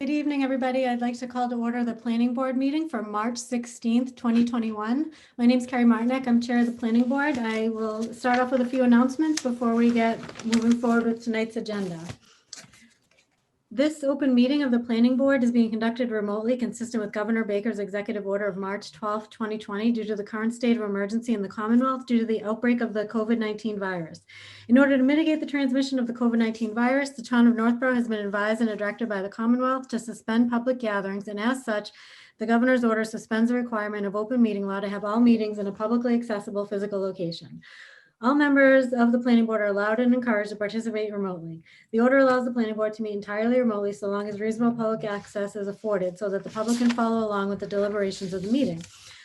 Good evening, everybody. I'd like to call to order the planning board meeting for March 16th, 2021. My name is Carrie Martinek. I'm chair of the planning board. I will start off with a few announcements before we get moving forward with tonight's agenda. This open meeting of the planning board is being conducted remotely, consistent with Governor Baker's executive order of March 12, 2020, due to the current state of emergency in the Commonwealth due to the outbreak of the COVID-19 virus. In order to mitigate the transmission of the COVID-19 virus, the town of Northborough has been advised and directed by the Commonwealth to suspend public gatherings, and as such, the governor's order suspends the requirement of open meeting law to have all meetings in a publicly accessible physical location. All members of the planning board are allowed and encouraged to participate remotely. The order allows the planning board to meet entirely remotely so long as reasonable public access is afforded so that the public can follow along with the deliberations of the meeting.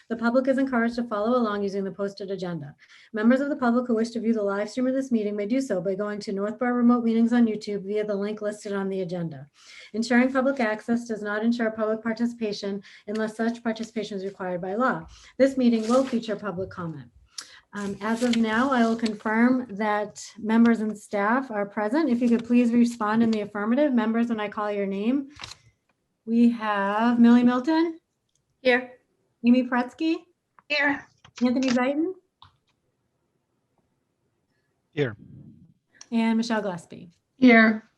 The public is encouraged to follow along using the posted agenda. Members of the public who wish to view the live stream of this meeting may do so by going to Northborough Remote Meetings on YouTube via the link listed on the agenda. Ensuring public access does not ensure public participation unless such participation is required by law. This meeting will feature public comment. As of now, I will confirm that members and staff are present. If you could please respond in the affirmative. Members, when I call your name, we have Millie Milton. Here. Amy Pretsky. Here. Anthony Zaitin. Here. And Michelle Gillespie. Here.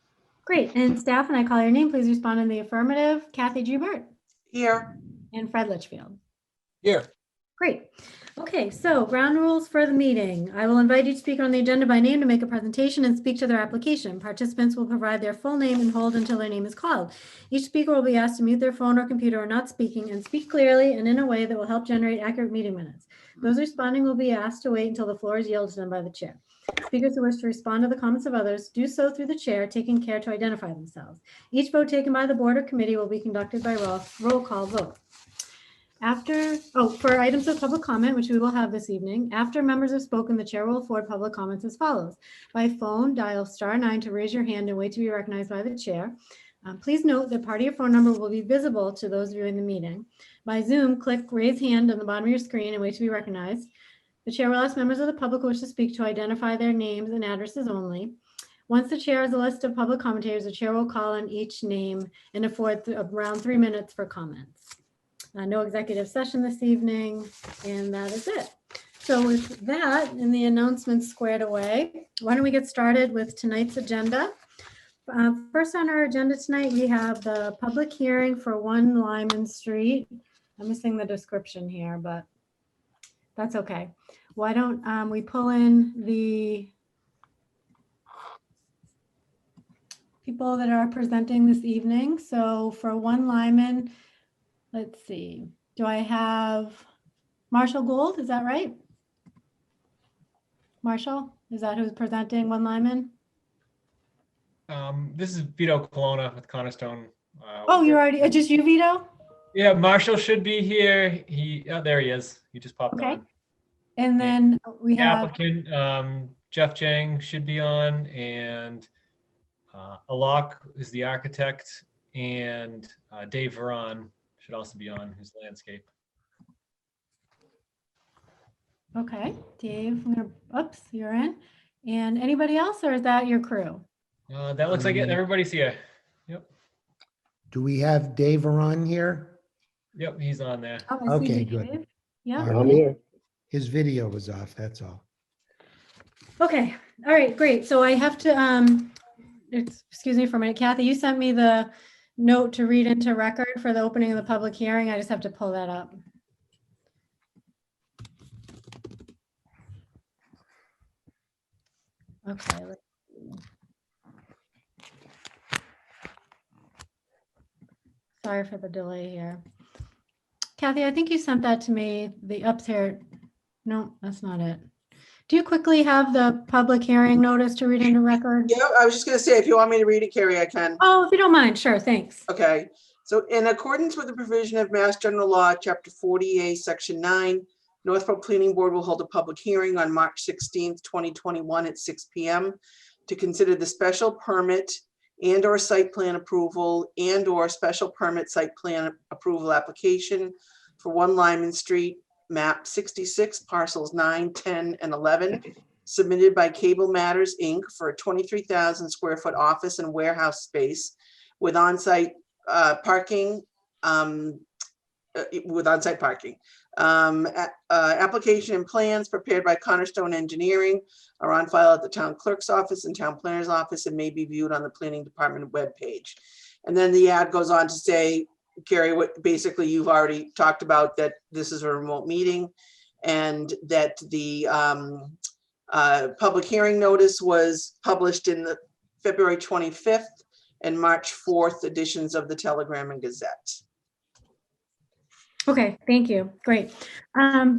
Great. And staff, when I call your name, please respond in the affirmative. Kathy Joubert. Here. And Fred Litchfield. Here. Great. Okay, so ground rules for the meeting. I will invite each speaker on the agenda by name to make a presentation and speak to their application. Participants will provide their full name and hold until their name is called. Each speaker will be asked to mute their phone or computer or not speaking and speak clearly and in a way that will help generate accurate meeting minutes. Those responding will be asked to wait until the floor is yielded to them by the chair. Speakers who wish to respond to the comments of others do so through the chair, taking care to identify themselves. Each vote taken by the board or committee will be conducted by roll call vote. For items of public comment, which we will have this evening, after members have spoken, the chair will afford public comments as follows. By phone, dial *9 to raise your hand and wait to be recognized by the chair. Please note that part of your phone number will be visible to those viewing the meeting. By Zoom, click raise hand on the bottom of your screen and wait to be recognized. The chair will ask members of the public who wish to speak to identify their names and addresses only. Once the chair has a list of public commentators, the chair will call on each name and afford around 3 minutes for comments. No executive session this evening, and that is it. So with that and the announcements squared away, why don't we get started with tonight's agenda? First on our agenda tonight, we have the public hearing for 1 Lyman Street. I'm missing the description here, but that's okay. Why don't we pull in the people that are presenting this evening? So for 1 Lyman, let's see, do I have Marshall Gould? Is that right? Marshall, is that who's presenting 1 Lyman? This is Vito Colonna with Cornerstone. Oh, you're already, just you, Vito? Yeah, Marshall should be here. There he is. He just popped Okay. on. And then we The have applicant, Jeff Jang should be on, and Alok is the architect, and Dave Varon should also be on, his landscape. Okay, Dave, oops, you're in. And anybody else, or is that your crew? That looks like it. Everybody's here. Yep. Do we have Dave Aron here? Yep, he's on there. Oh, I see Okay, you, good. Dave. Yeah. I'm here. His video was off, that's all. Okay, all right, great. So I have to, excuse me for a minute. Kathy, you sent me the note to read into record for the opening of the public hearing. I just have to pull that up. Okay. Let's see. Sorry for the delay here. Kathy, I think you sent that to me, the ups here. No, that's not it. Do you quickly have the public hearing notice to read into record? Yeah, I was just going to say, if you want me to read it, Carrie, I can. Oh, if you don't mind, sure, thanks. Okay. So in accordance with the provision of Mass General Law, Chapter 40A, Section 9, Northborough Planning Board will hold a public hearing on March 16th, 2021 at 6 p.m. to consider the special permit and/or site plan approval and/or special permit site plan approval application for 1 Lyman Street, map 66, parcels 9, 10, and 11, submitted by Cable Matters, Inc. for a 23,000 square foot office and warehouse space with on-site parking, with on-site parking. Application and plans prepared by Cornerstone Engineering are on file at the town clerk's office and town planner's office and may be viewed on the planning department webpage. And then the ad goes on to say, Carrie, what basically you've already talked about, that this is a remote meeting and that the public hearing notice was published in the February 25th and March 4th editions of the Telegram and Gazette. Okay, thank you. Great.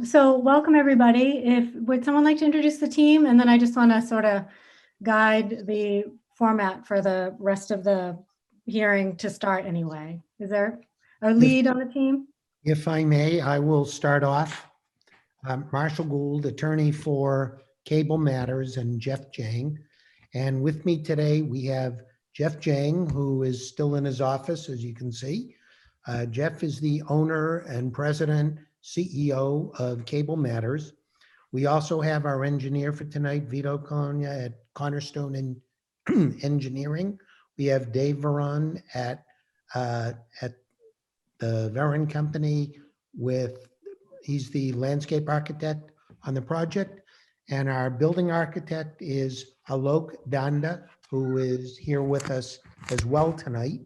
So welcome, everybody. Would someone like to introduce the team? And then I just want to sort of guide the format for the rest of the hearing to start anyway. Is there a lead on the team? If I may, I will start off. Marshall Gould, attorney for Cable Matters, and Jeff Jang. And with me today, we have Jeff Jang, who is still in his office, as you can see. Jeff is the owner and president, CEO of Cable Matters. We also have our engineer for tonight, Vito Konya at Cornerstone Engineering. We have Dave Veron at the Veron Company he's the landscape architect on the project. And our building architect is Alok Danda, who is here with us as well tonight.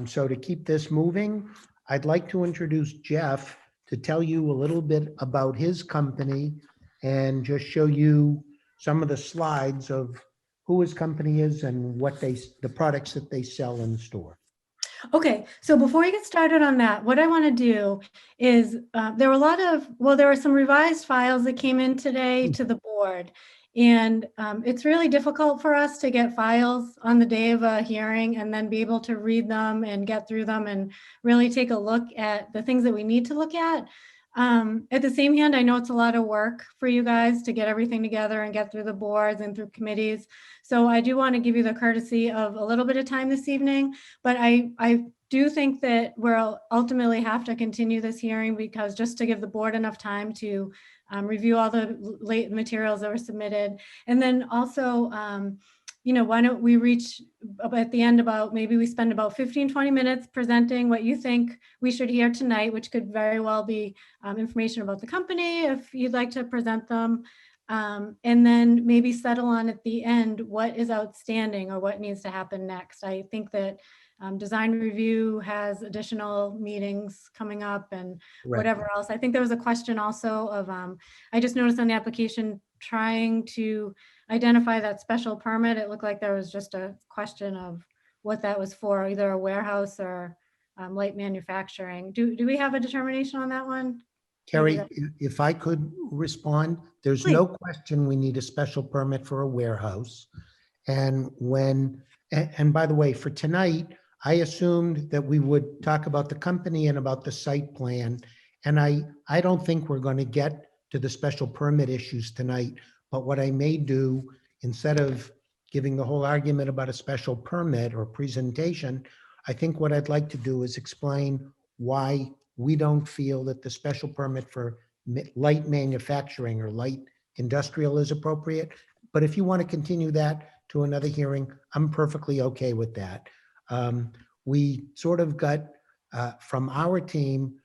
So to keep this moving, I'd like to introduce Jeff to tell you a little bit about his company and just show you some of the slides of who his company is and what the products that they sell in the store. Okay, so before we get started on that, what I want to do is there were some revised files that came in today to the board. And it's really difficult for us to get files on the day of a hearing and then be able to read them and get through them and really take a look at the things that we need to look at. At the same hand, I know it's a lot of work for you guys to get everything together and get through the boards and through committees. So I do want to give you the courtesy of a little bit of time this evening, but I do think that we'll ultimately have to continue this hearing because just to give the board enough time to review all the late materials that were submitted. And then also, why don't we reach at the end maybe we spend about 15-20 minutes presenting what you think we should hear tonight, which could very well be information about the company if you'd like to present them. And then maybe settle on at the end what is outstanding or what needs to happen next. I think that design review has additional meetings coming up and whatever else. I think there was a question also of, I just noticed on the application trying to identify that special permit. It looked like there was just a question of what that was for, either a warehouse or light manufacturing. Do we have a determination on that one? Carrie, if I could respond, there's no question we need a special permit for a warehouse. And by the way, for tonight, I assumed that we would talk about the company and about the site plan. And I don't think we're going to get to the special permit issues tonight. But what I may do, instead of giving the whole argument about a special permit or presentation, I think what I'd like to do is explain why we don't feel that the special permit for light manufacturing or light industrial is appropriate. But if you want to continue that to another hearing, I'm perfectly okay with that. We sort of got from our team,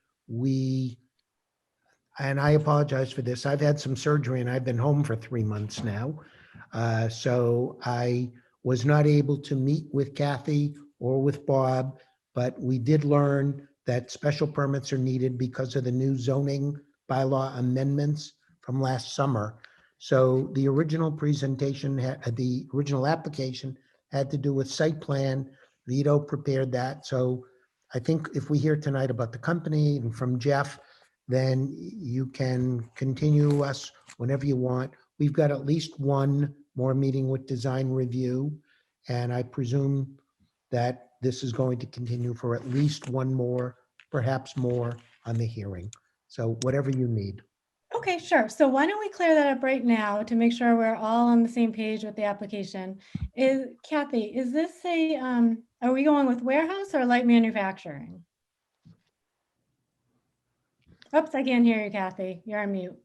and I apologize for this, I've had some surgery and I've been home for 3 months now. So I was not able to meet with Kathy or with Bob, but we did learn that special permits are needed because of the new zoning bylaw amendments from last summer. So the original presentation, the original application had to do with site plan. Vito prepared that. So I think if we hear tonight about the company and from Jeff, then you can continue us whenever you want. We've got at least one more meeting with design review, and I presume that this is going to continue for at least one more, perhaps more on the hearing. So whatever you need. Okay, sure. So why don't we clear that up right now to make sure we're all on the same page with the application. Kathy, is this are we going with warehouse or light manufacturing? Oops, I can't hear you, Kathy. You're on mute.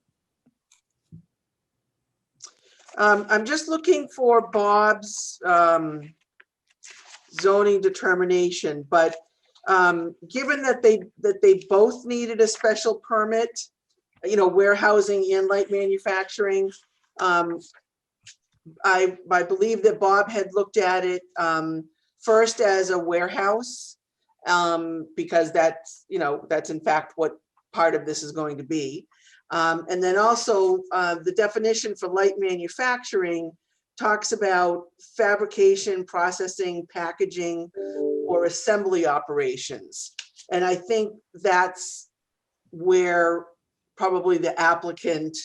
I'm just looking for Bob's zoning determination, but given that they both needed a special permit, you know, warehousing and light manufacturing, I believe that Bob had looked at it first as a warehouse, because that's, you know, that's in fact what part of this is going to be. And then also the definition for light manufacturing talks about fabrication, processing, packaging, or assembly operations. And I think that's where probably the applicant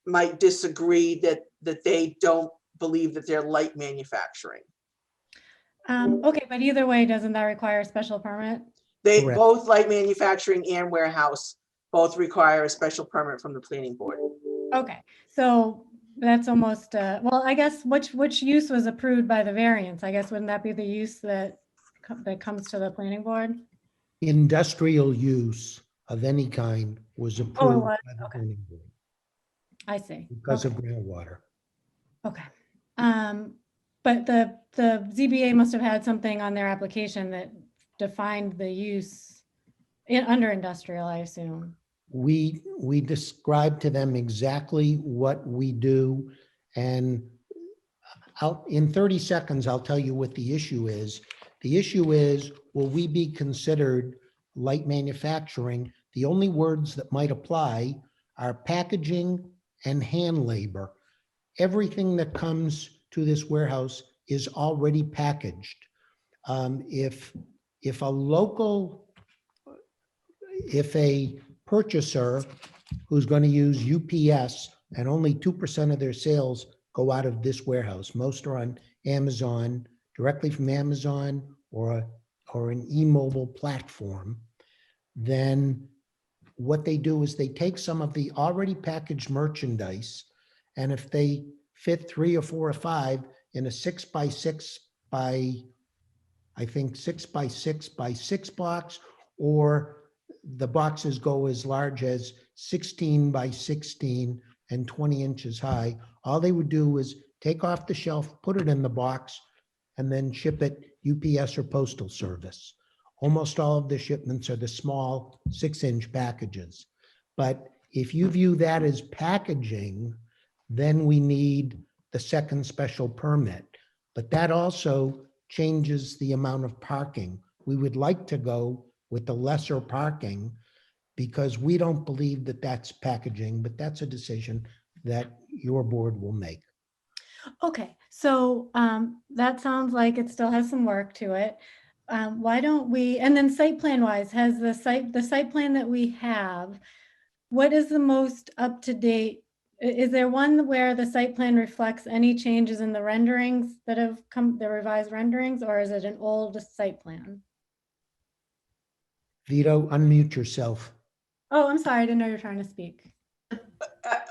might disagree, that they don't believe that they're light manufacturing. Okay, but either way, doesn't that require a special permit? They Correct. both light manufacturing and warehouse both require a special permit from the planning board. Okay, so that's almost, well, I guess which use was approved by the variance? I guess wouldn't that be the use that comes to the planning board? Industrial use of any kind was approved was, by the okay. planning board I see. because of Okay. groundwater. Okay. But the ZBA must have had something on their application that defined the use under industrial, I assume. We described to them exactly what we do, and in 30 seconds, I'll tell you what the issue is. The issue is, will we be considered light manufacturing? The only words that might apply are packaging and hand labor. Everything that comes to this warehouse is already packaged. If a purchaser who's going to use UPS, and only 2% of their sales go out of this warehouse, most are on Amazon, directly from Amazon or an e-mobile platform, then what they do is they take some of the already packaged merchandise, and if they fit 3 or 4 or 5 in a 6x6 by, I think 6x6 box, or the boxes go as large as 16 by 16 and 20 inches high, all they would do is take off the shelf, put it in the box, and then ship it UPS or postal service. Almost all of the shipments are the small 6-inch packages. But if you view that as packaging, then we need the second special permit. But that also changes the amount of parking. We would like to go with the lesser parking because we don't believe that that's packaging, but that's a decision that your board will make. Okay, so that sounds like it still has some work to it. Why don't we, and then site plan wise, has the site plan that we have, what is the most up to date? Is there one where the site plan reflects any changes in the renderings that have come, the revised renderings, or is it an old site plan? Vito, unmute yourself. Oh, I'm sorry, I didn't know you were trying to speak.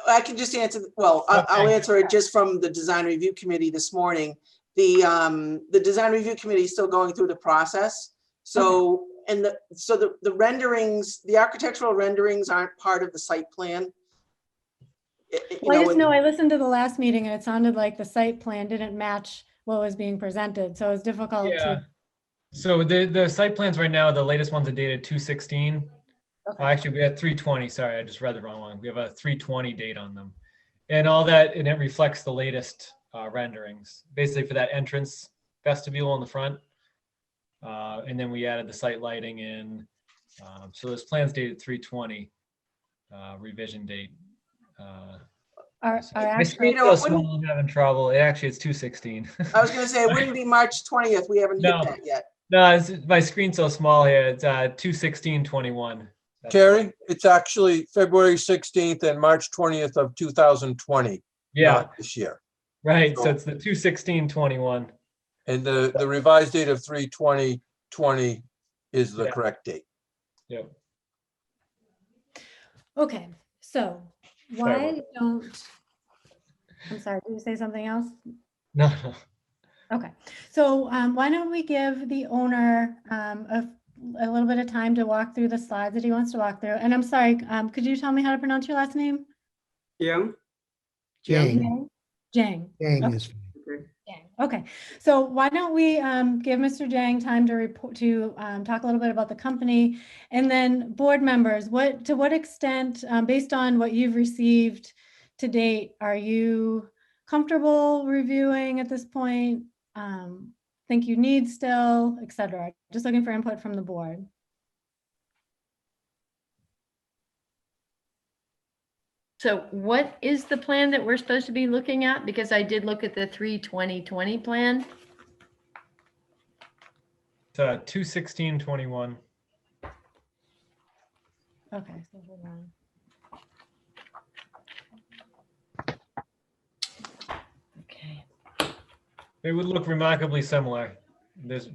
I can just answer, well, I'll Okay. answer it just from the design review committee this morning. The design review committee is still going through the process. So, and the renderings, the architectural renderings aren't part of the site plan. Well, I just know I listened to the last meeting and it sounded like the site plan didn't match what was being presented, so it's difficult Yeah. to. So the site plans right now, the latest ones are dated 2/16. Okay. Actually, we had 3/20. Sorry, I just read the wrong one. We have a 3/20 date on them. And all that, and it reflects the latest renderings, basically for that entrance vestibule in the front. And then we added the site lighting in. So those plans dated 3/20, revision date. Our My actual, screen's You know, so small, I'm having trouble. Actually, it's 2/16. I was gonna say, it wouldn't be March 20th. We haven't hit No. that yet. No, my screen's so small here. It's 2/16/21. Terry, it's actually February 16th and March 20th of 2020, Yeah, not this year. right. So it's the 2/16/21. And the revised date of 3/20/20 is the Yeah. correct date. Yep. okay, so Sorry why about don't, I'm sorry, did you say something else? No. Okay, so why don't we give the owner a little bit of time to walk through the slides that he wants to walk through? And I'm sorry, could you tell me how to pronounce your last name? Young? Jang. Jang. Jang Okay. is, Okay. Jang. Okay, so why don't we give Mr. Jang time to report, to talk a little bit about the company, and then board members, to what extent, based on what you've received to date, are you comfortable reviewing at this point? Think you need still, et cetera? Just looking for input from the board. So what is the plan that we're supposed to be looking at? Because I did look at the 3/20/20 plan. It's 2/16/21. Okay, so hold on. Okay. They would look remarkably similar. There's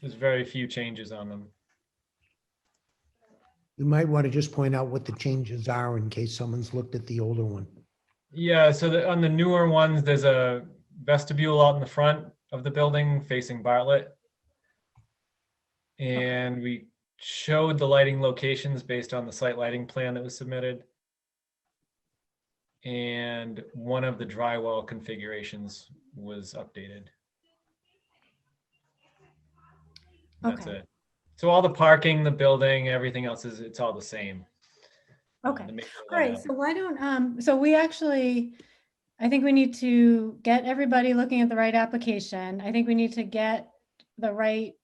very few changes on them. You might want to just point out what the changes are in case someone's looked at the older one. Yeah, so on the newer ones, there's a vestibule out in the front of the building facing Bartlett. And we showed the lighting locations based on the site lighting plan that was submitted. And one of the drywall configurations was updated. That's Okay. it. So all the parking, the building, everything else it's all the same. Okay. The major All right, layout. so why don't, so we actually, I think we need to get everybody looking at the right application. I think we need to get the right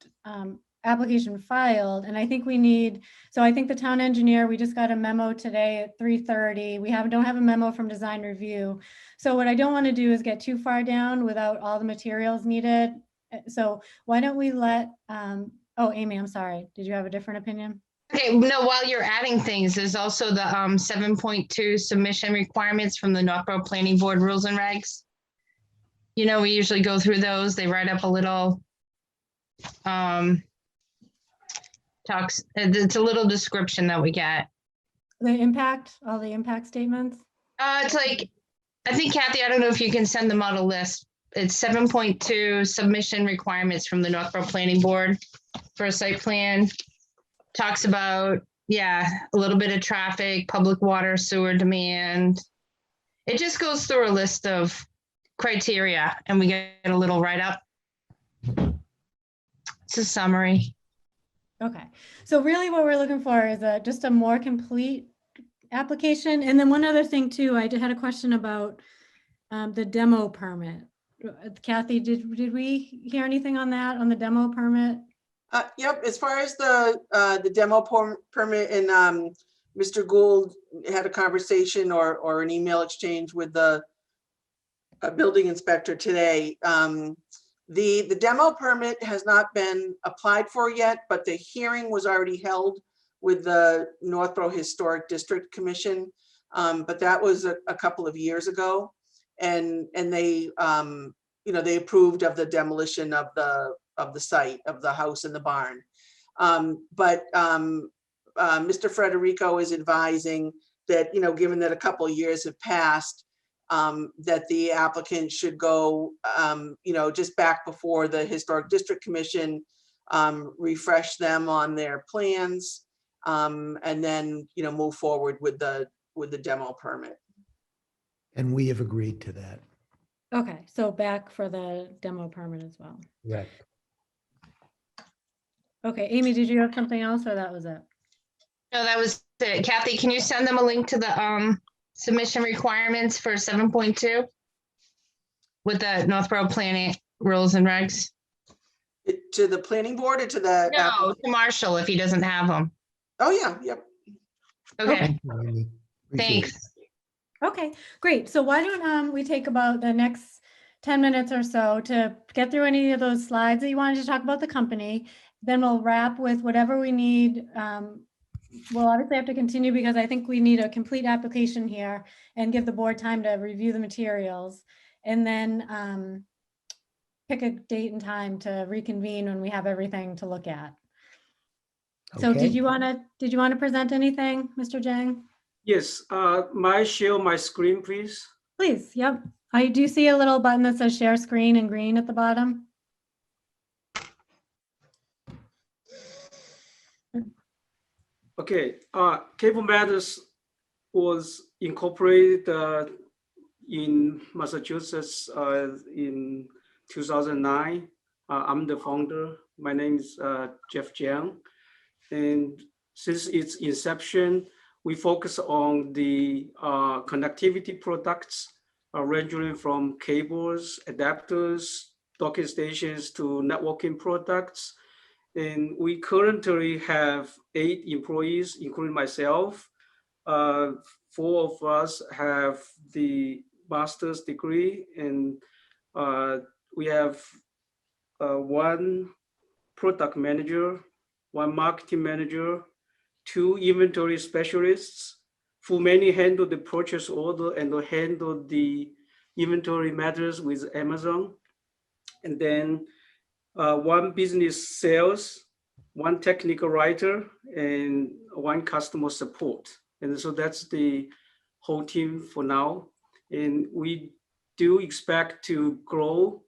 application filed, and I think we need, so I think the town engineer, we just got a memo today at 3:30. We don't have a memo from design review. So what I don't want to do is get too far down without all the materials needed. So why don't we let, oh, Amy, I'm sorry. Did you have a different opinion? Okay, no, while you're adding things, there's also the 7.2 submission requirements from the Northborough Planning Board rules and regs. You know, we usually go through those. They write up a little talks, it's a little description that we get. The impact, all the impact statements? It's like, I think Kathy, I don't know if you can send them out a list. It's 7.2 submission requirements from the Northborough Planning Board for a site plan. Talks about, yeah, a little bit of traffic, public water, sewer demand. It just goes through a list of criteria and we get a little write-up. It's a summary. Okay, so really what we're looking for is just a more complete application. And then one other thing too, I had a question about the demo permit. Kathy, did we hear anything on that, on the demo permit? Yep, as far as the demo permit, and Mr. Gould had a conversation or an email exchange with the building inspector today. The demo permit has not been applied for yet, but the hearing was already held with the Northborough Historic District Commission. But that was a couple of years ago. And they, they approved of the demolition of the site, of the house and the barn. But Mr. Federico is advising that, given that a couple of years have passed, that the applicant should go, just back before the Historic District Commission, refresh them on their plans, and then, move forward with the demo permit. And we have agreed to that. Okay, so back for the demo permit as well. Right. Okay, Amy, did you have something else or that was it? No, that was it. Kathy, can you send them a link to the submission requirements for 7.2 with the Northborough Planning rules and regs? To the planning board or to the? No, to Marshall if he doesn't have them. Oh, yeah, yep. Okay, Thank you, Amy. Appreciate it. thanks. Okay, great. So why don't we take about the next 10 minutes or so to get through any of those slides that you wanted to talk about the company. Then we'll wrap with whatever we need. We'll obviously have to continue because I think we need a complete application here and give the board time to review the materials. And then pick a date and time to reconvene when we have everything to look at. So Okay. did you want to present anything, Mr. Jang? Yes, may I share my screen, please? Please, yep. I do see a little button that says share screen in green at the bottom. Okay, Cable Matters was incorporated in Massachusetts in 2009. I'm the founder. My name is Jeff Jiang. And since its inception, we focus on the connectivity products ranging from cables, adapters, docking stations to networking products. And we currently have 8 employees, including myself. 4 of us have the master's degree, and we have 1 product manager, 1 marketing manager, 2 inventory specialists who mainly handle the purchase order and handle the inventory matters with Amazon. And then 1 business sales, 1 technical writer, and 1 customer support. And so that's the whole team for now. And we do expect to grow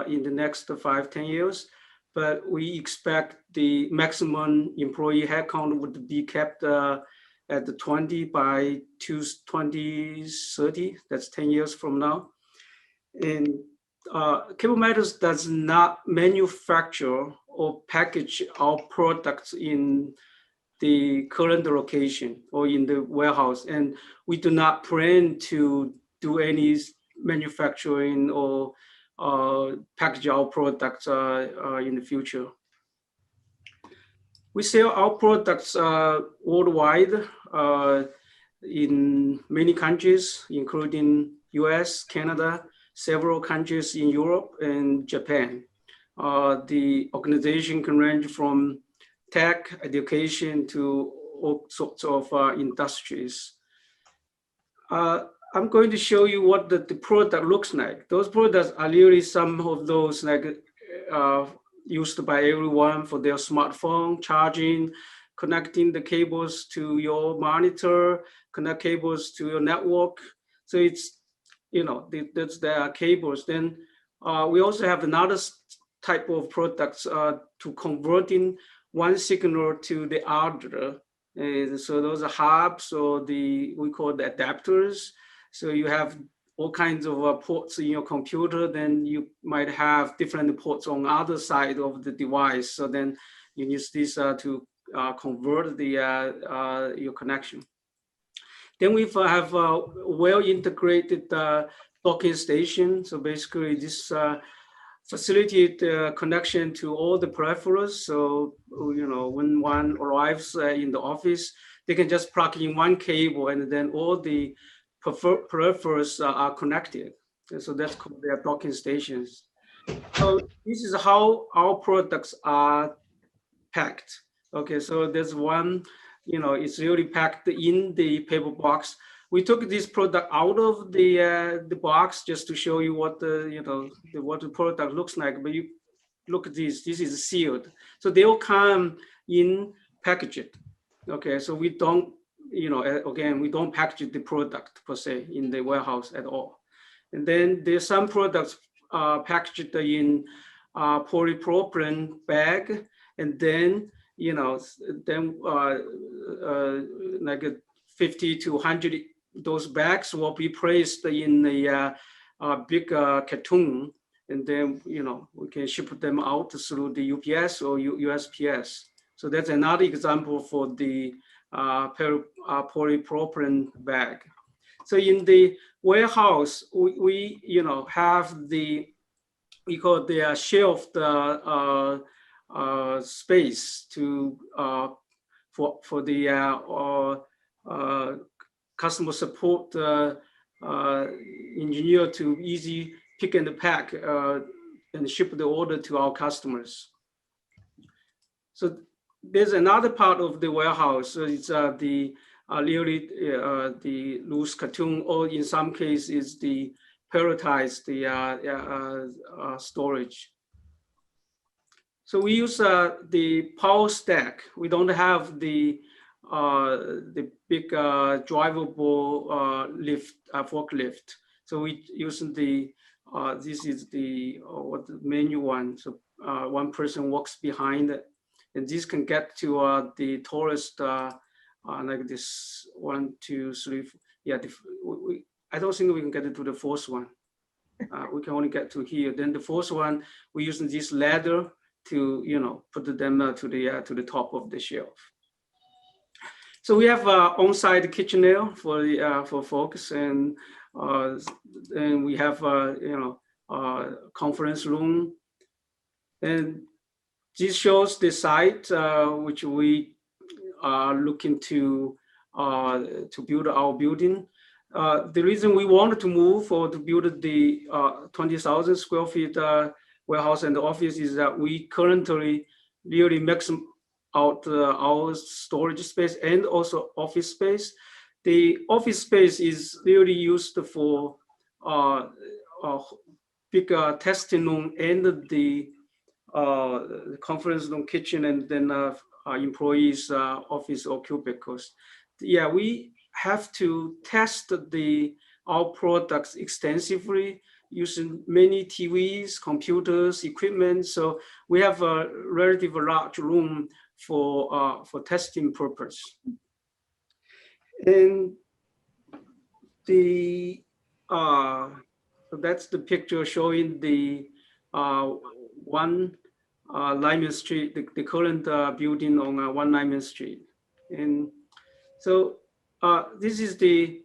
in the next 5-10 years, but we expect the maximum employee headcount would be kept at the 20 by 2030. That's 10 years from now. And Cable Matters does not manufacture or package our products in the current location or in the warehouse. And we do not plan to do any manufacturing or package our products in the future. We sell our products worldwide in many countries, including US, Canada, several countries in Europe and Japan. The organization can range from tech, education to all sorts of industries. I'm going to show you what the product looks like. Those products are really some of those like used by everyone for their smartphone, charging, connecting the cables to your monitor, connect cables to your network. So it's, you know, that's the cables. Then we also have another type of products to converting 1 signal to the other. So those are hubs, or we call the adapters. So you have all kinds of ports in your computer, then you might have different ports on the other side of the device. So then you use this to convert your connection. Then we have a well-integrated docking station. So basically this facilitate connection to all the peripherals. So, you know, when one arrives in the office, they can just plug in 1 cable and then all the peripherals are connected. And so that's called their docking stations. So this is how our products are packed. Okay, so there's one, you know, it's really packed in the paper box. We took this product out of the box just to show you what what the product looks like. But you look at this. This is sealed, so they all come in packaged. Okay, so we don't, you know, again, we don't package the product per se in the warehouse at all. And then there's some products packaged in polypropylene bag, and then, you know, then like 50 to 100 those bags will be placed in a big carton, and then, you know, we can ship them out through the UPS or USPS. So that's another example for the polypropylene bag. So in the warehouse, we you know, have we call the shelved space to for the customer support engineer to easy pick and pack and ship the order to our customers. So there's another part of the warehouse. So it's the loose carton, or in some cases the pelletized storage. So we use the power stack. We don't have the big drivable lift, forklift. So we use the this is the menu one. So 1 person walks behind it, and this can get to the tallest like this 1, 2, 3. Yeah, I don't think we can get to the fourth one. We can only get to here. Then the fourth one, we're using this ladder to, you know, put them to the top of the shelf. So we have on-site kitchenware for the for folks, and we have you know, conference room, and this shows the site which we are looking to build our building. The reason we wanted to move or to build the 20,000 square feet warehouse and office is that we currently really maximum out our storage space and also office space. The office space is really used for bigger testing room and the conference room, kitchen, and then employees' office or cubicles. Yeah, we have to test our products extensively using many TVs, computers, equipment. So we have a relatively large room for testing purpose. And the that's the picture showing the one Lyman Street, the current building on 1 Lyman Street. And so this is the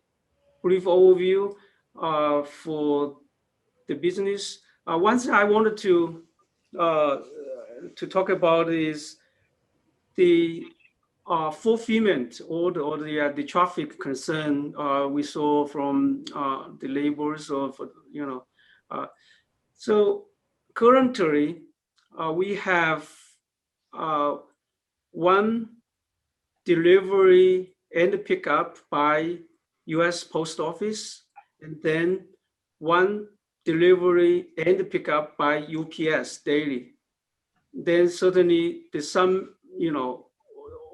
brief overview for the business. One thing I wanted to talk about is the fulfillment or the traffic concern we saw from the labels of, you know. So currently we have one delivery and pickup by US Post Office, and then one delivery and pickup by UPS daily. Then certainly there's some, you know,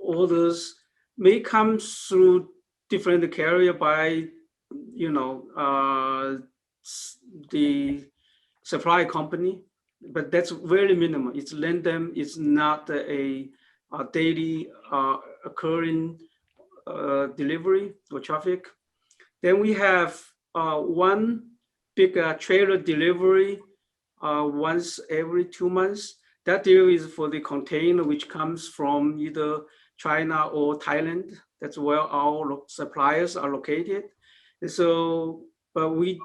orders may come through different carrier by, you know, the supply company, but that's very minimal. It's random. It's not a daily occurring delivery or traffic. Then we have one big trailer delivery once every 2 months. That deal is for the container which comes from either China or Thailand. That's where our suppliers are located. And so, but we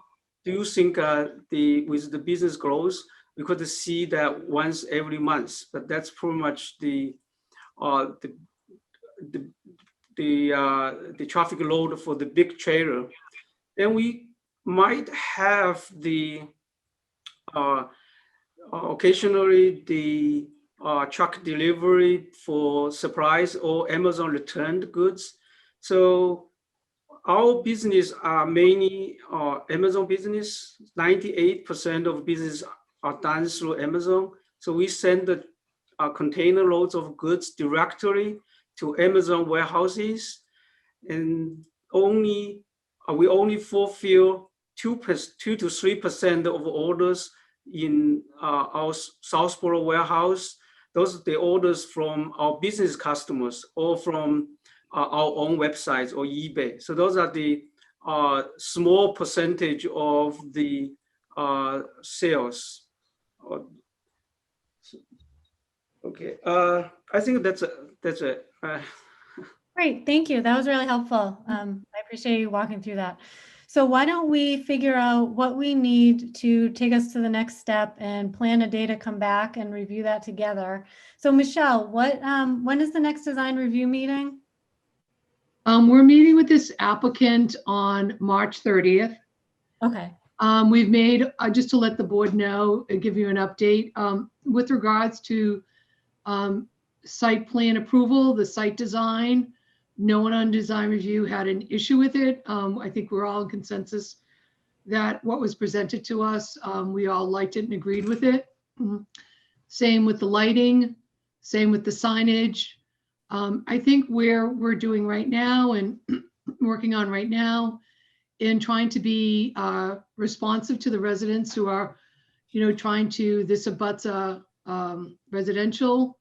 do think with the business growth, we could see that once every month. But that's pretty much the traffic load for the big trailer. Then we might have the occasionally the truck delivery for supplies or Amazon returned goods. So our business are mainly Amazon business. 98% of business are done through Amazon. So we send the container loads of goods directly to Amazon warehouses, and we only fulfill 2 to 3% of orders in our Southborough warehouse. Those are the orders from our business customers or from our own websites or eBay. So those are the small percentage of the sales. Okay, I think that's it. Great, thank you. That was really helpful. I appreciate you walking through that. So why don't we figure out what we need to take us to the next step and plan a day to come back and review that together. So Michelle, when is the next design review meeting? We're meeting with this applicant on March 30th. Okay. We've made, just to let the board know and give you an update, with regards to site plan approval, the site design, no one on design review had an issue with it. I think we're all in consensus that what was presented to us, we all liked it and agreed with it. Same with the lighting, same with the signage. I think where we're doing right now and working on right now in trying to be responsive to the residents who are, you know, this abuts a residential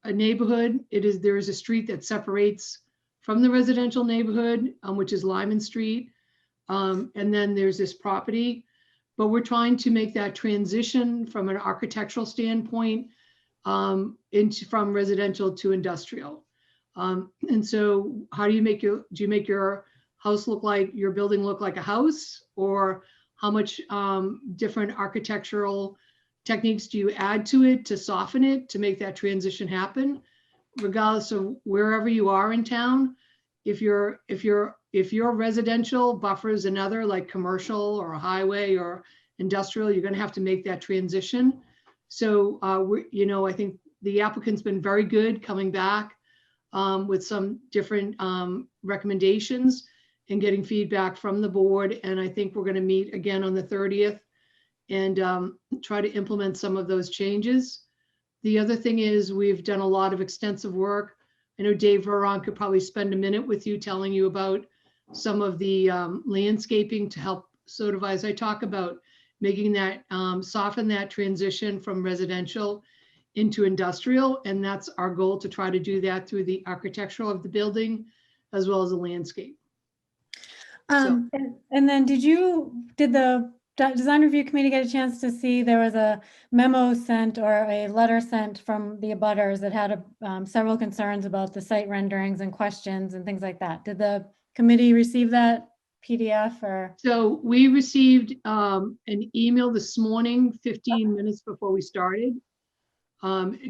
neighborhood. There is a street that separates from the residential neighborhood, which is Lyman Street. And then there's this property, but we're trying to make that transition from an architectural standpoint from residential to industrial. And so how do you make do you make your house look like, your building look like a house? Or how much different architectural techniques do you add to it to soften it, to make that transition happen? Regardless of wherever you are in town, if your residential buffers another, like commercial or a highway or industrial, you're going to have to make that transition. So, I think the applicant's been very good coming back with some different recommendations and getting feedback from the board. And I think we're going to meet again on the 30th and try to implement some of those changes. The other thing is we've done a lot of extensive work. I know Dave Veron could probably spend a minute with you telling you about some of the landscaping to help sort of, as I talk about, making that soften that transition from residential into industrial. And that's our goal, to try to do that through the architectural of the building as well as the landscape. And then did the design review committee get a chance to see there was a memo sent or a letter sent from the abutters that had several concerns about the site renderings and questions and things like that? Did the committee receive that PDF or? So we received an email this morning, 15 minutes before we started.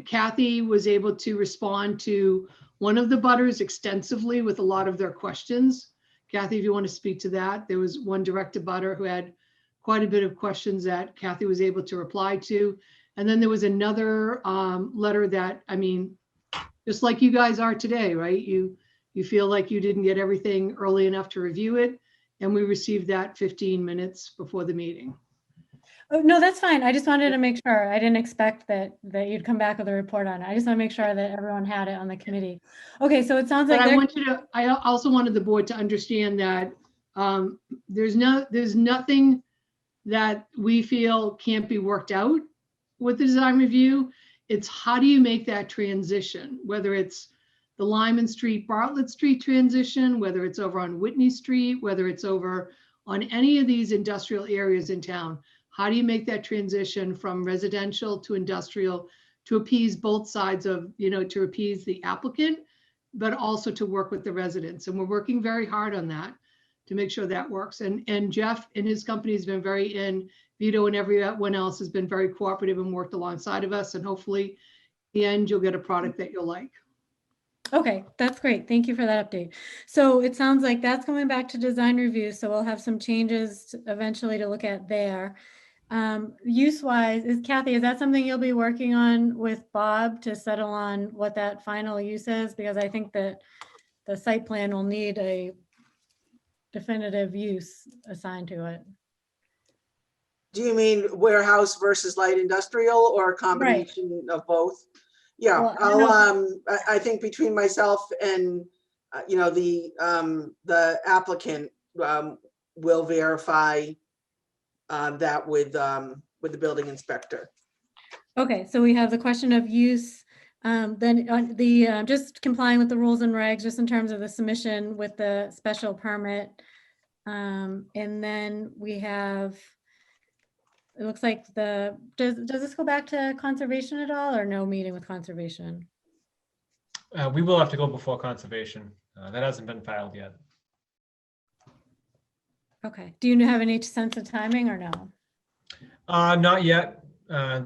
Kathy was able to respond to one of the butters extensively with a lot of their questions. Kathy, if you want to speak to that, there was one direct abutter who had quite a bit of questions that Kathy was able to reply to. And then there was another letter that, I mean, just like you guys are today, right? You feel like you didn't get everything early enough to review it. And we received that 15 minutes before the meeting. Oh, no, that's fine. I just wanted to make sure. I didn't expect that you'd come back with a report on it. I just want to make sure that everyone had it on the committee. Okay, so it sounds like I also wanted the board to understand that there's nothing that we feel can't be worked out with the design review. It's how do you make that transition, whether it's the Lyman Street, Bartlett Street transition, whether it's over on Whitney Street, whether it's over on any of these industrial areas in town. How do you make that transition from residential to industrial to appease both sides of, to appease the applicant, but also to work with the residents? And we're working very hard on that to make sure that works. And Jeff and his company has been Vito and everyone else has been very cooperative and worked alongside of us. And hopefully in the end, you'll get a product that you'll like. Okay, that's great. Thank you for that update. So it sounds like that's going back to design review. So we'll have some changes eventually to look at there. Use-wise, Kathy, is that something you'll be working on with Bob to settle on what that final use is? Because I think that the site plan will need a definitive use assigned to it. Do you mean warehouse versus light industrial or a combination of both? Yeah, Well, I think between myself and, the applicant will verify that with the building inspector. Okay, so we have the question of use, then just complying with the rules and regs, just in terms of the submission with the special permit. And then we have, it looks like does this go back to conservation at all, or no meeting with conservation? We will have to go before conservation. That hasn't been filed yet. Okay, do you have any sense of timing or no? Not yet.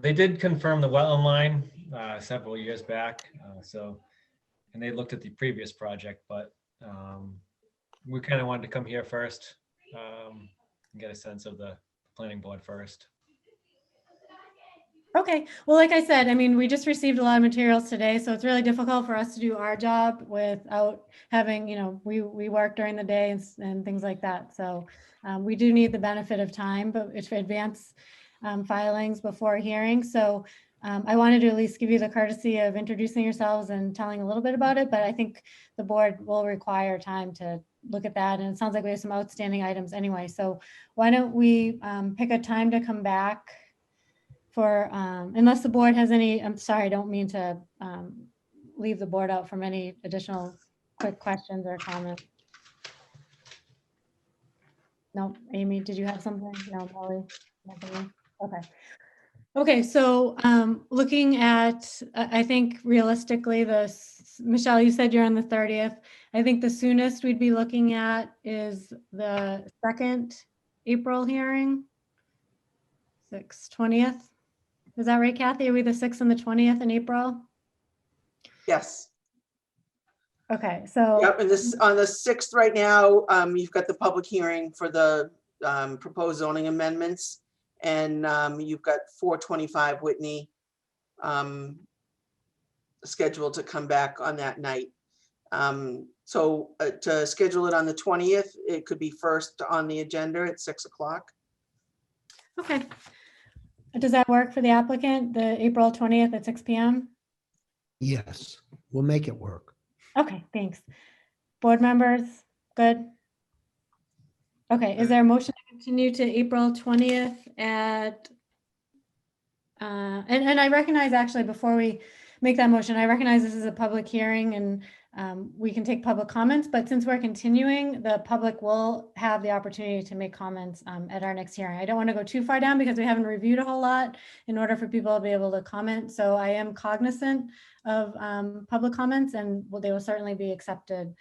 They did confirm the wetland line several years back. And they looked at the previous project, but we kind of wanted to come here first and get a sense of the planning board first. Okay, well, like I said, I mean, we just received a lot of materials today, so it's really difficult for us to do our job without having, we work during the day and things like that. So we do need the benefit of time, but it's for advance filings before a hearing. So I wanted to at least give you the courtesy of introducing yourselves and telling a little bit about it, but I think the board will require time to look at that. And it sounds like we have some outstanding items anyway. So why don't we pick a time to come back for, unless the board has any, I'm sorry, I don't mean to leave the board out from any additional quick questions or comments. No, Amy, did you have something? No, Molly? Nothing? Okay. Okay, so looking at, I think realistically, Michelle, you said you're on the 30th. I think the soonest we'd be looking at is the 2nd April hearing. 6th, 20th. Is that right, Kathy? Are we the 6th and the 20th in April? Yes. Okay, so. Yep, and this, on the 6th right now, you've got the public hearing for the proposed zoning amendments. And you've got 425 Whitney scheduled to come back on that night. So to schedule it on the 20th, it could be first on the agenda at 6 o'clock. Okay. Does that work for the applicant, the April 20th at 6 p.m.? Yes, we'll make it work. Okay, thanks. Board members, good? Okay, is there a motion to continue to April 20th at, and I recognize actually before we make that motion, I recognize this is a public hearing and we can take public comments, but since we're continuing, the public will have the opportunity to make comments at our next hearing. I don't want to go too far down because we haven't reviewed a whole lot in order for people to be able to comment. So I am cognizant of public comments and they will certainly be accepted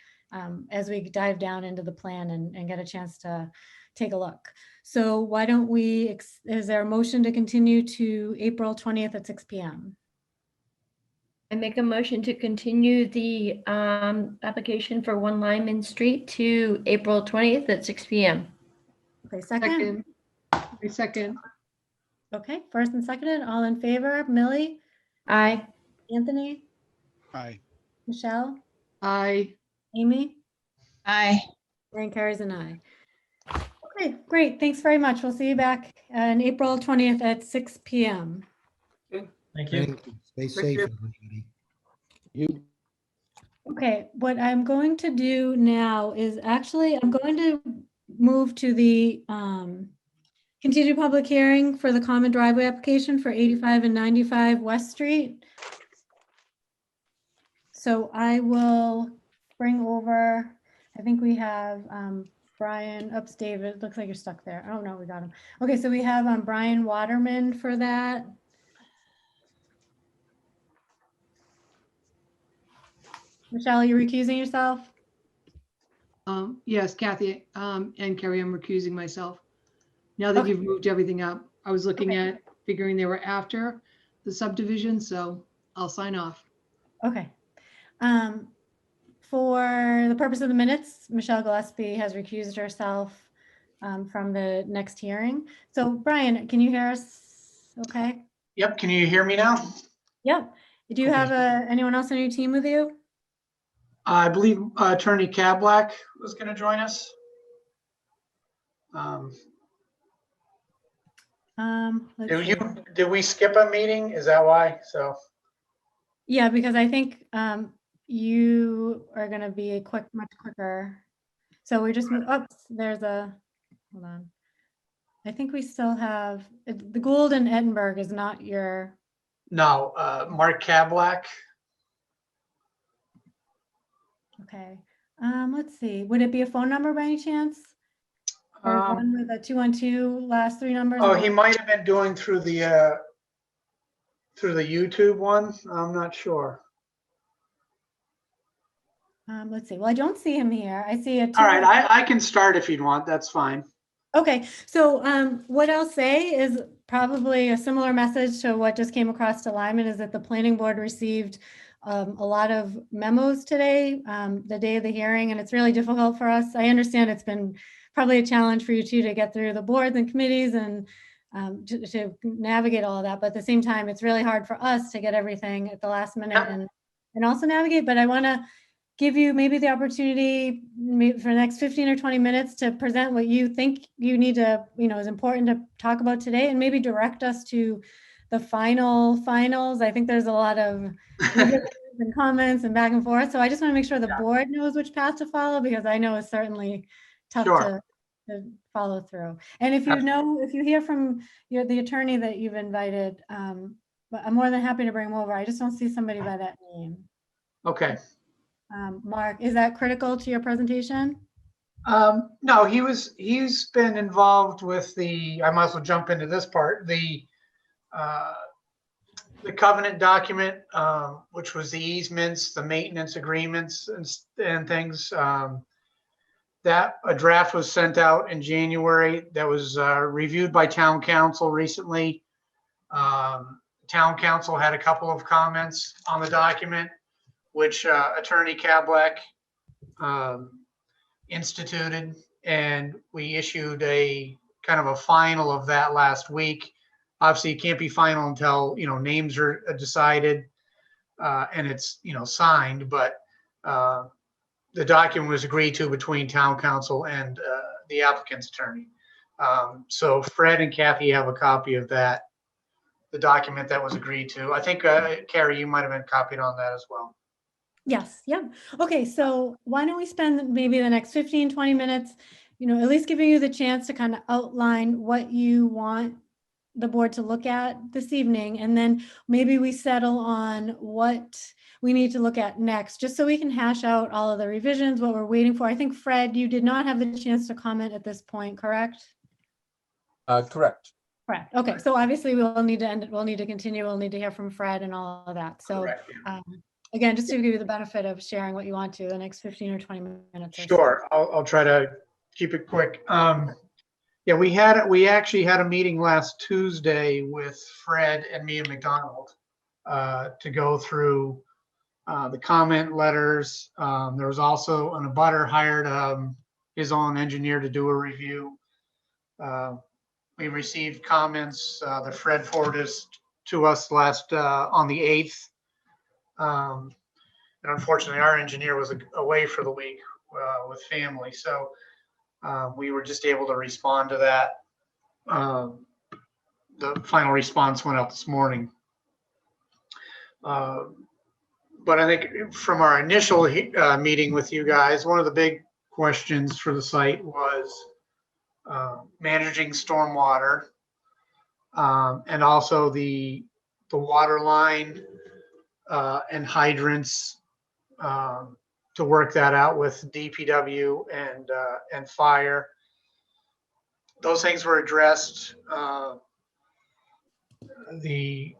as we dive down into the plan and get a chance to take a look. So why don't we, is there a motion to continue to April 20th at 6 p.m.? I make a motion to continue the application for 1 Lyman Street to April 20th at 6 p.m. Okay, second. Second. Okay, first and seconded, all in favor, Millie, Aye. Anthony, Aye. Michelle, Aye. Amy, Aye. and Carrie's an aye. Okay, great, thanks very much. We'll see you back on April 20th at 6 p.m. Thank you. Thank you. Stay safe, everybody. You, Okay, what I'm going to do now is actually, I'm going to move to the continued public hearing for the common driveway application for 85 and 95 West Street. So I will bring over, I think we have Brian, oops, David, looks like you're stuck there. Oh no, we got him. Okay, so we have Brian Waterman for that. Michelle, are you recusing yourself? Yes, Kathy and Carrie, I'm recusing myself. Now that Okay. you've moved everything up, I was looking Okay. at figuring they were after the subdivision, so I'll sign off. Okay. For the purpose of the minutes, Michelle Gillespie has recused herself from the next hearing. So Brian, can you hear us? Okay. Yep, can you hear me now? Yep. Do you Okay. have anyone else on your team with you? I believe Attorney Kablack was going to join us. Let's see. Did we skip a meeting? Is that why? So, Yeah, because I think you are going to be much quicker. So we just, oops, there's a, hold on. I think we still have, the Gould and Edinburgh is not your, no, Mark Kablack. okay. Let's see, would it be a phone number by any chance? Or one with a 212 last 3 numbers? Oh, he might have been doing through the YouTube one. I'm not sure. Let's see, well, I don't see him here. I see a. All right, I can start if you'd want. That's fine. Okay, so what I'll say is probably a similar message to what just came across to Lyman is that the planning board received a lot of memos today, the day of the hearing, and it's really difficult for us. I understand it's been probably a challenge for you two to get through the boards and committees and to navigate all of that, but at the same time, it's really hard for us to get everything at the last minute and also navigate, but I want to give you maybe the opportunity for the next 15 or 20 minutes to present what you think you need to, is important to talk about today and maybe direct us to the finals. I think there's a lot of and comments and back and forth. So I just want to make sure the board knows which path to follow because I know it's certainly tough to follow through. And if you hear from the attorney that you've invited, I'm more than happy to bring him over. I just don't see somebody by that name. Okay. Mark, is that critical to your presentation? No, he's been involved with I might as well jump into this part, uh, the covenant document, which was the easements, the maintenance agreements and things. That a draft was sent out in January that was reviewed by town council recently. Town council had a couple of comments on the document, which Attorney Kablack instituted, and we issued a kind of a final of that last week. Obviously, it can't be final until, names are decided and it's, signed, but the document was agreed to between town council and the applicant's attorney. So Fred and Kathy have a copy of that, the document that was agreed to. I think, Carrie, you might have been copied on that as well. Yes, yep. Okay, so why don't we spend maybe the next 15, 20 minutes, at least giving you the chance to kind of outline what you want the board to look at this evening, and then maybe we settle on what we need to look at next, just so we can hash out all of the revisions, what we're waiting for. I think, Fred, you did not have the chance to comment at this point, correct? Correct. Correct. Okay, so obviously we'll need to end it. We'll need to continue. We'll need to hear from Fred and all of that. So again, just to give you the benefit of sharing what you want to the next 15 or 20 minutes. Sure, I'll try to keep it quick. Yeah, we actually had a meeting last Tuesday with Fred and Mia McDonald to go through the comment letters. There was also an abutter hired his own engineer to do a review. We received comments that Fred forwarded to us last on the 8th. And unfortunately, our engineer was away for the week with family. So we were just able to respond to that. The final response went out this morning. But I think from our initial meeting with you guys, one of the big questions for the site was managing stormwater and also the water line and hydrants, to work that out with DPW and fire. Those things were addressed. The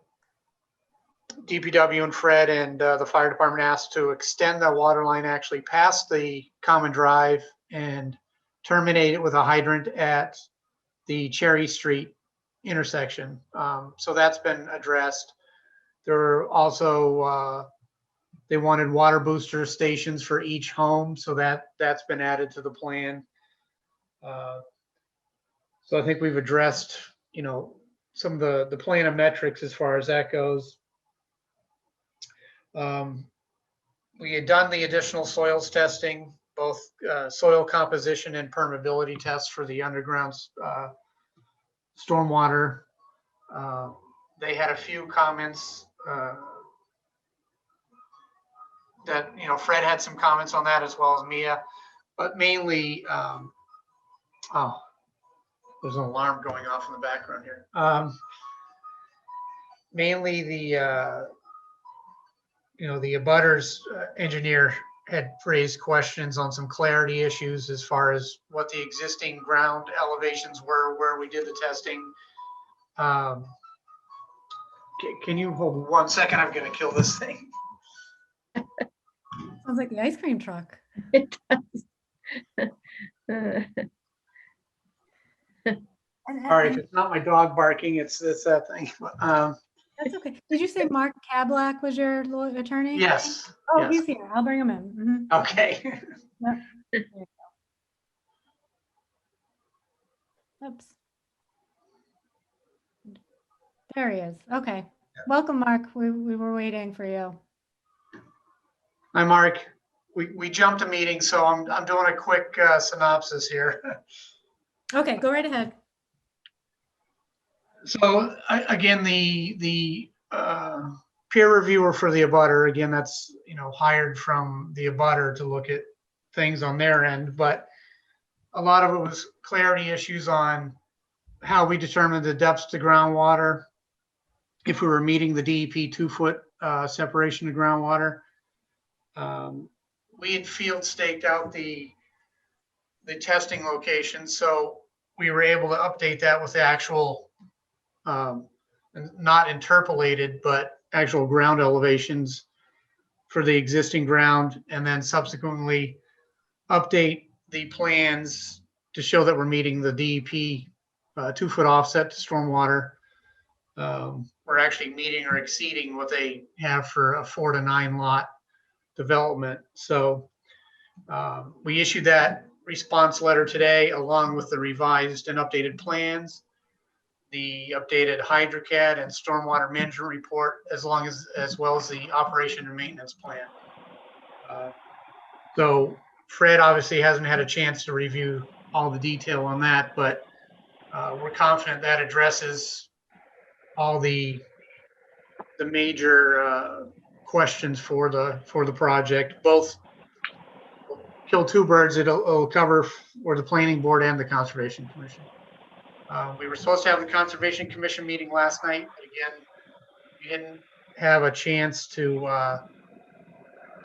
DPW and Fred and the fire department asked to extend the water line actually past the common drive and terminate it with a hydrant at the Cherry Street intersection. So that's been addressed. There were also they wanted water booster stations for each home, so that's been added to the plan. So I think we've addressed, some of the planometrics as far as that goes. We had done the additional soils testing, both soil composition and permeability tests for the underground stormwater. They had a few comments that, Fred had some comments on that as well as Mia, but mainly, oh, there's an alarm going off in the background here. Mainly the abutters engineer had raised questions on some clarity issues as far as what the existing ground elevations were where we did the testing. Can you hold 1 second? I'm going to kill this thing. Sounds like the ice cream truck. It does. Sorry, if it's not my dog barking, it's that thing. That's okay. Did you say Mark Kablack was your attorney? Yes. Oh, yes. he's here. I'll bring him in. Mhm. Okay. Yep. There you go. Oops. There he is. Okay. Welcome, Mark. We were waiting for you. Hi, Mark. We jumped a meeting, so I'm doing a quick synopsis here. Okay, go right ahead. So again, the peer reviewer for the abutter, again, that's hired from the abutter to look at things on their end, but a lot of it was clarity issues on how we determined the depths to groundwater, if we were meeting the DEP 2-foot separation to groundwater. We had field staked out the the testing location. So we were able to update that with the actual, not interpolated, but actual ground elevations for the existing ground, and then subsequently update the plans to show that we're meeting the DEP 2-foot offset to stormwater. We're actually meeting or exceeding what they have for a 4 to 9 lot development. So we issued that response letter today, along with the revised and updated plans, the updated HydroCAD and stormwater management report, as well as the operation and maintenance plan. So Fred obviously hasn't had a chance to review all the detail on that, but we're confident that addresses all the major questions for the project. Both kill two birds. It'll cover for the planning board and the conservation commission. We were supposed to have the conservation commission meeting last night, but again, we didn't have a chance to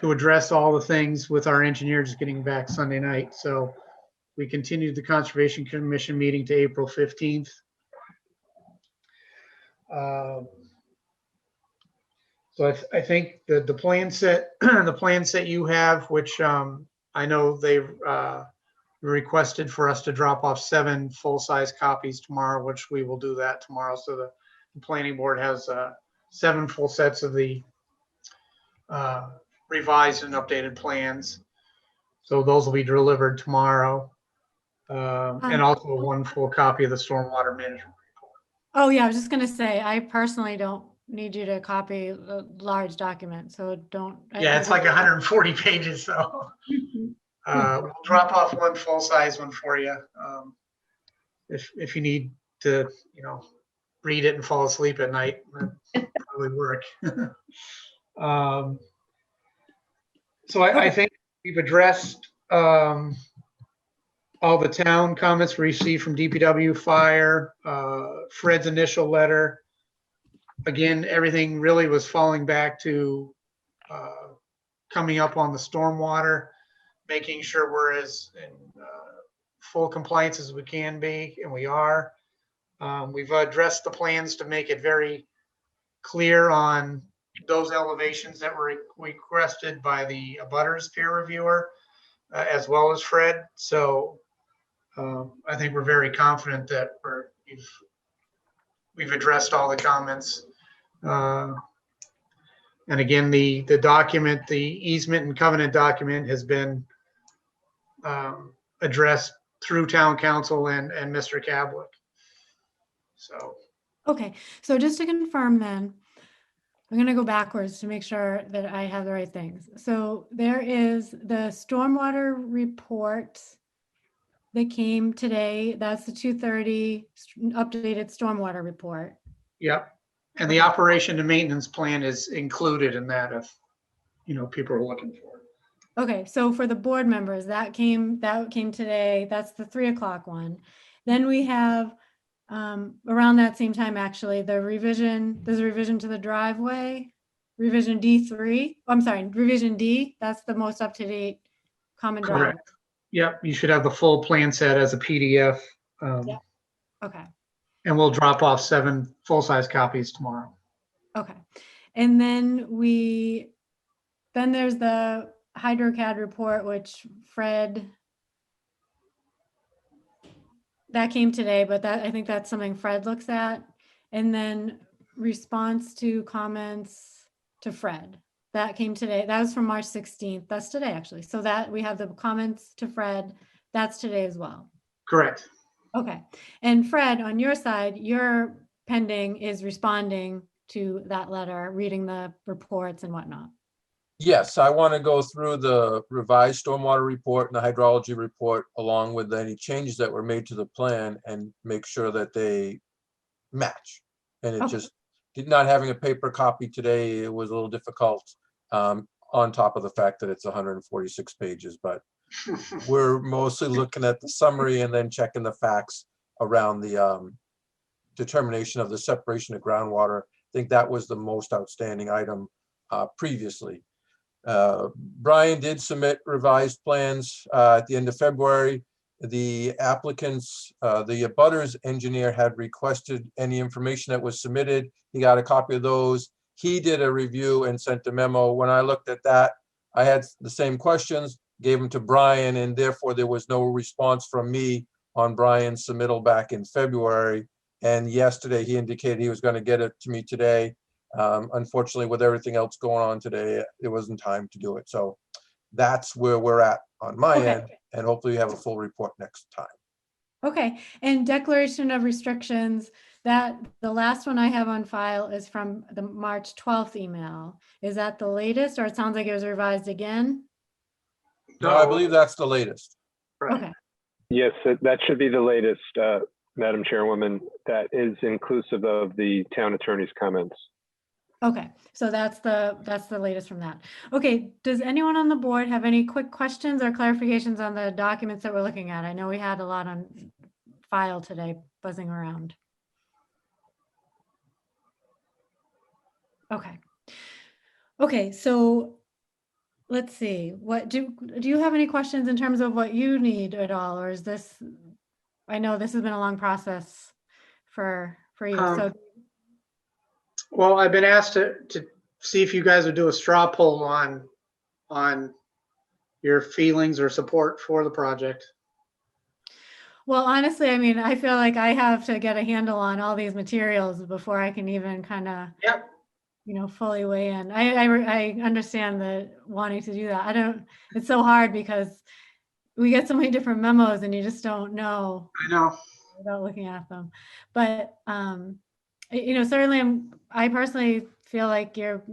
address all the things with our engineer just getting back Sunday night. So we continued the conservation commission meeting to April 15th. So I think the plan set, the plan set you have, which I know they requested for us to drop off 7 full-size copies tomorrow, which we will do that tomorrow. So the planning board has 7 full sets of the revised and updated plans. So those will be delivered tomorrow. And also 1 full copy of the stormwater management. Oh, yeah, I was just gonna say, I personally don't need you to copy a large document, so don't. Yeah, it's like 140 pages, so we'll drop off 1 full-size one for you. If you need to, read it and fall asleep at night, that probably work. So I think we've addressed all the town comments we received from DPW, fire, Fred's initial letter. Again, everything really was falling back to coming up on the stormwater, making sure we're as in full compliance as we can be, and we are. We've addressed the plans to make it very clear on those elevations that were requested by the abutters peer reviewer, as well as Fred. So I think we're very confident that we've addressed all the comments. And again, the document, the easement and covenant document has been addressed through town council and Mr. Cablick. So. Okay, so just to confirm then, I'm gonna go backwards to make sure that I have the right things. So there is the stormwater report that came today. That's the 2:30 updated stormwater report. Yep. And the operation and maintenance plan is included in that if, people are looking for it. Okay, so for the board members, that came today. That's the 3 o'clock one. Then we have around that same time, actually, there's a revision to the driveway, revision D3. I'm sorry, revision D. That's the most up-to-date common driveway. Correct. Yep, you should have the full plan set as a PDF. Yeah. Okay. And we'll drop off 7 full-size copies tomorrow. Okay. And then there's the HydroCAD report, which Fred, that came today, but I think that's something Fred looks at. And then response to comments to Fred. That came today. That was from March 16th. That's today, actually. So that we have the comments to Fred. That's today as well. Correct. Okay. And Fred, on your side, your pending is responding to that letter, reading the reports and whatnot. Yes, I want to go through the revised stormwater report and the hydrology report, along with any changes that were made to the plan, and make sure that they match. And it just not having a paper copy today, it was a little difficult, on top of the fact that it's 146 pages, but we're mostly looking at the summary and then checking the facts around the determination of the separation of groundwater. I think that was the most outstanding item previously. Brian did submit revised plans at the end of February. the applicants, the abutters engineer had requested any information that was submitted. He got a copy of those. He did a review and sent a memo. When I looked at that, I had the same questions, gave them to Brian, and therefore there was no response from me on Brian's submittal back in February. And yesterday he indicated he was going to get it to me today. Unfortunately, with everything else going on today, it wasn't time to do it. So that's where we're at on my Okay. end, and hopefully you have a full report next time. Okay, and declaration of restrictions, that the last one I have on file is from the March 12th email. Is that the latest, or it sounds like it was revised again? No, I believe that's the latest. Okay, Yes, that should be the latest, Madam Chairwoman. That is inclusive of the town attorney's comments. okay, so that's the latest from that. Okay, does anyone on the board have any quick questions or clarifications on the documents that we're looking at? I know we had a lot on file today buzzing around. Okay. Okay, so let's see, what do you have any questions in terms of what you need at all, or is this, I know this has been a long process for you, so. Well, I've been asked to see if you guys would do a straw poll on your feelings or support for the project. Well, honestly, I mean, I feel like I have to get a handle on all these materials before I can even kind of, Yep. you know, fully weigh in. I understand the wanting to do that. It's so hard because we get so many different memos and you just don't know I know. without looking at them. But, you know, certainly I personally feel like you're,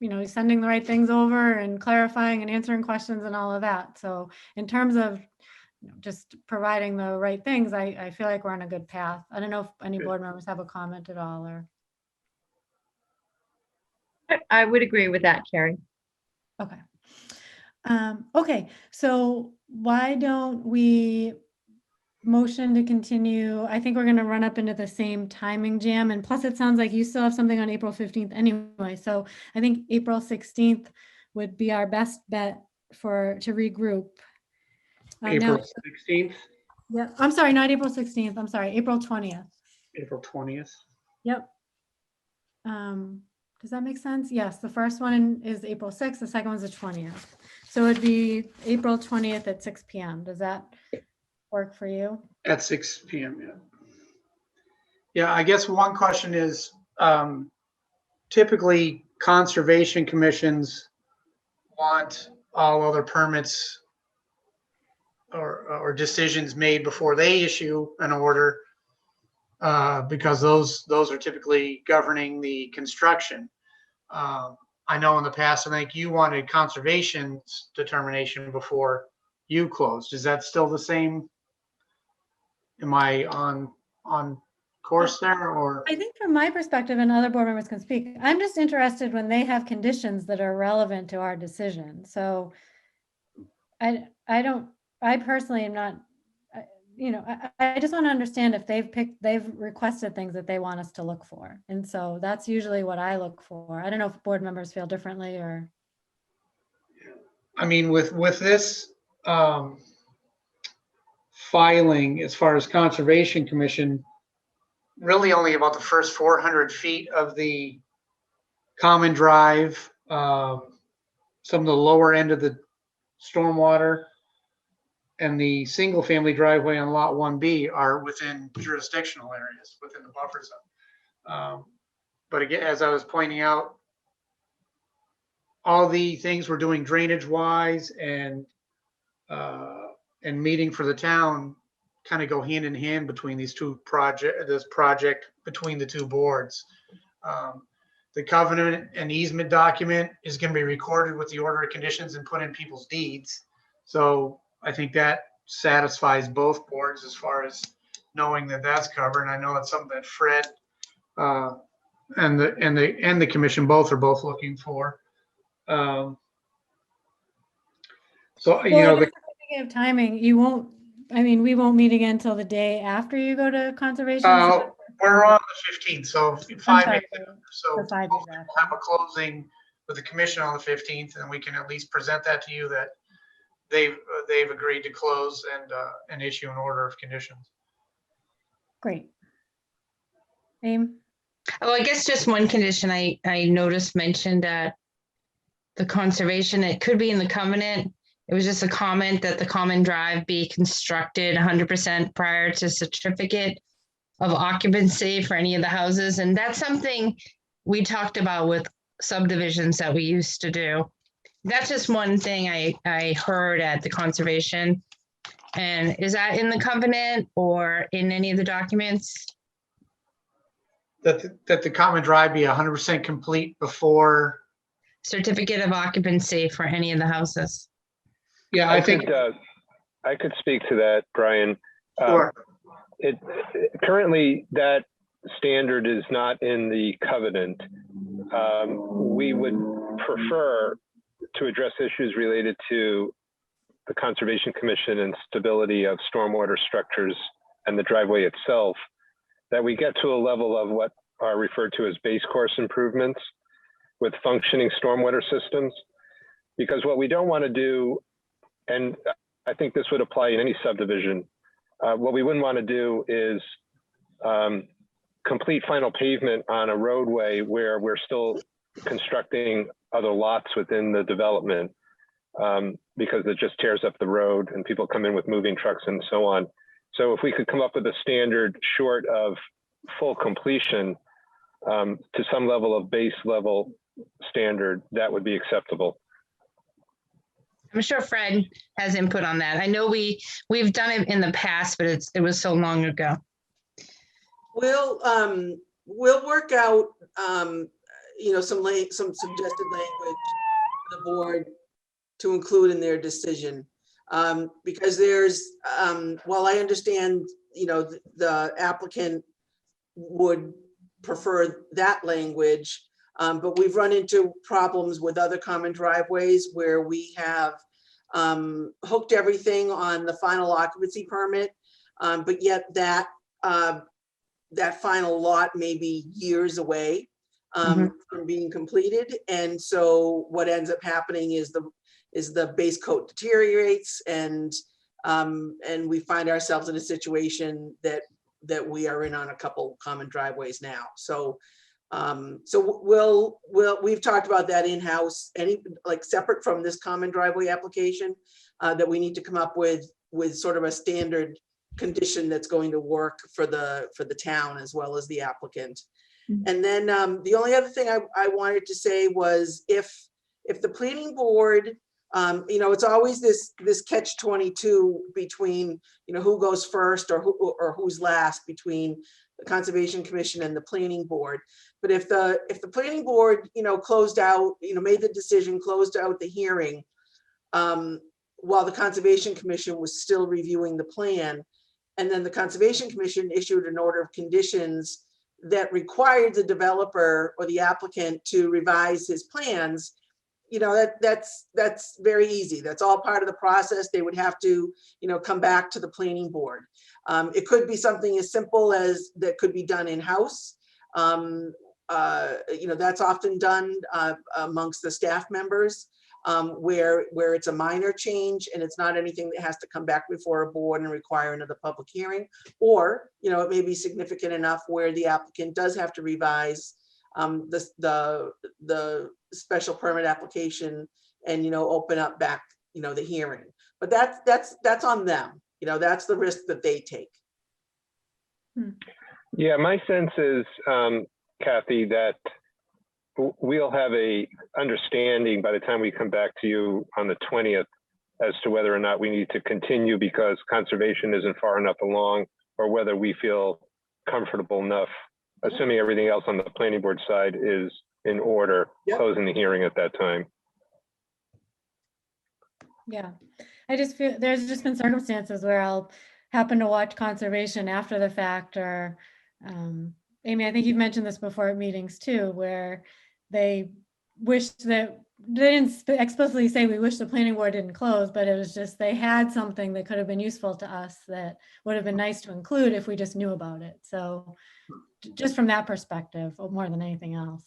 you know, sending the right things over and clarifying and answering questions and all of that. So in terms of, you know, just providing the right things, I feel like we're on a good path. I don't know if any Good. board members have a comment at all, or. I would agree with that, Carrie. Okay. Okay, so why don't we motion to continue? I think we're going to run up into the same timing jam, and plus it sounds like you still have something on April 15th anyway. So I think April 16th would be our best bet to regroup. April 16th, Yeah, I'm sorry, not April 16th. I'm sorry, April 20th. April 20th. Yep. Does that make sense? Yes, the first one is April 6th, the second one's the 20th. So it'd be April 20th at 6 p.m. Does that work for you? At 6 p.m. Yeah. Yeah, I guess one question is, typically conservation commissions want all other permits or decisions made before they issue an order, because those are typically governing the construction. I know in the past, I think you wanted conservation's determination before you closed. Is that still the same? Am I on course there, or? I think from my perspective, and other board members can speak, I'm just interested when they have conditions that are relevant to our decision. So I personally am not, you know, I just want to understand if they've requested things that they want us to look for. And so that's usually what I look for. I don't know if board members feel differently or. I mean, with this filing, as far as Conservation Commission, really only about the first 400 feet of the common drive, some of the lower end of the stormwater, and the single family driveway on lot 1B are within jurisdictional areas within the buffer zone. But again, as I was pointing out, all the things we're doing drainage wise and meeting for the town kind of go hand in hand between this project between the two boards. The covenant and easement document is going to be recorded with the order of conditions and put in people's deeds. So I think that satisfies both boards as far as knowing that that's covered. And I know that's something that Fred and the commission both are looking for. So you know, Speaking of timing, you won't. I mean, we won't meet again until the day after you go to conservation. We're on the 15th, so 5 days. So for 5 days we'll have a closing with the commission on the 15th, and we can at least present that to you that they've agreed to close and issue an order of conditions. Great. Aim. Oh, I guess just one condition I noticed mentioned at the conservation, it could be in the covenant. It was just a comment that the common drive be constructed 100% prior to certificate of occupancy for any of the houses. And that's something we talked about with subdivisions that we used to do. That's just one thing I heard at the conservation. And is that in the covenant or in any of the documents? That the common drive be 100% complete before. Certificate of occupancy for any of the houses. Yeah, I think. I could speak to that, Brian. Sure. Currently, that standard is not in the covenant. We would prefer to address issues related to the Conservation Commission and stability of stormwater structures and the driveway itself, that we get to a level of what are referred to as base course improvements with functioning stormwater systems. Because what we don't want to do, and I think this would apply in any subdivision, what we wouldn't want to do is complete final pavement on a roadway where we're still constructing other lots within the development, because it just tears up the road and people come in with moving trucks and so on. So if we could come up with a standard short of full completion to some level of base level standard, that would be acceptable. I'm sure Fred has input on that. I know we've done it in the past, but it was so long ago. We'll work out, some suggested language for the board to include in their decision. Because there's, while I understand, the applicant would prefer that language, but we've run into problems with other common driveways where we have hooked everything on the final occupancy permit, but yet that final lot may be years away from being completed. And so what ends up happening is the base coat deteriorates, and we find ourselves in a situation that we are in on a couple common driveways now. So we've talked about that in-house, separate from this common driveway application, that we need to come up with sort of a standard condition that's going to work for the town as well as the applicant. And then the only other thing I wanted to say was if the planning board, it's always this catch-22 between, who goes first or who's last between the Conservation Commission and the planning board. But if the planning board, closed out, made the decision, closed out the hearing, while the Conservation Commission was still reviewing the plan, and then the Conservation Commission issued an order of conditions that required the developer or the applicant to revise his plans, that's very easy. That's all part of the process. They would have to, come back to the planning board. It could be something as simple as that could be done in-house. That's often done amongst the staff members, where it's a minor change and it's not anything that has to come back before a board and require another public hearing. Or, it may be significant enough where the applicant does have to revise the special permit application and, open up back, the hearing. But that's on them. That's the risk that they take. Yeah, my sense is, Kathy, that we'll have a understanding by the time we come back to you on the 20th as to whether or not we need to continue because conservation isn't far enough along, or whether we feel comfortable enough, assuming everything else on the planning board side is in order, closing the hearing at that time. Yeah, I just feel there's just been circumstances where I'll happen to watch conservation after the fact, or Amy, I think you've mentioned this before at meetings too, where they wish that they didn't explicitly say we wish the planning board didn't close, but it was just they had something that could have been useful to us that would have been nice to include if we just knew about it. So just from that perspective, more than anything else.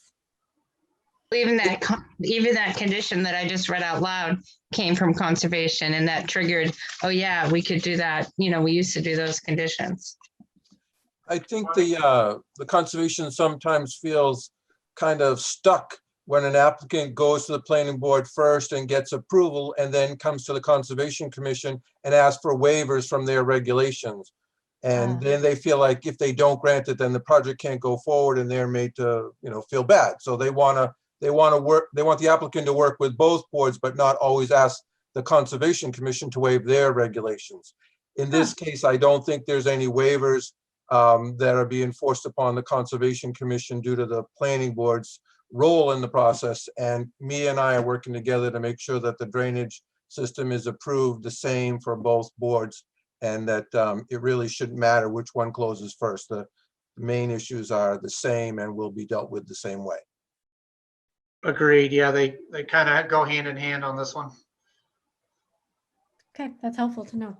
Even that condition that I just read out loud came from conservation, and that triggered, oh yeah, we could do that. You know, we used to do those conditions. I think the conservation sometimes feels kind of stuck when an applicant goes to the planning board first and gets approval and then comes to the Conservation Commission and asks for waivers from their regulations. And then they feel like if they don't grant it, then the project can't go forward and they're made to, you know, feel bad. So they want the applicant to work with both boards, but not always ask the Conservation Commission to waive their regulations. In this case, I don't think there's any waivers that are being forced upon the Conservation Commission due to the planning board's role in the process. And me and I are working together to make sure that the drainage system is approved the same for both boards, and that it really shouldn't matter which one closes first. The main issues are the same and will be dealt with the same way. Agreed. Yeah, they kind of go hand in hand on this one. Okay, that's helpful to know.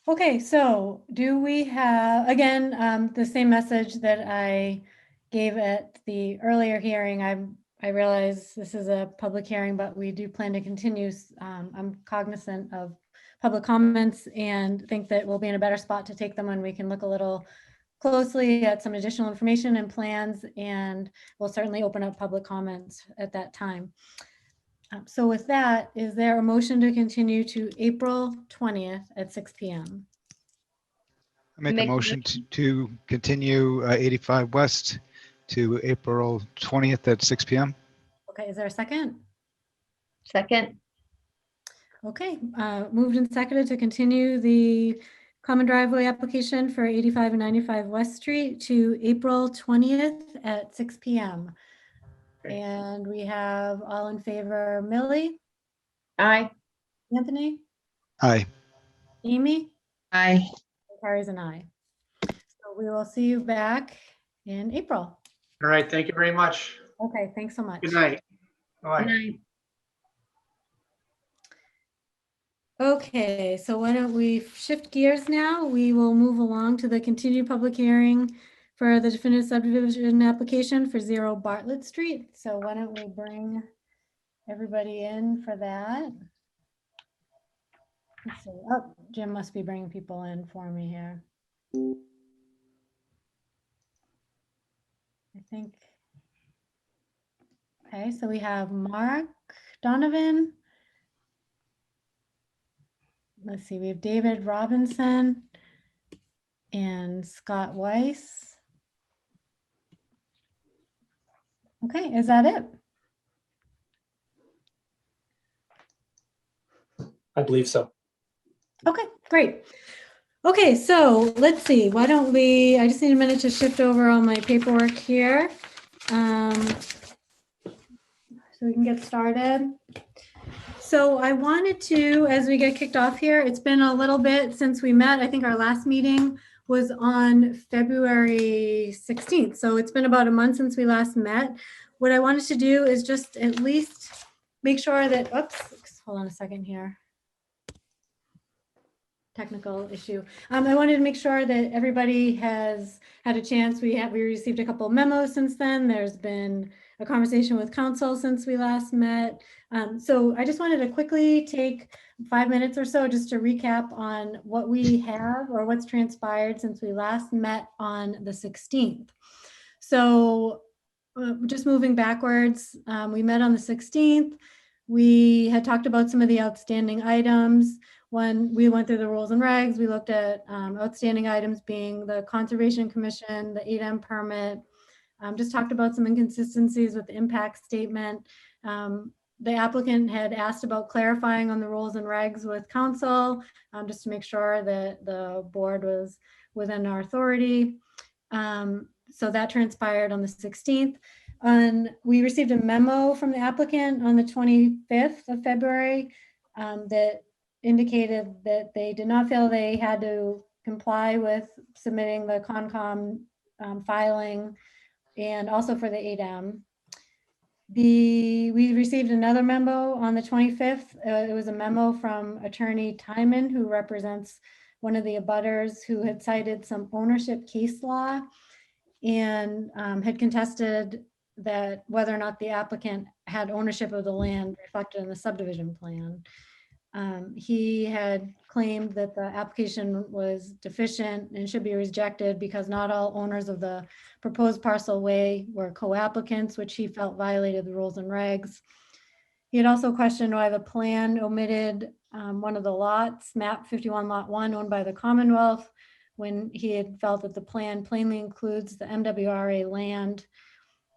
Okay, so do we have, again, the same message that I gave at the earlier hearing. I realize this is a public hearing, but we do plan to continue. I'm cognizant of public comments and think that we'll be in a better spot to take them when we can look a little closely at some additional information and plans, and we'll certainly open up public comments at that time. So with that, is there a motion to continue to April 20th at 6 p.m.? I make a motion to continue 85 West to April 20th at 6 p.m. Okay, is there a second? Second. Okay, moved and seconded to continue the common driveway application for 85 and 95 West Street to April 20th at 6 p.m. Okay. And we have all in favor, Millie, Aye. Anthony, Aye. Amy, Aye. Carries an aye. So we will see you back in April. All right. Thank you very much. Okay, thanks so much. Good night. Bye. Good night. Okay, so why don't we shift gears now? We will move along to the continued public hearing for the definitive subdivision application for 0 Bartlett Street. So why don't we bring everybody in for that? Let's see. Oh, Jim must be bringing people in for me here. I think. Okay, so we have Mark Donovan. Let's see, we have David Robinson and Scott Weiss. Okay, is that it? I believe so. Okay, great. Okay, so let's see, why don't we, I just need a minute to shift over all my paperwork here. So we can get started. So I wanted to, as we get kicked off here, it's been a little bit since we met. I think our last meeting was on February 16th. So it's been about a month since we last met. What I wanted to do is just at least make sure that, oops, hold on a second here. Technical issue. I wanted to make sure that everybody has had a chance. We received a couple of memos since then. There's been a conversation with council since we last met. So I just wanted to quickly take 5 minutes or so just to recap on what we have or what's transpired since we last met on the 16th. So just moving backwards, we met on the 16th. We had talked about some of the outstanding items. When we went through the rules and regs, we looked at outstanding items being the Conservation Commission, the 8M permit, just talked about some inconsistencies with the impact statement. The applicant had asked about clarifying on the rules and regs with council, just to make sure that the board was within our authority. So that transpired on the 16th. We received a memo from the applicant on the 25th of February that indicated that they did not feel they had to comply with submitting the Concom filing, and also for the 8M. We received another memo on the 25th. It was a memo from Attorney Timon, who represents one of the abutters who had cited some ownership case law and had contested that whether or not the applicant had ownership of the land reflected in the subdivision plan. He had claimed that the application was deficient and should be rejected because not all owners of the proposed parcel way were co-applicants, which he felt violated the rules and regs. He had also questioned why the plan omitted one of the lots, map 51 lot 1, owned by the Commonwealth, when he had felt that the plan plainly includes the MWRA land,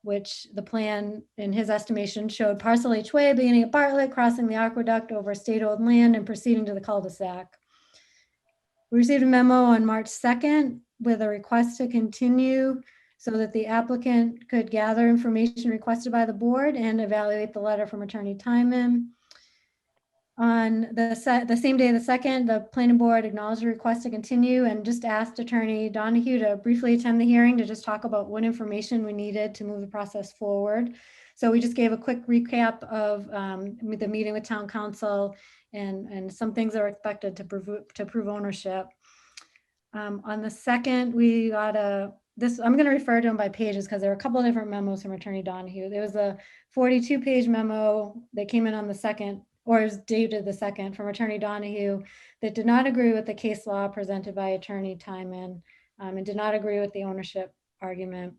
which the plan, in his estimation, showed parcel H way beginning at Bartlett, crossing the aqueduct over state-owned land and proceeding to the cul-de-sac. We received a memo on March 2nd with a request to continue so that the applicant could gather information requested by the board and evaluate the letter from Attorney Timon. On the same day, the 2nd, the planning board acknowledged the request to continue and just asked Attorney Donahue to briefly attend the hearing to just talk about what information we needed to move the process forward. So we just gave a quick recap of the meeting with town council and some things that are expected to prove ownership. On the 2nd, we got I'm going to refer to them by pages because there are a couple of different memos from Attorney Donahue. There was a 42-page memo that came in on the 2nd, or is dated the 2nd, from Attorney Donahue, that did not agree with the case law presented by Attorney Timon and did not agree with the ownership argument.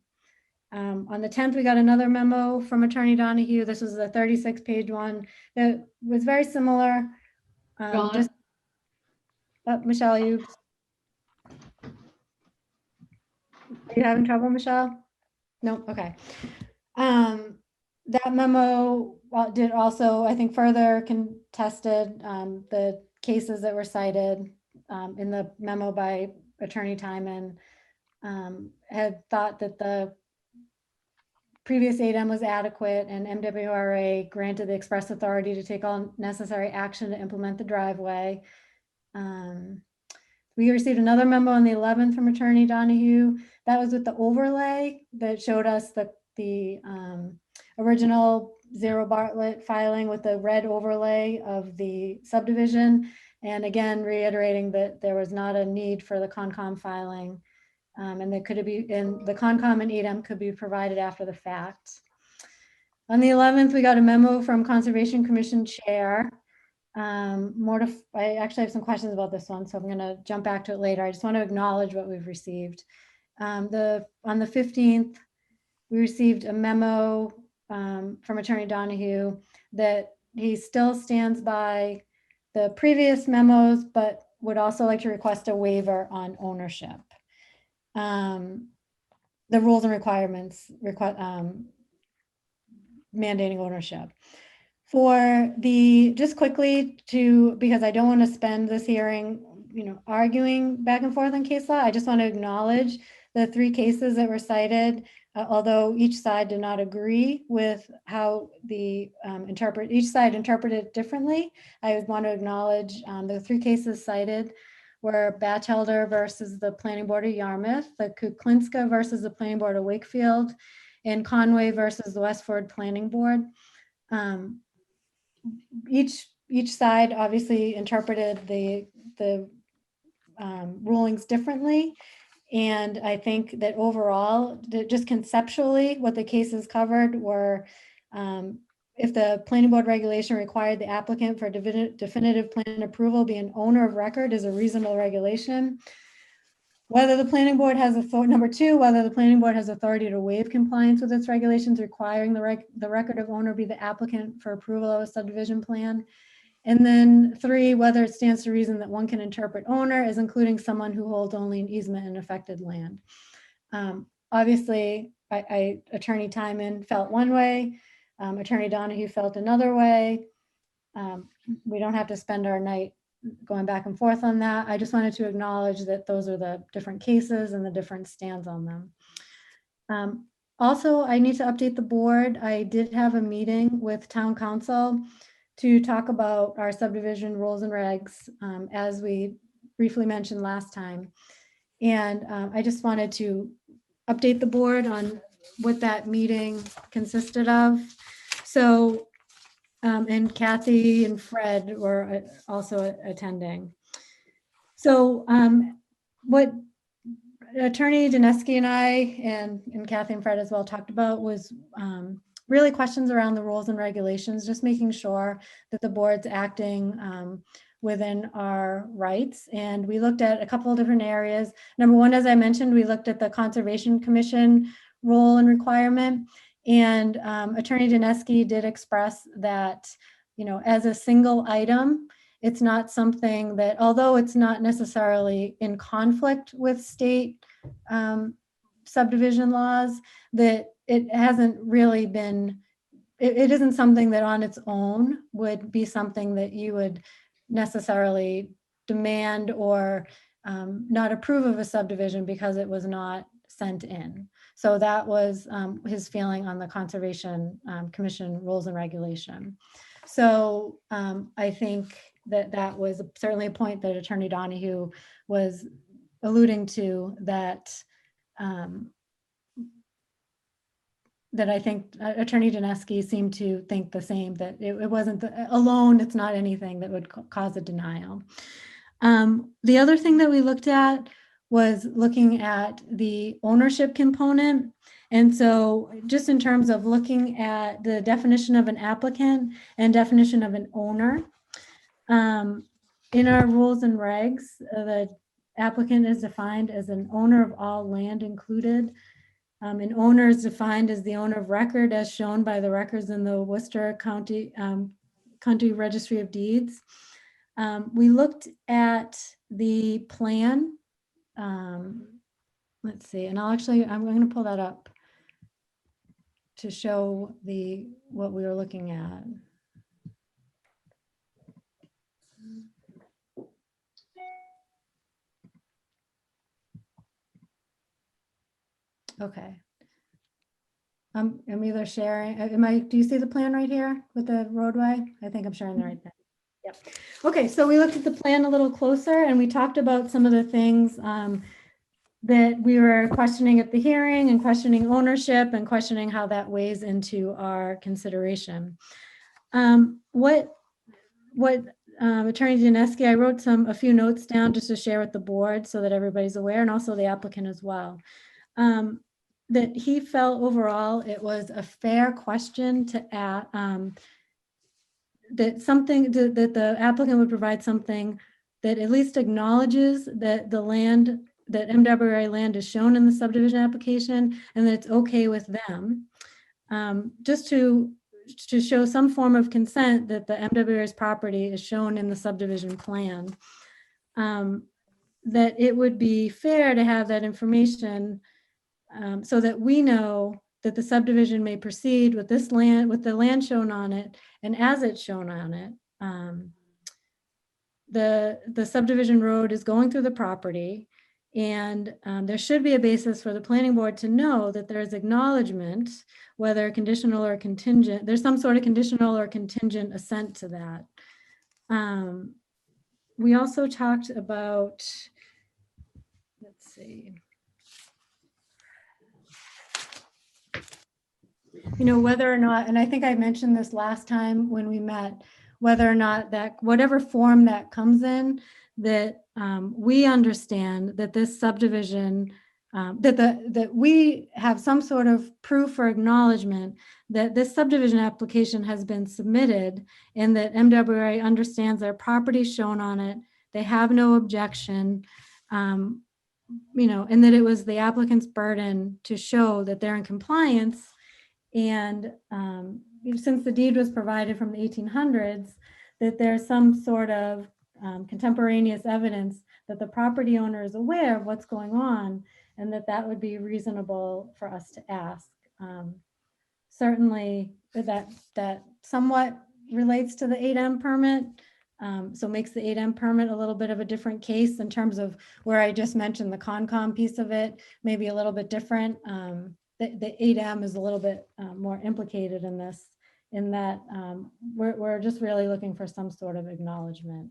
On the 10th, we got another memo from Attorney Donahue. This was a 36-page one that was very similar. Michelle, are you having trouble, Michelle? No, okay. That memo did also, I think, further contested the cases that were cited in the memo by Attorney Timon. Had thought that the previous ADM was adequate and MWRA granted the express authority to take all necessary action to implement the driveway. We received another memo on the 11th from Attorney Donahue. That was with the overlay that showed us the original 0 Bartlett filing with the red overlay of the subdivision. And again, reiterating that there was not a need for the Concom filing and that could be in the Concom and ADM could be provided after the fact. On the 11th, we got a memo from Conservation Commission Chair. I actually have some questions about this one, so I'm going to jump back to it later. I just want to acknowledge what we've received. On the 15th, we received a memo from Attorney Donahue that he still stands by the previous memos, but would also like to request a waiver on ownership. The rules and requirements mandating ownership. Just quickly because I don't want to spend this hearing, arguing back and forth on case law, I just want to acknowledge the 3 cases that were cited, although each side did not agree with how each side interpreted it differently. I would want to acknowledge the 3 cases cited were Batchelder versus the Planning Board of Yarmouth, the Kuklinska versus the Planning Board of Wakefield, and Conway versus the Westford Planning Board. Each side obviously interpreted the rulings differently. And I think that overall, just conceptually, what the cases covered were if the planning board regulation required the applicant for definitive plan approval be an owner of record is a reasonable regulation. Whether the planning board has number 2, whether the planning board has authority to waive compliance with its regulations requiring the record of owner be the applicant for approval of a subdivision plan. And then 3, whether it stands to reason that one can interpret owner as including someone who holds only an easement in affected land. Obviously, Attorney Timon felt one way, Attorney Donahue felt another way. We don't have to spend our night going back and forth on that. I just wanted to acknowledge that those are the different cases and the different stands on them. Also, I need to update the board. I did have a meeting with town council to talk about our subdivision rules and regs, as we briefly mentioned last time. And I just wanted to update the board on what that meeting consisted of. So, and Kathy and Fred were also attending. So what Attorney Dineski and I, and Kathy and Fred as well, talked about was really questions around the rules and regulations, just making sure that the board's acting within our rights. And we looked at a couple of different areas. Number one, as I mentioned, we looked at the Conservation Commission role and requirement. And Attorney Dineski did express that, you know, as a single item, it's not something that, although it's not necessarily in conflict with state subdivision laws, that it hasn't really been, it isn't something that on its own would be something that you would necessarily demand or not approve of a subdivision because it was not sent in. So that was his feeling on the Conservation Commission rules and regulation. So I think that that was certainly a point that Attorney Donahue was alluding to, that that I think Attorney Dineski seemed to think the same, that it wasn't alone, it's not anything that would cause a denial. The other thing that we looked at was looking at the ownership component. And so just in terms of looking at the definition of an applicant and definition of an owner, in our rules and regs, the applicant is defined as an owner of all land included. An owner is defined as the owner of record as shown by the records in the Worcester County Registry of Deeds. We looked at the plan. Let's see, and I'm going to pull that up to show what we were looking at. Okay. I'm either sharing, do you see the plan right here with the roadway? I think I'm sharing the right thing. Yep. Okay, so we looked at the plan a little closer and we talked about some of the things that we were questioning at the hearing, and questioning ownership and questioning how that weighs into our consideration. What Attorney Dineski, I wrote a few notes down just to share with the board so that everybody's aware, and also the applicant as well. That he felt overall it was a fair question to ask, that the applicant would provide something that at least acknowledges that the land, that MWA land is shown in the subdivision application and that it's okay with them. Just to show some form of consent that the MWA's property is shown in the subdivision plan. That it would be fair to have that information so that we know that the subdivision may proceed with this land, with the land shown on it, and as it's shown on it, the subdivision road is going through the property, and there should be a basis for the planning board to know that there is acknowledgement, whether conditional or contingent, there's some sort of conditional or contingent assent to that. We also talked about, let's see, you know, whether or not, and I think I mentioned this last time when we met, whether or not that whatever form that comes in, that we understand that this subdivision, that we have some sort of proof or acknowledgement that this subdivision application has been submitted, and that MWA understands their property shown on it, they have no objection, you know, and that it was the applicant's burden to show that they're in compliance. And since the deed was provided from the 1800s, that there's some sort of contemporaneous evidence that the property owner is aware of what's going on, and that would be reasonable for us to ask. Certainly that somewhat relates to the 8M permit, so makes the 8M permit a little bit of a different case in terms of where I just mentioned the Concom piece of it, maybe a little bit different. The 8M is a little bit more implicated in this, in that we're just really looking for some sort of acknowledgement.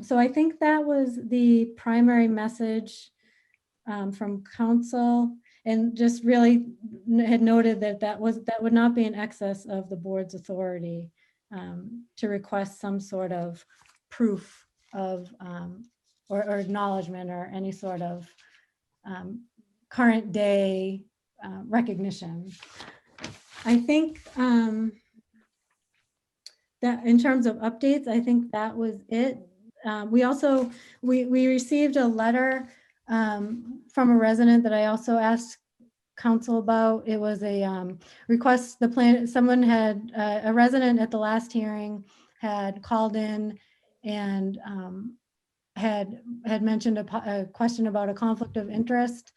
So I think that was the primary message from council, and just really had noted that would not be in excess of the board's authority to request some sort of proof of or acknowledgement or any sort of current day recognition. I think that in terms of updates, I think that was it. We also, we received a letter from a resident that I also asked council about. It was a request, the plan, someone had, a resident at the last hearing had called in and had mentioned a question about a conflict of interest.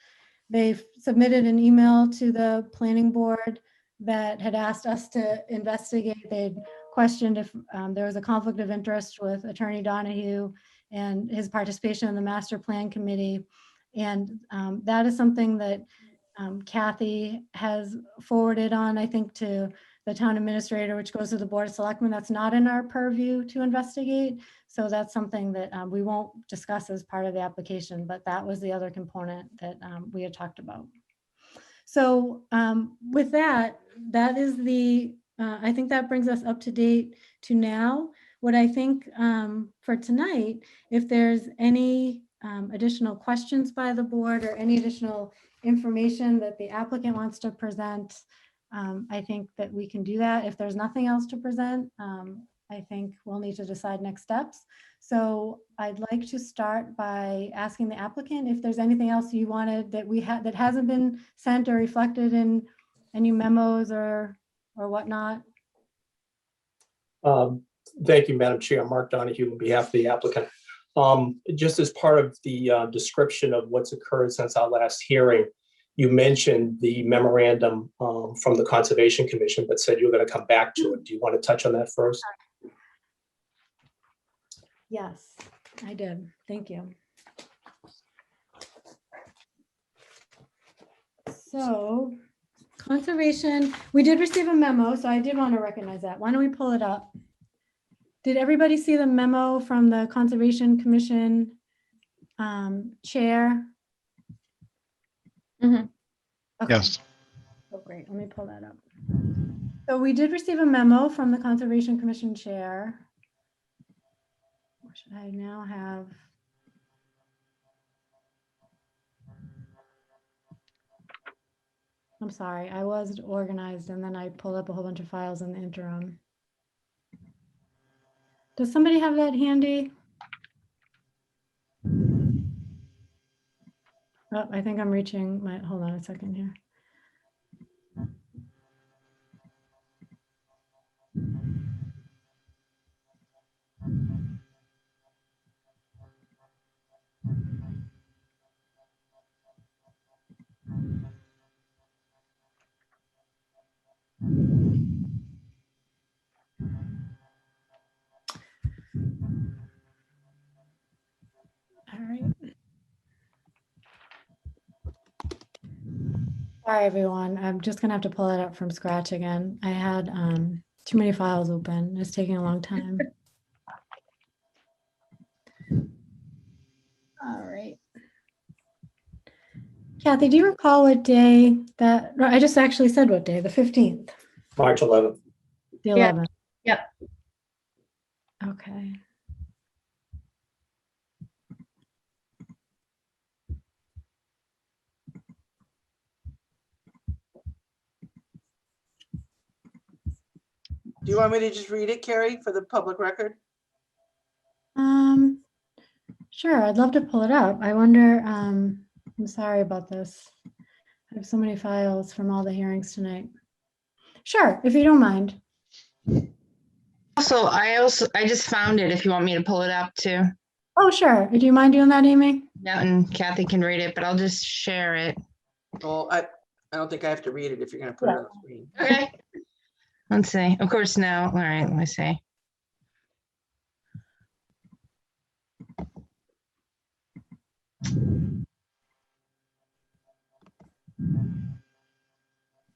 They've submitted an email to the planning board that had asked us to investigate. They'd questioned if there was a conflict of interest with Attorney Donahue and his participation in the master plan committee. And that is something that Kathy has forwarded on, I think, to the town administrator, which goes to the board of selectmen. That's not in our purview to investigate. So that's something that we won't discuss as part of the application, but that was the other component that we had talked about. So with that, that is the, I think that brings us up to date to now. What I think for tonight, if there's any additional questions by the board or any additional information that the applicant wants to present, I think that we can do that. If there's nothing else to present, I think we'll need to decide next steps. So I'd like to start by asking the applicant if there's anything else you wanted that we had that hasn't been sent or reflected in any memos or whatnot. Thank you, Madam Chair. Mark Donahue on behalf of the applicant. Just as part of the description of what's occurred since our last hearing, you mentioned the memorandum from the Conservation Commission, but said you were going to come back to it. Do you want to touch on that first? Yes, I did. Thank you. So conservation, we did receive a memo, so I did want to recognize that. Why don't we pull it up? Did everybody see the memo from the Conservation Commission chair? Mhm. Okay. Yes. Oh, great. Let me pull that up. So we did receive a memo from the Conservation Commission chair. Which I now have. I'm sorry, I was organized and then I pulled up a whole bunch of files in the interim. Does somebody have that handy? Oh, I think I'm reaching my, hold on a second here. All right. Sorry, everyone. I'm just gonna have to pull it up from scratch again. I had too many files open. It's taking a long time. All right. Kathy, do you recall what day that, I just actually said what day, the 15th? March 11th. The Yeah. 11th. Yep. Okay. Do you want me to just read it, Carrie, for the public record? Sure, I'd love to pull it up. I wonder, I'm sorry about this. I have so many files from all the hearings tonight. Sure, if you don't mind. I just found it if you want me to pull it up too. Oh, sure. Do you mind doing that, Amy? Yeah, and Kathy can read it, but I'll just share it. Well, I don't think I have to read it if you're going to put it on the screen. Okay. Let's see. Of course, now. All right, let me see.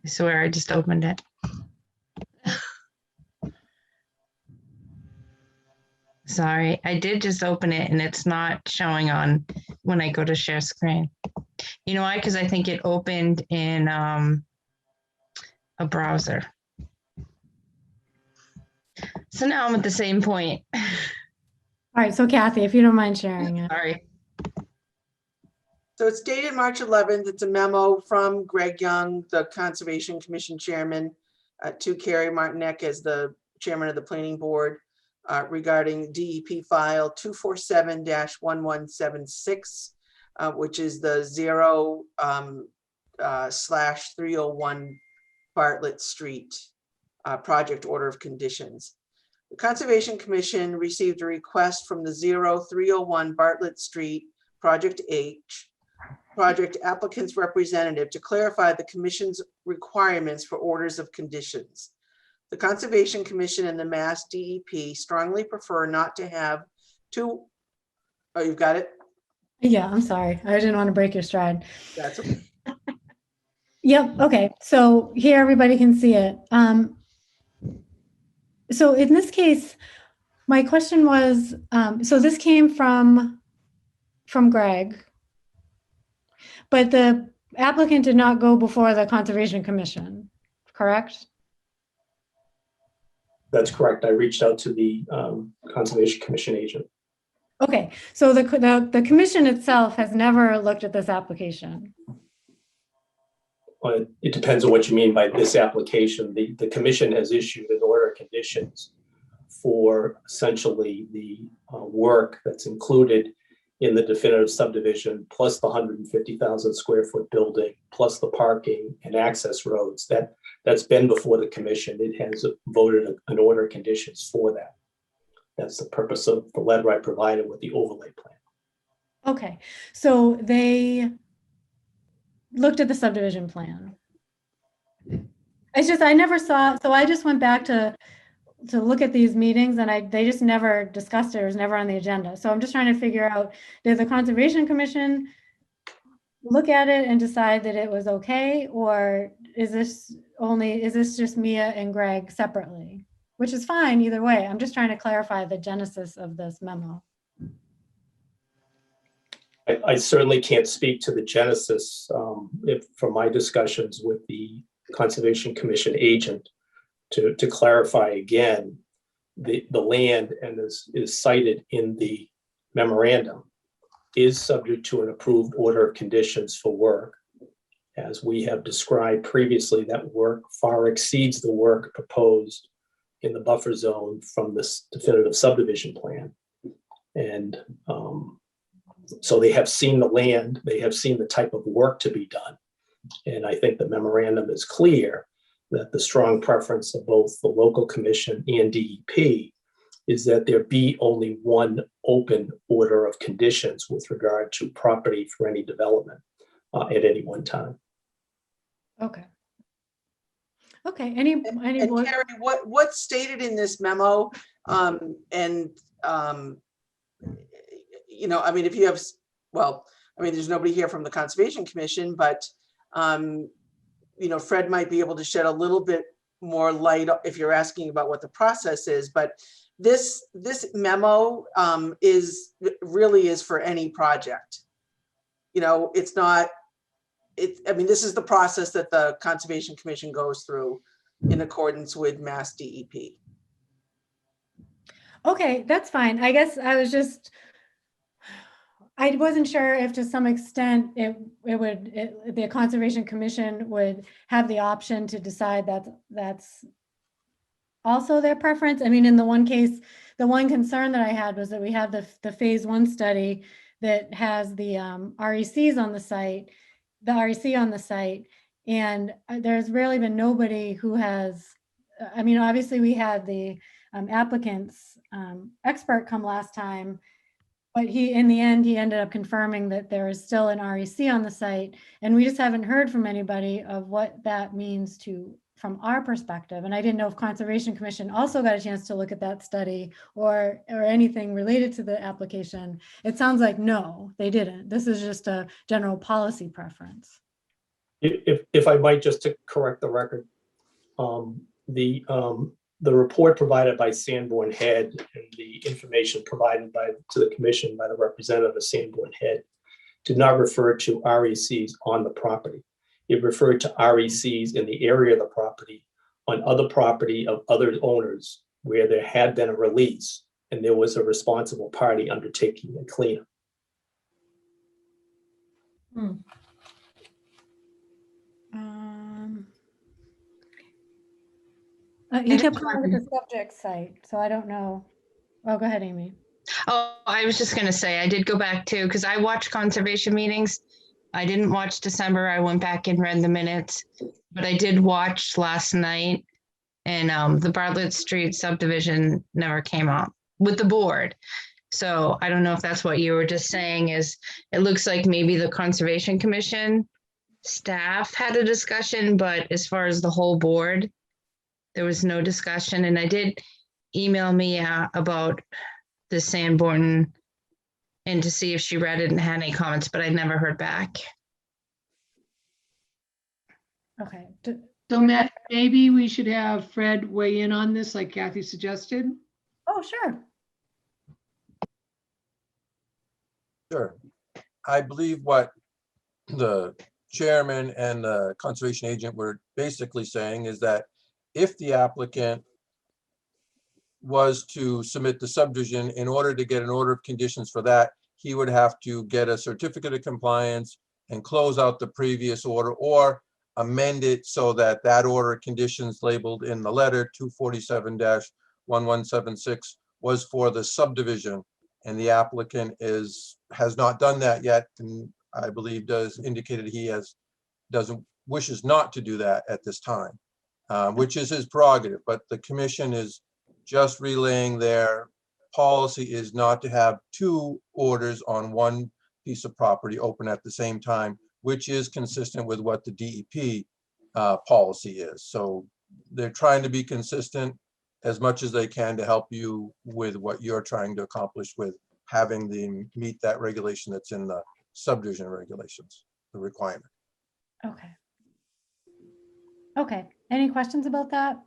I swear I just opened it. Sorry, I did just open it and it's not showing on when I go to share screen. You know why? Because I think it opened in a browser. So now I'm at the same point. All right, so Kathy, if you don't mind sharing it. Sorry. So it's dated March 11th. It's a memo from Greg Young, the Conservation Commission Chairman, to Carrie Martinek as the Chairman of the Planning Board regarding DEP file 247-1176, which is the 0/301 Bartlett Street project order of conditions. The Conservation Commission received a request from the 0/301 Bartlett Street Project H project applicant's representative to clarify the commission's requirements for orders of conditions. The Conservation Commission and the Mass DEP strongly prefer not to have two. Oh, you've got it? Yeah, I'm sorry. I didn't want to break your stride. That's okay. Yep. Okay. So here everybody can see it. So in this case, my question was, so this came from Greg, but the applicant did not go before the Conservation Commission, correct? That's correct. I reached out to the Conservation Commission agent. Okay. So the commission itself has never looked at this application. Well, it depends on what you mean by this application. The commission has issued an order of conditions for essentially the work that's included in the definitive subdivision, plus the 150,000 square foot building, plus the parking and access roads. That's been before the commission. It has voted an order of conditions for that. That's the purpose of the letter I provided with the overlay plan. Okay. So they looked at the subdivision plan. It's just, I never saw, so I just went back to look at these meetings and they just never discussed it. It was never on the agenda. So I'm just trying to figure out, did the Conservation Commission look at it and decide that it was okay? Or is this just Mia and Greg separately? Which is fine either way. I'm just trying to clarify the genesis of this memo. I certainly can't speak to the genesis from my discussions with the Conservation Commission agent. To clarify again, the land and is cited in the memorandum is subject to an approved order of conditions for work. As we have described previously, that work far exceeds the work proposed in the buffer zone from this definitive subdivision plan. And so they have seen the land, they have seen the type of work to be done. And I think the memorandum is clear that the strong preference of both the local commission and DEP is that there be only one open order of conditions with regard to property for any development at any one time. Okay. Okay. Any board? Carrie, what's stated in this memo? You know, I mean, if you have, well, I mean, there's nobody here from the Conservation Commission, but you know, Fred might be able to shed a little bit more light if you're asking about what the process is, but this memo really is for any project. You know, it's not, I mean, this is the process that the Conservation Commission goes through in accordance with Mass DEP. Okay, that's fine. I guess I wasn't sure if to some extent the Conservation Commission would have the option to decide that that's also their preference. I mean, in the one case, the one concern that I had was that we have the phase 1 study that has the REC on the site, and there's really been nobody who has, I mean, obviously we had the applicant's expert come last time, but in the end, he ended up confirming that there is still an REC on the site, and we just haven't heard from anybody of what that means from our perspective. And I didn't know if Conservation Commission also got a chance to look at that study or anything related to the application. It sounds like no, they didn't. This is just a general policy preference. If I might, just to correct the record, the report provided by Sanborn Head and the information provided to the commission by the representative of Sanborn Head did not refer to RECs on the property. It referred to RECs in the area of the property on other property of other owners where there had been a release and there was a responsible party undertaking a cleanup. Um, he kept calling it the subject site, so I don't know. Oh, go ahead, Amy. Oh, I was just gonna say, I did go back too, because I watched conservation meetings. I didn't watch December. I went back and read the minutes, but I did watch last night. And the Bartlett Street subdivision never came up with the board. So I don't know if that's what you were just saying is, it looks like maybe the Conservation Commission staff had a discussion, but as far as the whole board, there was no discussion. And I did email Mia about the Sanborn and to see if she read it and had any comments, but I never heard back. Okay. So Matt, maybe we should have Fred weigh in on this like Kathy suggested. Oh, sure. Sure. I believe what the chairman and the conservation agent were basically saying is that if the applicant was to submit the subdivision, in order to get an order of conditions for that, he would have to get a certificate of compliance and close out the previous order, or amend it so that that order of conditions labeled in the letter 247-1176 was for the subdivision. And the applicant has not done that yet, and I believe indicated he wishes not to do that at this time, which is his prerogative. But the commission is just relaying their policy is not to have two orders on one piece of property open at the same time, which is consistent with what the DEP policy is. So they're trying to be consistent as much as they can to help you with what you're trying to accomplish with having them meet that regulation that's in the subdivision regulations, the requirement. Okay. Okay. Any questions about that?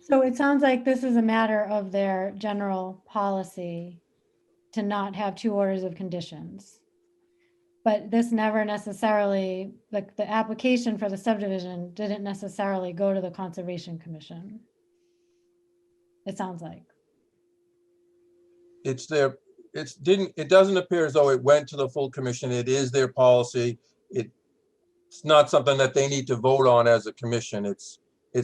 So it sounds like this is a matter of their general policy to not have two orders of conditions. But this never necessarily, like the application for the subdivision didn't necessarily go to the Conservation Commission. It sounds like. It doesn't appear as though it went to the full commission. It is their policy. It's not something that they need to vote on as a commission. It's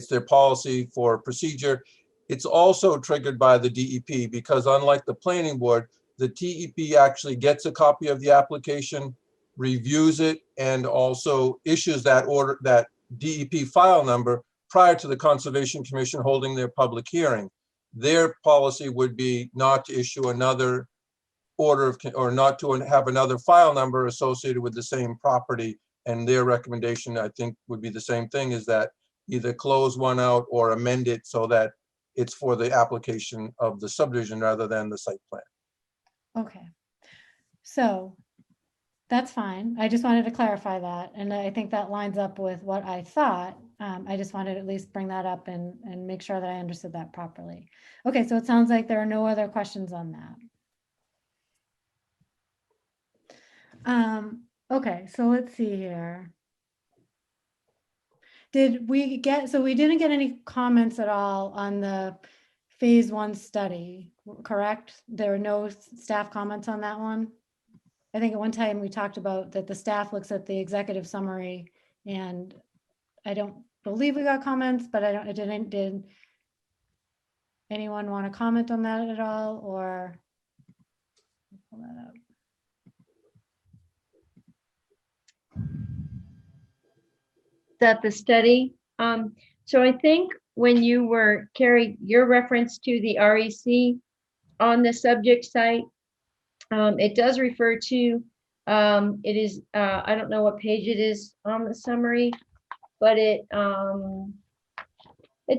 their policy for procedure. It's also triggered by the DEP because unlike the planning board, the DEP actually gets a copy of the application, reviews it, and also issues that order, that DEP file number prior to the Conservation Commission holding their public hearing. Their policy would be not to issue another order of, or not to have another file number associated with the same property. And their recommendation, I think, would be the same thing, is that either close one out or amend it so that it's for the application of the subdivision rather than the site plan. Okay. So that's fine. I just wanted to clarify that. And I think that lines up with what I thought. I just wanted to at least bring that up and make sure that I understood that properly. Okay, so it sounds like there are no other questions on that. Okay, so let's see here. Did we get, so we didn't get any comments at all on the phase 1 study, correct? There were no staff comments on that one? I think at one time we talked about that the staff looks at the executive summary, and I don't believe we got comments, but did anyone want to comment on that at all, or pull that up? That the study. So I think when you were, Carrie, your reference to the REC on the subject site, it does refer to, it is, I don't know what page it is on the summary, but it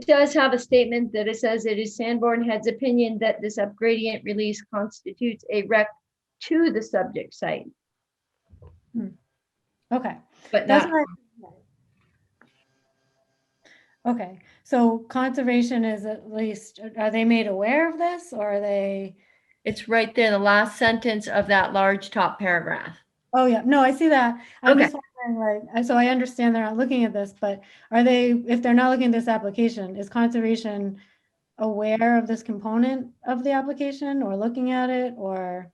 does have a statement that it says it is Sanborn Head's opinion that this upgradient release constitutes a wreck to the subject site. Okay. But That's not, what okay, so conservation is at least, are they made aware of this, or are they? it's right there in the last sentence of that large top paragraph. Oh, yeah, no, I see that. I'm Okay. just wondering, like, so I understand they're not looking at this, but are they, if they're not looking at this application, is conservation aware of this component of the application or looking at it, or?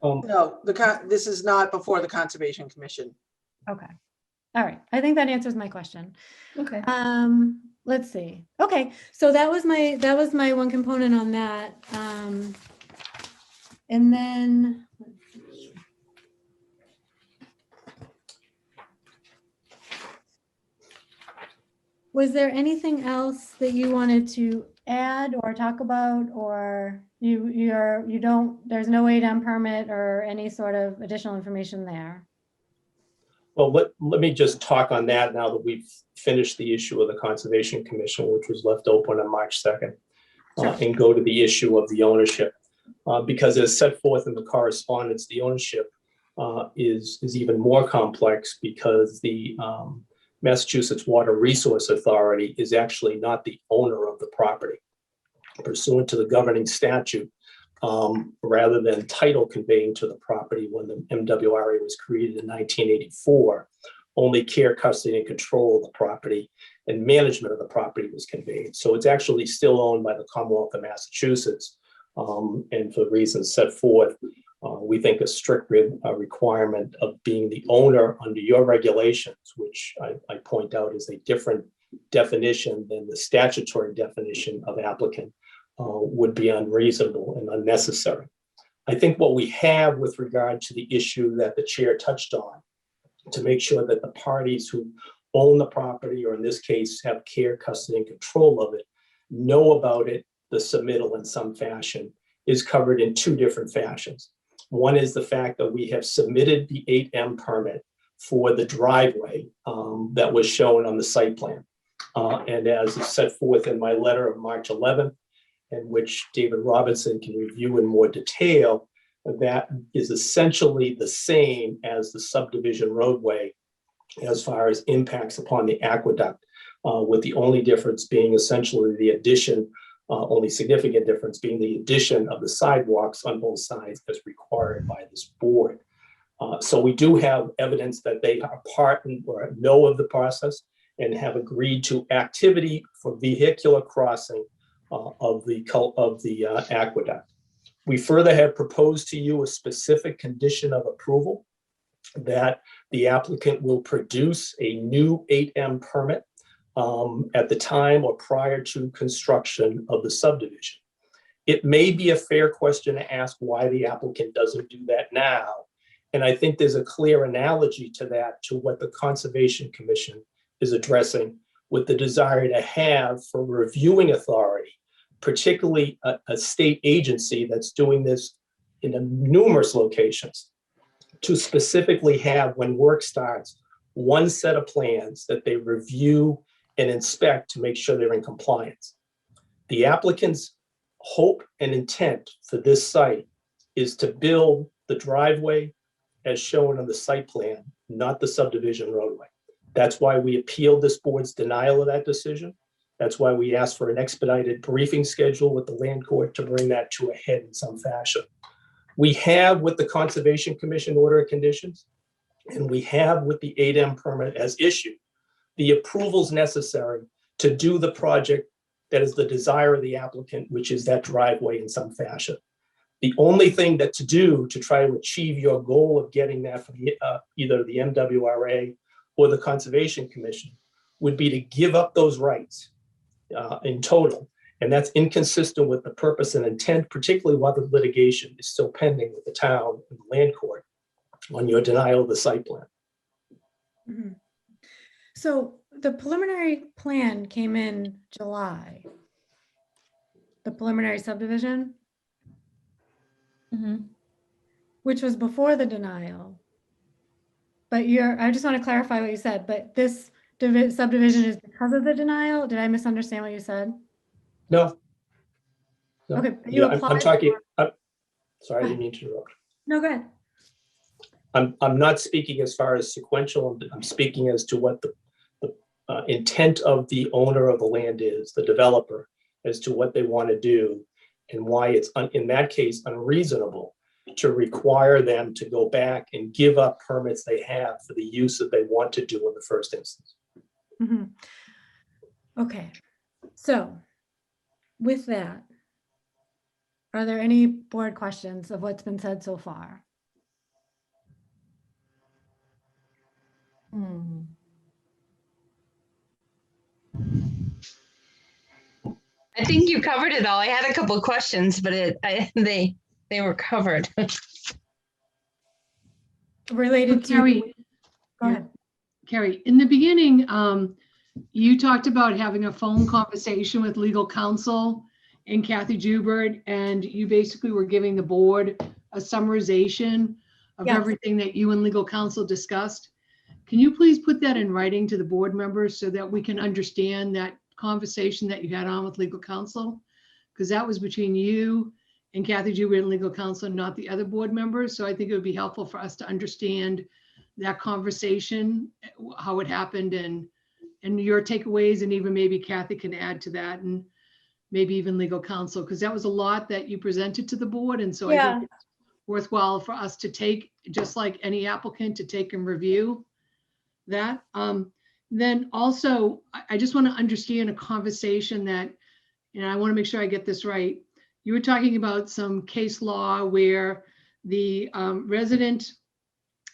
No, this is not before the Conservation Commission. Okay. All right. I think that answers my question. Okay. Let's see. Okay, so that was my one component on that. And then let's see. Was there anything else that you wanted to add or talk about, or there's no 8M permit or any sort of additional information there? Well, let me just talk on that now that we've finished the issue of the Conservation Commission, which was left open on March 2nd, and go to the issue of the ownership. Because as set forth in the correspondence, the ownership is even more complex because the Massachusetts Water Resource Authority is actually not the owner of the property. Pursuant to the governing statute, rather than title conveying to the property when the MWRA was created in 1984, only care, custody, and control of the property and management of the property was conveyed. So it's actually still owned by the Commonwealth of Massachusetts. And for the reasons set forth, we think a strict requirement of being the owner under your regulations, which I point out is a different definition than the statutory definition of applicant, would be unreasonable and unnecessary. I think what we have with regard to the issue that the chair touched on, to make sure that the parties who own the property, or in this case have care, custody, and control of it, know about it, the submittal in some fashion, is covered in two different fashions. One is the fact that we have submitted the 8M permit for the driveway that was shown on the site plan. And as is set forth in my letter of March 11th, and which David Robinson can review in more detail, that is essentially the same as the subdivision roadway as far as impacts upon the aqueduct, with the only difference being essentially the addition, only significant difference being the addition of the sidewalks on both sides as required by this board. So we do have evidence that they are part or know of the process and have agreed to activity for vehicular crossing of the aqueduct. We further have proposed to you a specific condition of approval that the applicant will produce a new 8M permit at the time or prior to construction of the subdivision. It may be a fair question to ask why the applicant doesn't do that now. And I think there's a clear analogy to that, to what the Conservation Commission is addressing, with the desire to have for reviewing authority, particularly a state agency that's doing this in numerous locations, to specifically have, when work starts, one set of plans that they review and inspect to make sure they're in compliance. The applicant's hope and intent for this site is to build the driveway as shown on the site plan, not the subdivision roadway. That's why we appealed this board's denial of that decision. That's why we asked for an expedited briefing schedule with the land court to bring that to a head in some fashion. We have with the Conservation Commission order of conditions, and we have with the 8M permit as issued, the approvals necessary to do the project that is the desire of the applicant, which is that driveway in some fashion. The only thing that to do to try to achieve your goal of getting that from either the MWRA or the Conservation Commission would be to give up those rights in total. And that's inconsistent with the purpose and intent, particularly while the litigation is still pending with the town and the land court on your denial of the site plan. Mm-hmm. So the preliminary plan came in July. The preliminary subdivision, which was before the denial. But I just want to clarify what you said, but this subdivision is because of the denial? Did I misunderstand what you said? No. No. Okay, but Yeah, I'm talking, sorry, I didn't mean to interrupt. No, go ahead. I'm not speaking as far as sequential. I'm speaking as to what the intent of the owner of the land is, the developer, as to what they want to do and why it's, in that case, unreasonable to require them to go back and give up permits they have for the use that they want to do in the first instance. Mm-hmm. Okay, so with that, are there any board questions of what's been said so far? Hmm. I think you covered it all. I had a couple of questions, but they were covered. Related to, Carrie, go ahead. Carrie, in the beginning, you talked about having a phone conversation with legal counsel and Kathy Jubert, and you basically were giving the board a summarization of Yes. everything that you and legal counsel discussed. Can you please put that in writing to the board members so that we can understand that conversation that you had on with legal counsel? Because that was between you and Kathy Jubert and legal counsel, not the other board members. So I think it would be helpful for us to understand that conversation, how it happened, and your takeaways, and even maybe Kathy can add to that, and maybe even legal counsel, because that was a lot that you presented to the board. And so I Yeah. think it's worthwhile for us to take, just like any applicant, to take and review that. Then also, I just want to understand a conversation that, and I want to make sure I get this right. You were talking about some case law where the resident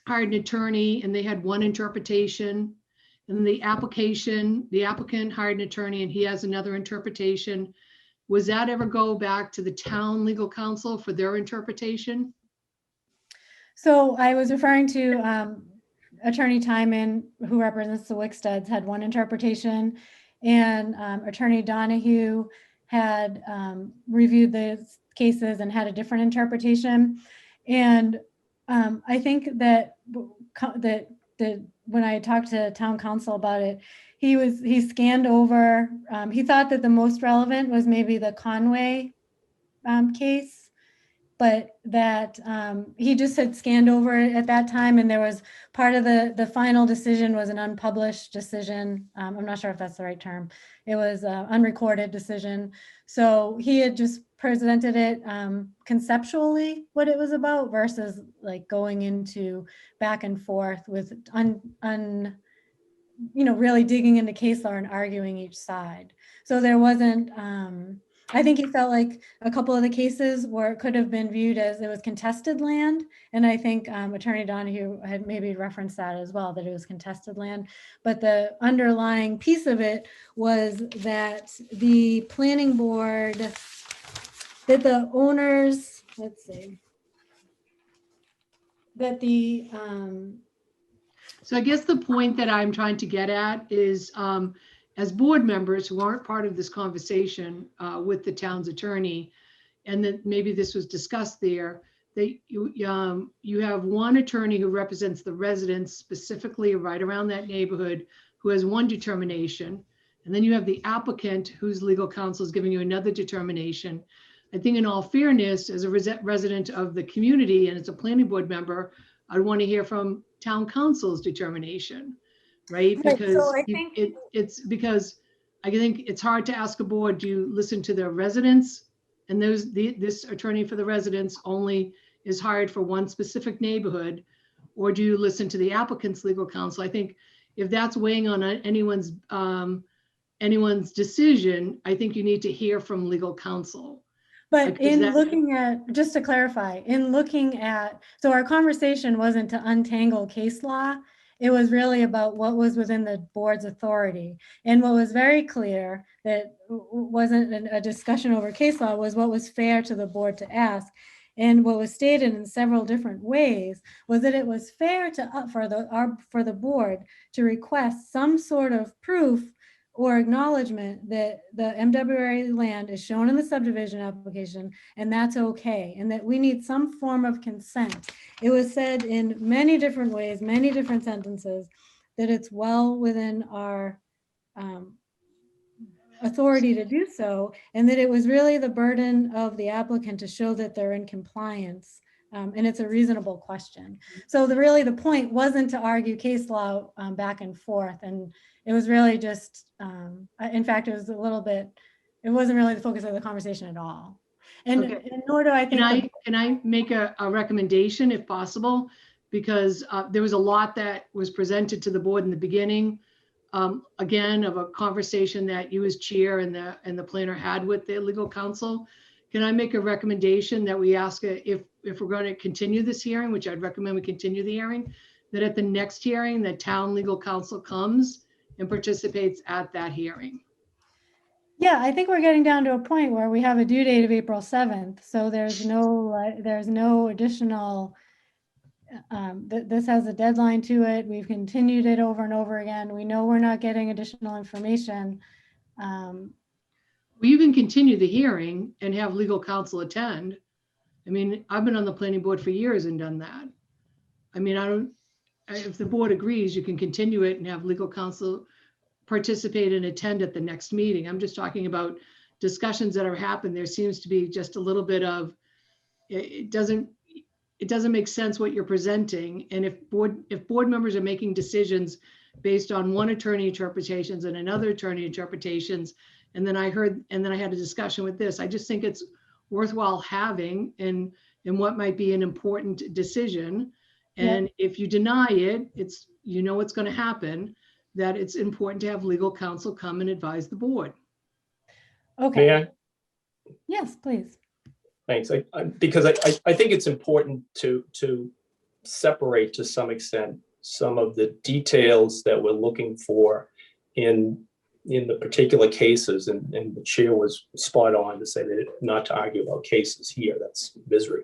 hired an attorney and they had one interpretation, and the applicant hired an attorney and he has another interpretation. Was that ever go back to the town legal counsel for their interpretation? So I was referring to Attorney Timon, who represents the Wicksteads, had one interpretation, and Attorney Donahue had reviewed the cases and had a different interpretation. And I think that when I talked to town council about it, he scanned over. He thought that the most relevant was maybe the Conway case, but that he just had scanned over it at that time, and there was part of the final decision was an unpublished decision. I'm not sure if that's the right term. It was an unrecorded decision. So he had just presented it conceptually what it was about versus like going into back and forth with really digging into case law and arguing each side. So there wasn't, I think he felt like a couple of the cases where it could have been viewed as it was contested land. And I think Attorney Donahue had maybe referenced that as well, that it was contested land. But the underlying piece of it was that the planning board, that the owners, let's see, that the, So I guess the point that I'm trying to get at is, as board members who aren't part of this conversation with the town's attorney, and that maybe this was discussed there, that you have one attorney who represents the residents specifically right around that neighborhood, who has one determination, and then you have the applicant whose legal counsel is giving you another determination. I think in all fairness, as a resident of the community and as a planning board member, I'd want to hear from town council's determination, right? Because so I think it's because I think it's hard to ask a board, do you listen to the residents? And this attorney for the residents only is hired for one specific neighborhood, or do you listen to the applicant's legal counsel? I think if that's weighing on anyone's decision, I think you need to hear from legal counsel. But in looking at, just to clarify, so our conversation wasn't to untangle case law. It was really about what was within the board's authority. And what was very clear that wasn't a discussion over case law was what was fair to the board to ask. And what was stated in several different ways was that it was fair for the board to request some sort of proof or acknowledgement that the MWA land is shown in the subdivision application, and that's okay, and that we need some form of consent. It was said in many different ways, many different sentences, that it's well within our authority to do so, and that it was really the burden of the applicant to show that they're in compliance. And it's a reasonable question. So the point wasn't to argue case law back and forth. And it was really just, in fact, it was it wasn't really the focus of the conversation at all. And, okay. and nor do I think- Can I make a recommendation if possible? Because there was a lot that was presented to the board in the beginning, again, of a conversation that you as chair and the planner had with the legal counsel. Can I make a recommendation that we ask if we're going to continue this hearing, which I'd recommend we continue the hearing, that at the next hearing, the town legal counsel comes and participates at that hearing. Yeah, I think we're getting down to a point where we have a due date of April 7th. So there's no additional, this has a deadline to it. We've continued it over and over again. We know we're not getting additional information. We even continue the hearing and have legal counsel attend. I mean, I've been on the planning board for years and done that. I mean, if the board agrees, you can continue it and have legal counsel participate and attend at the next meeting. I'm just talking about discussions that have happened. There seems to be just a little bit of, it doesn't make sense what you're presenting. And if board members are making decisions based on one attorney interpretations and another attorney interpretations, and then I had a discussion with this, I just think it's worthwhile having in what might be an important decision. And if you deny it, it's, you know what's going to happen, that it's important to have legal counsel come and advise the board. Okay. May I? Yes, please. Thanks. Because I think it's important to separate to some extent some of the details that we're looking for in the particular cases, and the chair was spot on to say that not to argue about cases here. That's misery.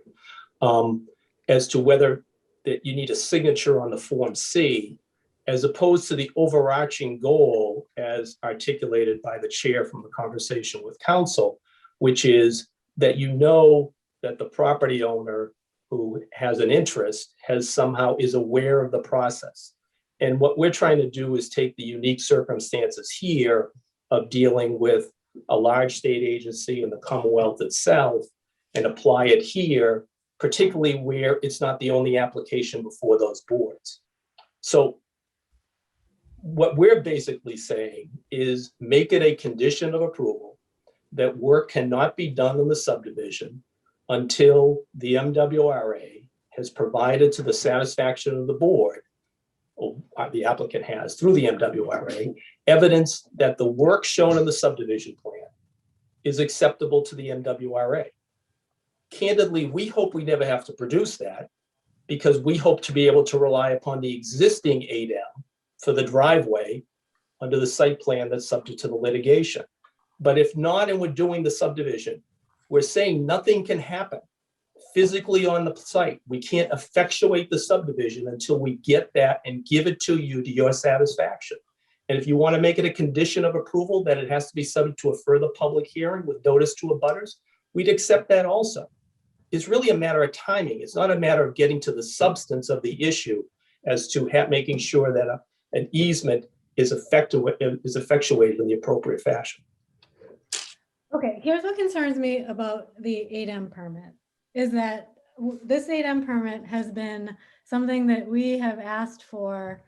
As to whether that you need a signature on the Form C, as opposed to the overarching goal as articulated by the chair from the conversation with counsel, which is that you know that the property owner who has an interest is aware of the process. And what we're trying to do is take the unique circumstances here of dealing with a large state agency and the Commonwealth itself and apply it here, particularly where it's not the only application before those boards. So what we're basically saying is make it a condition of approval that work cannot be done in the subdivision until the MWRA has provided to the satisfaction of the board, or the applicant has through the MWRA, evidence that the work shown in the subdivision plan is acceptable to the MWRA. Candidly, we hope we never have to produce that, because we hope to be able to rely upon the existing ADEM for the driveway under the site plan that's subject to the litigation. But if not, and we're doing the subdivision, we're saying nothing can happen physically on the site. We can't effectuate the subdivision until we get that and give it to you to your satisfaction. And if you want to make it a condition of approval that it has to be subject to a further public hearing with notice to abutters, we'd accept that also. It's really a matter of timing. It's not a matter of getting to the substance of the issue as to making sure that an easement is effectuated in the appropriate fashion. Okay, here's what concerns me about the 8M permit, is that this 8M permit has been something that we have asked for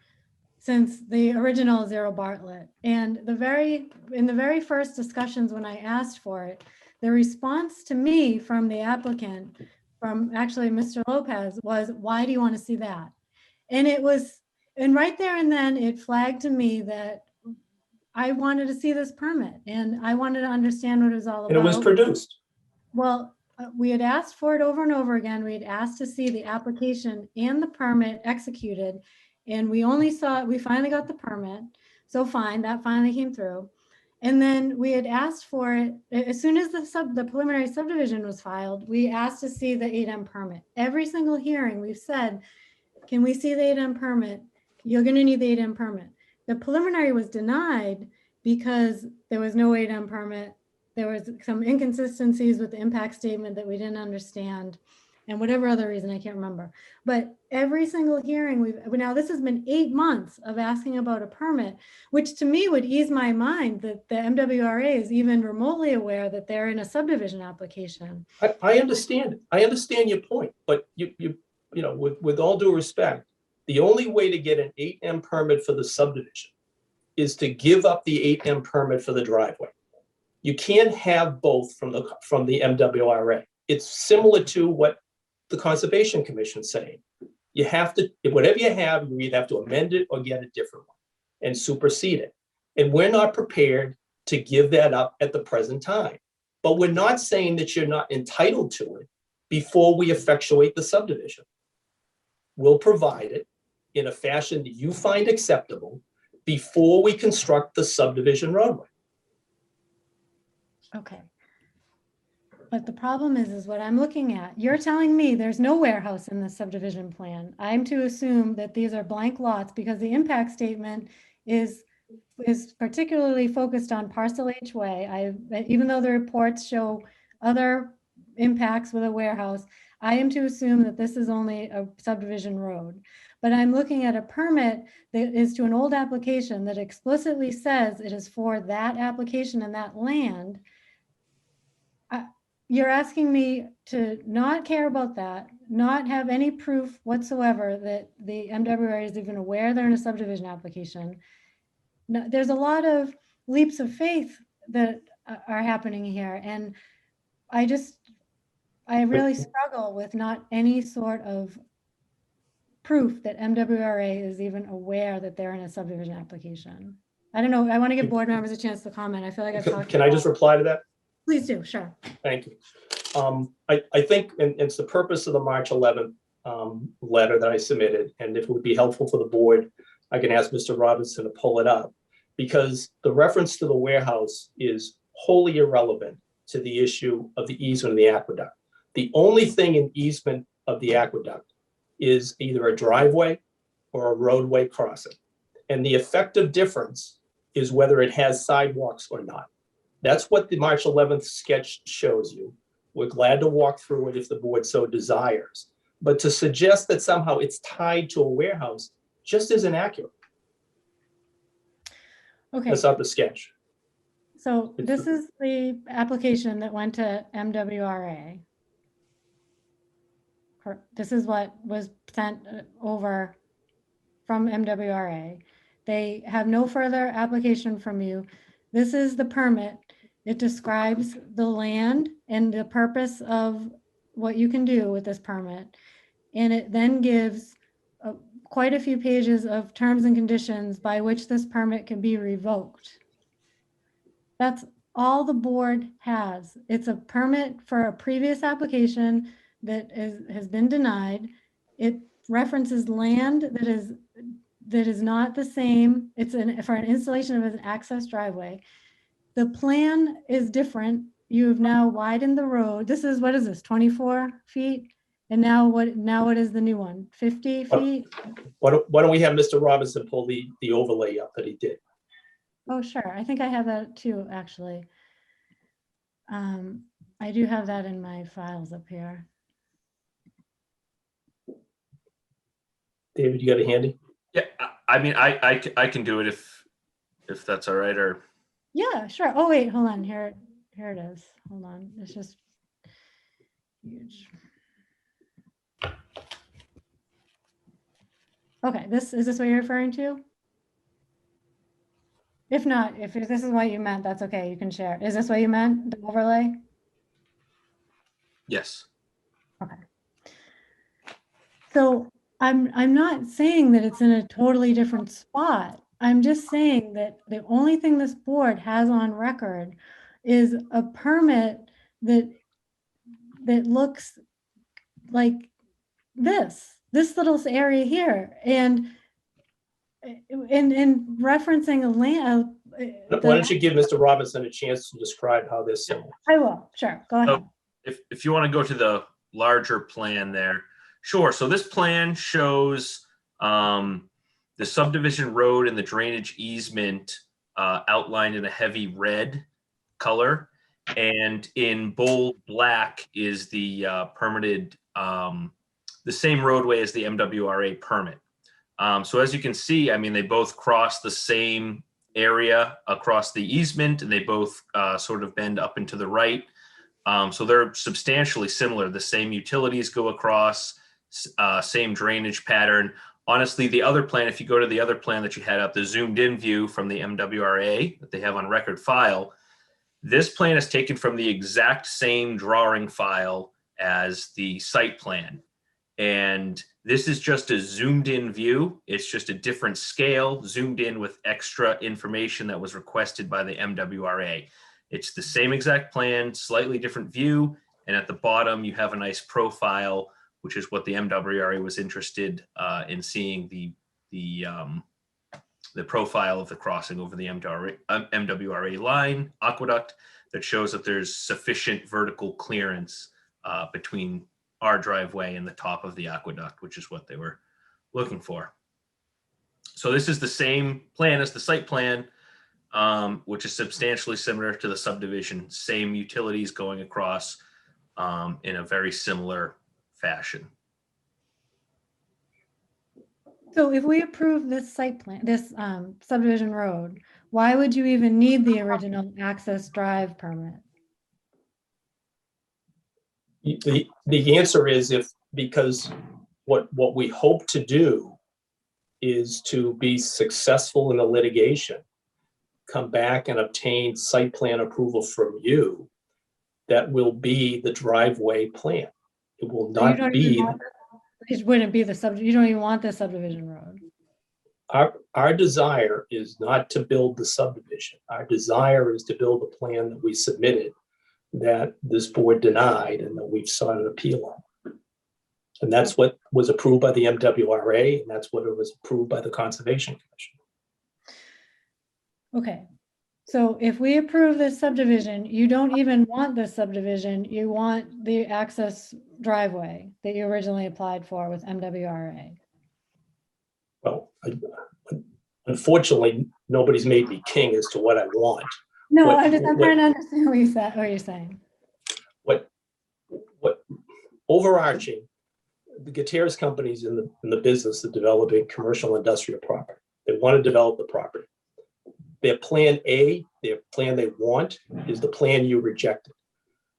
since the original Zero Bartlett. And in the very first discussions when I asked for it, the response to me from the applicant, from actually Mr. Lopez, was, why do you want to see that? And right there and then it flagged to me that I wanted to see this permit and I wanted to understand what it was all about. And it was produced. Well, we had asked for it over and over again. We had asked to see the application and the permit executed, and we finally got the permit. So fine, that finally came through. And then we had asked for it, as soon as the preliminary subdivision was filed, we asked to see the 8M permit. Every single hearing we've said, can we see the 8M permit? You're going to need the 8M permit. The preliminary was denied because there was no 8M permit. There was some inconsistencies with the impact statement that we didn't understand, and whatever other reason, I can't remember. But every single hearing now this has been 8 months of asking about a permit, which to me would ease my mind that the MWRA is even remotely aware that they're in a subdivision application. I understand. I understand your point, but you know, with all due respect, the only way to get an 8M permit for the subdivision is to give up the 8M permit for the driveway. You can't have both from the MWRA. It's similar to what the Conservation Commission is saying. You have to, whatever you have, you either have to amend it or get a different one and supersede it. And we're not prepared to give that up at the present time. But we're not saying that you're not entitled to it before we effectuate the subdivision. We'll provide it. in a fashion that you find acceptable before we construct the subdivision roadway. Okay. But the problem is what I'm looking at. You're telling me there's no warehouse in the subdivision plan. I'm to assume that these are blank lots because the impact statement is particularly focused on parcel H way. Even though the reports show other impacts with a warehouse, I am to assume that this is only a subdivision road. But I'm looking at a permit that is to an old application that explicitly says it is for that application and that land. You're asking me to not care about that, not have any proof whatsoever that the MWRA is even aware they're in a subdivision application. No, there's a lot of leaps of faith that are happening here. And I really struggle with not any sort of proof that MWRA is even aware that they're in a subdivision application. I don't know. I want to give board members a chance to comment. I feel like I've talked. Can I just reply to that? Please do, sure. Thank you. I think, and it's the purpose of the March 11th letter that I submitted, and if it would be helpful for the board, I can ask Mr. Robinson to pull it up, because the reference to the warehouse is wholly irrelevant to the issue of the easement of the aqueduct. The only thing in easement of the aqueduct is either a driveway or a roadway crossing. And the effective difference is whether it has sidewalks or not. That's what the March 11th sketch shows you. We're glad to walk through it if the board so desires. But to suggest that somehow it's tied to a warehouse just isn't accurate. Okay. That's not the sketch. So this is the application that went to MWRA. This is what was sent over from MWRA. They have no further application from you. This is the permit. It describes the land and the purpose of what you can do with this permit. And it then gives quite a few pages of terms and conditions by which this permit can be revoked. That's all the board has. It's a permit for a previous application that has been denied. It references land that is not the same. It's for an installation of an access driveway. The plan is different. You have now widened the road. This is, what is this, 24 feet? And now what is the new one? 50 feet? Why don't we have Mr. Robinson pull the overlay up that he did? Oh, sure. I think I have that too, actually. I do have that in my files up here. David, you got it handy? Yeah, I mean, I can do it if that's all right, or. Yeah, sure. Oh, wait, hold on. Here it is. Hold on. It's just huge. Okay, is this what you're referring to? If not, if this is what you meant, that's okay. You can share. Is this what you meant, the overlay? Yes. Okay. So I'm not saying that it's in a totally different spot. I'm just saying that the only thing this board has on record is a permit that looks like this little area here, and referencing a land. Why don't you give Mr. Robinson a chance to describe how this? I will, sure, go ahead. So if you want to go to the larger plan there, sure. So this plan shows the subdivision road and the drainage easement outlined in a heavy red color, and in bold black is the permitted, the same roadway as the MWRA permit. So as you can see, I mean, they both cross the same area across the easement, and they both sort of bend up and to the right. So they're substantially similar. The same utilities go across, same drainage pattern. Honestly, the other plan, if you go to the other plan that you had up, the zoomed in view from the MWRA that they have on record file, this plan is taken from the exact same drawing file as the site plan. And this is just a zoomed in view. It's just a different scale, zoomed in with extra information that was requested by the MWRA. It's the same exact plan, slightly different view. And at the bottom, you have a nice profile, which is what the MWRA was interested in seeing, the the profile of the crossing over the MWRA line aqueduct that shows that there's sufficient vertical clearance between our driveway and the top of the aqueduct, which is what they were looking for. So this is the same plan as the site plan, which is substantially similar to the subdivision, same utilities going across in a very similar fashion. So if we approve this site plan, this subdivision road, why would you even need the original access drive permit? The answer is because what we hope to do is to be successful in the litigation, come back and obtain site plan approval from you. That will be the driveway plan. It will not be. It wouldn't be you don't even want the subdivision road. Our desire is not to build the subdivision. Our desire is to build a plan that we submitted that this board denied and that we've sought an appeal on. And that's what was approved by the MWRA, and that's what it was approved by the Conservation Commission. Okay. So if we approve this subdivision, you don't even want this subdivision, you want the access driveway that you originally applied for with MWRA. Well, unfortunately, nobody's made me king as to what I want. No, I'm trying to understand what you're saying. What overarching, the Gutierrez company's in the business of developing commercial industrial property. They want to develop the property. Their plan A, their plan they want, is the plan you rejected.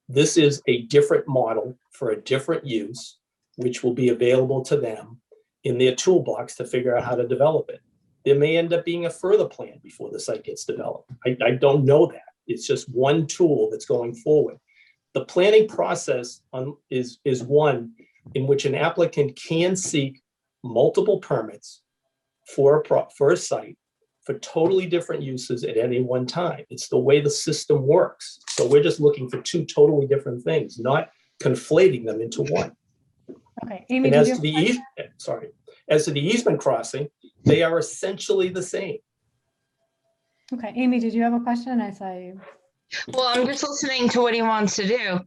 This is a different model for a different use, which will be available to them in their toolbox to figure out how to develop it. There may end up being a further plan before the site gets developed. I don't know that. It's just one tool that's going forward. The planning process is one in which an applicant can seek multiple permits for a site for totally different uses at any one time. It's the way the system works. So we're just looking for two totally different things, not conflating them into one. Okay, Amy, and as to the easement crossing, they are essentially the same. Okay, Amy, did you have a question? I saw you. Well, I'm just listening to what he wants to do.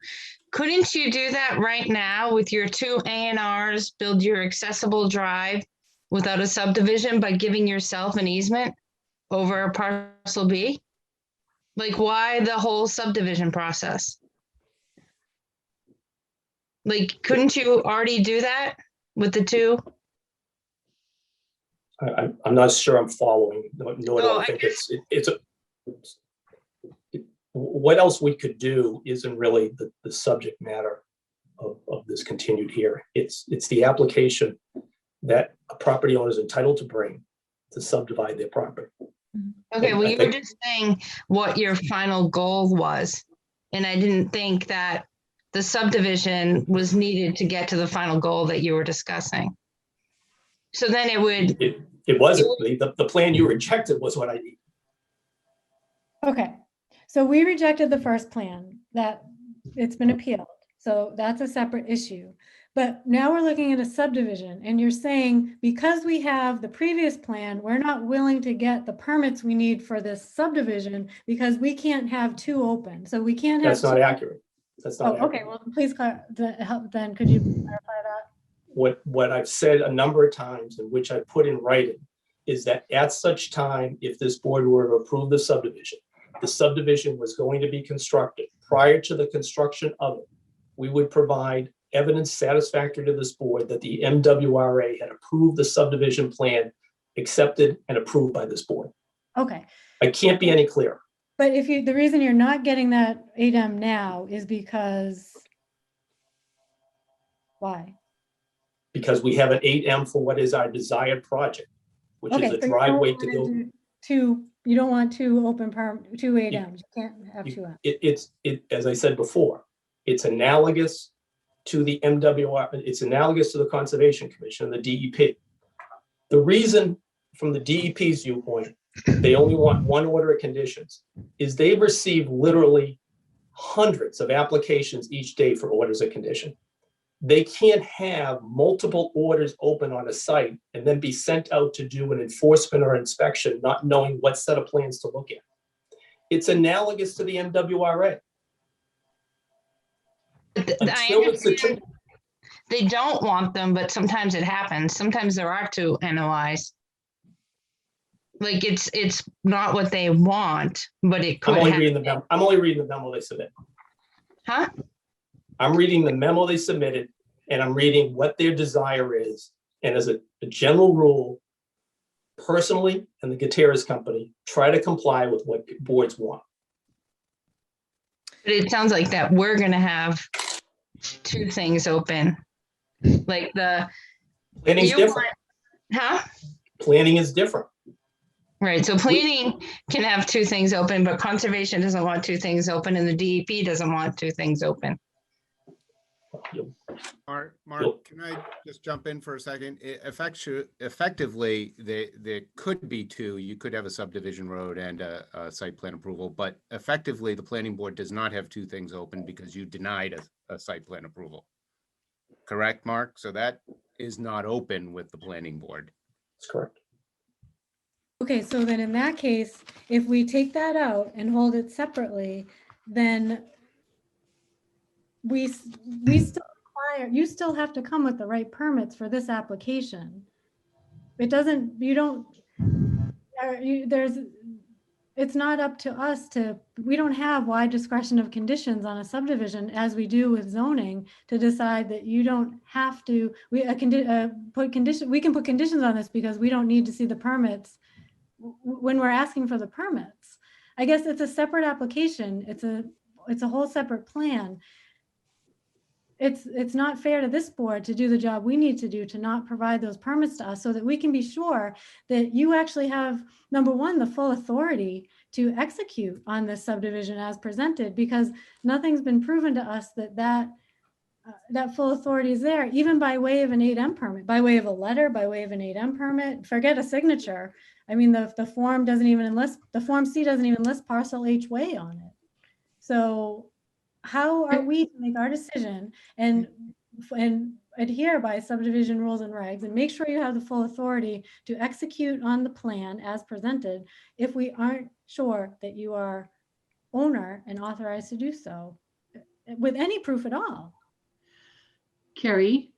Couldn't you do that right now with your two A&Rs, build your accessible drive without a subdivision by giving yourself an easement over a parcel B? Like, why the whole subdivision process? Like, couldn't you already do that with the two? I'm not sure I'm following. Nor do I think what else we could do isn't really the subject matter of this continued hearing. It's the application that a property owner is entitled to bring to subdivide their property. Okay, well, you were just saying what your final goal was. And I didn't think that the subdivision was needed to get to the final goal that you were discussing. So then it would. It wasn't. The plan you rejected was what I need. Okay, so we rejected the first plan, that it's been appealed. So that's a separate issue. But now we're looking at a subdivision, and you're saying because we have the previous plan, we're not willing to get the permits we need for this subdivision because we can't have two open. So we can't have. That's not accurate. That's not accurate. Okay, well, please then could you clarify that? What I've said a number of times, and which I put in writing, is that at such time, if this board were to approve the subdivision was going to be constructed. Prior to the construction of it, we would provide evidence satisfactory to this board that the MWRA had approved the subdivision plan, accepted and approved by this board. Okay. I can't be any clearer. But the reason you're not getting that 8M now is because, why? Because we have an 8M for what is our desired project, which is a driveway to go. You don't want two open two 8Ms. You can't have two M's. As I said before, it's analogous to the MWR. It's analogous to the Conservation Commission and the DEP. The reason from the DEP's viewpoint, they only want one order of conditions is they receive literally hundreds of applications each day for orders of condition. They can't have multiple orders open on a site and then be sent out to do an enforcement or inspection, not knowing what set of plans to look at. It's analogous to the MWRA. I Until it's a understand they don't want them, but sometimes it happens. Sometimes there are two NOIs. Like it's not what they want, but it I'm could only happen. reading the memo. I'm only reading the memo they submitted. Huh? I'm reading the memo they submitted, and I'm reading what their desire is. And as a general rule, personally, and the Gutierrez company try to comply with what boards want. But it sounds like that we're gonna have two things open. Like Planning's you different. huh? Planning is different. Right. So planning can have two things open, but conservation doesn't want two things open, and the DEP doesn't want two things open. Mark, Yep. can I just jump in for a second? Effectively, there could be two. You could have a subdivision road and a site plan approval, but effectively, the planning board does not have two things open because you denied a site plan approval. Correct, Mark? So that is not open with the planning board. That's correct. Okay, so then in that case, if we take that out and hold it separately, then we still require, you still have to come with the right permits for this application. It doesn't, you don't, it's not up to us we don't have wide discretion of conditions on a subdivision as we do with zoning to decide that you don't have to, we can put conditions on this because we don't need to see the permits when we're asking for the permits. I guess it's a separate application. It's a whole separate plan. It's not fair to this board to do the job we need to do to not provide those permits to us so that we can be sure that you actually have, number one, the full authority to execute on this subdivision as presented, because nothing's been proven to us that full authority is there, even by way of an 8M permit, by way of a letter, by way of an 8M permit. Forget a signature. I mean, the form doesn't even enlist, the Form C doesn't even list parcel H way on it. So how are we to make our decision and adhere by subdivision rules and regs and make sure you have the full authority to execute on the plan as presented if we aren't sure that you are owner and authorized to do so with any proof at all? Carrie,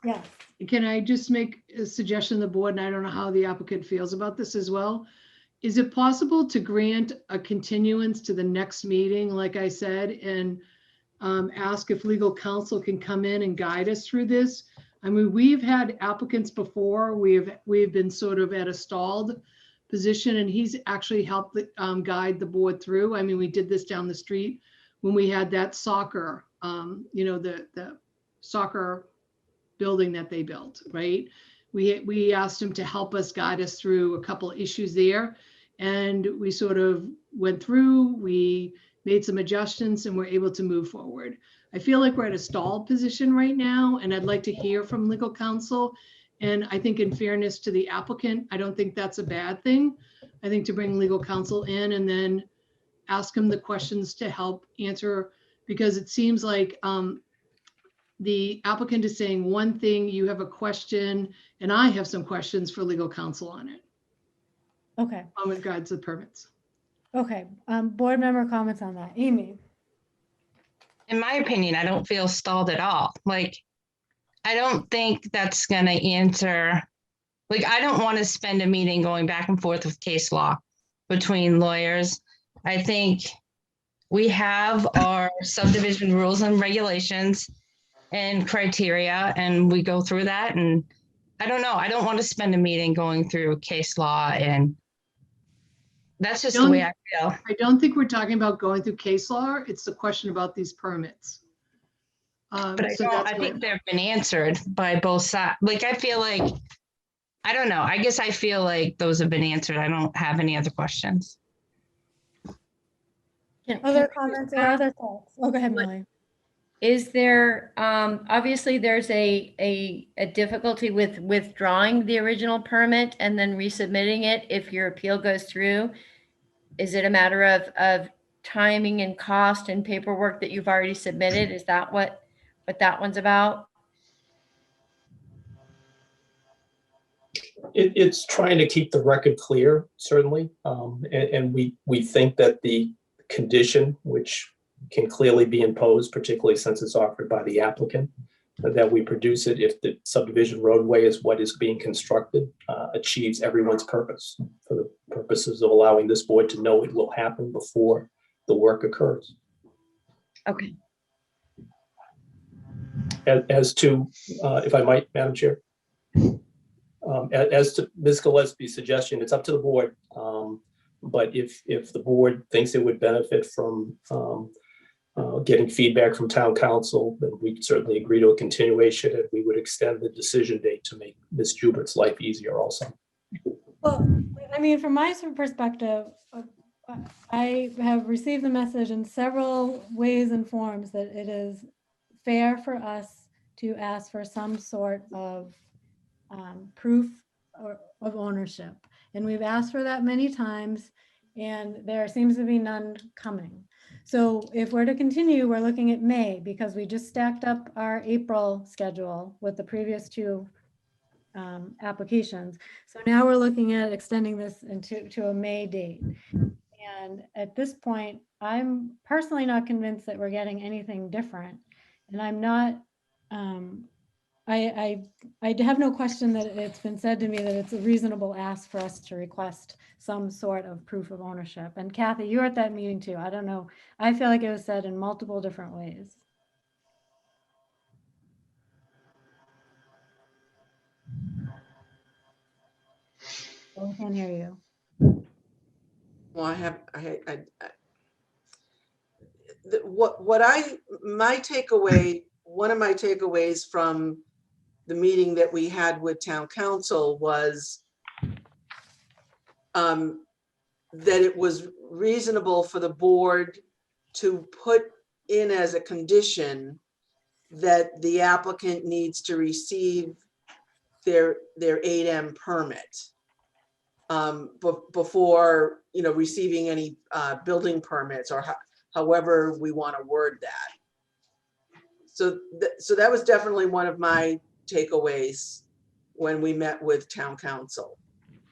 Yes. can I just make a suggestion to the board, and I don't know how the applicant feels about this as well. Is it possible to grant a continuance to the next meeting, like I said, and ask if legal counsel can come in and guide us through this? I mean, we've had applicants before. We've been sort of at a stalled position, and he's actually helped guide the board through. I mean, we did this down the street when we had that soccer, the soccer building that they built, right? We asked him to help us guide us through a couple of issues there. And we sort of went through, we made some adjustments and we're able to move forward. I feel like we're at a stalled position right now, and I'd like to hear from legal counsel. And I think in fairness to the applicant, I don't think that's a bad thing. I think to bring legal counsel in and then ask him the questions to help answer, because it seems like the applicant is saying one thing, you have a question, and I have some questions for legal counsel on it. Okay. With regards to permits. Okay. Board member comments on that. Amy. In my opinion, I don't feel stalled at all. Like, I don't think that's gonna answer, like, I don't want to spend a meeting going back and forth with case law between lawyers. I think we have our subdivision rules and regulations and criteria, and we go through that. And I don't know, I don't want to spend a meeting going through case law, and that's just the way I feel. I don't think we're talking about going through case law. It's the question about these permits. But I think they've been answered by both sides. Like, I feel like, I don't know, I guess I feel like those have been answered. I don't have any other questions. Other comments or other thoughts? Oh, go ahead, Millie. Is there, obviously there's a difficulty with withdrawing the original permit and then resubmitting it if your appeal goes through. Is it a matter of timing and cost and paperwork that you've already submitted? Is that what that one's about? It's trying to keep the record clear, certainly. And we think that the condition, which can clearly be imposed, particularly since it's offered by the applicant, that we produce it if the subdivision roadway is what is being constructed, achieves everyone's purpose for the purposes of allowing this board to know it will happen before the work occurs. Okay. As to, if I might, Madam Chair, as to Ms. Gillespie's suggestion, it's up to the board. But if the board thinks it would benefit from getting feedback from town council, then we'd certainly agree to a continuation, and we would extend the decision date to make Ms. Jubert's life easier also. Well, I mean, from my perspective, I have received the message in several ways and forms that it is fair for us to ask for some sort of proof of ownership. And we've asked for that many times, and there seems to be none coming. So if we're to continue, we're looking at May, because we just stacked up our April schedule with the previous two applications. So now we're looking at extending this to a May date. And at this point, I'm personally not convinced that we're getting anything different. And I'm not, I have no question that it's been said to me that it's a reasonable ask for us to request some sort of proof of ownership. And Kathy, you were at that meeting too. I don't know. I feel like it was said in multiple different ways. I can't hear you. Well, one of my takeaways from the meeting that we had with town council was that it was reasonable for the board to put in as a condition that the applicant needs to receive their 8M permit before, receiving any building permits, or however we want to word that. So that was definitely one of my takeaways when we met with town council.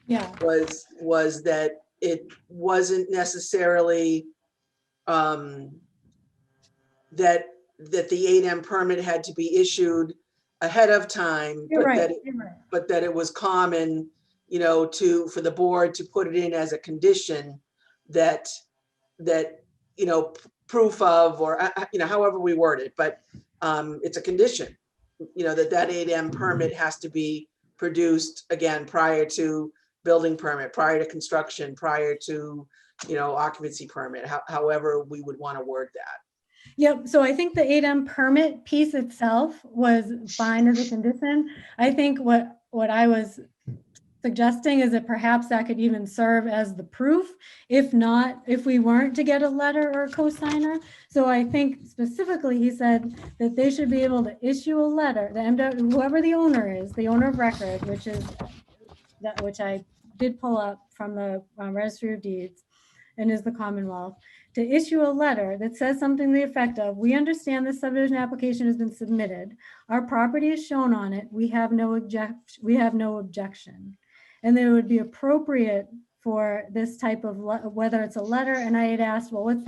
Yeah. Was that it wasn't necessarily that the 8M permit had to be issued ahead of time, but that it was common, for the board to put it in as a condition that proof of, or however we word it, but it's a condition, that 8M permit has to be produced again prior to building permit, prior to construction, prior to occupancy permit, however we would want to word that. Yep. So I think the 8M permit piece itself was fine as a condition. I think what I was suggesting is that perhaps that could even serve as the proof, if we weren't to get a letter or a cosigner. So I think specifically he said that they should be able to issue a letter, whoever the owner is, the owner of record, which I did pull up from the Registry of Deeds and is the Commonwealth, to issue a letter that says something to the effect of, we understand this subdivision application has been submitted. Our property is shown on it. We have no objection. And it would be appropriate for this type of, whether it's a letter, and I had asked, well, what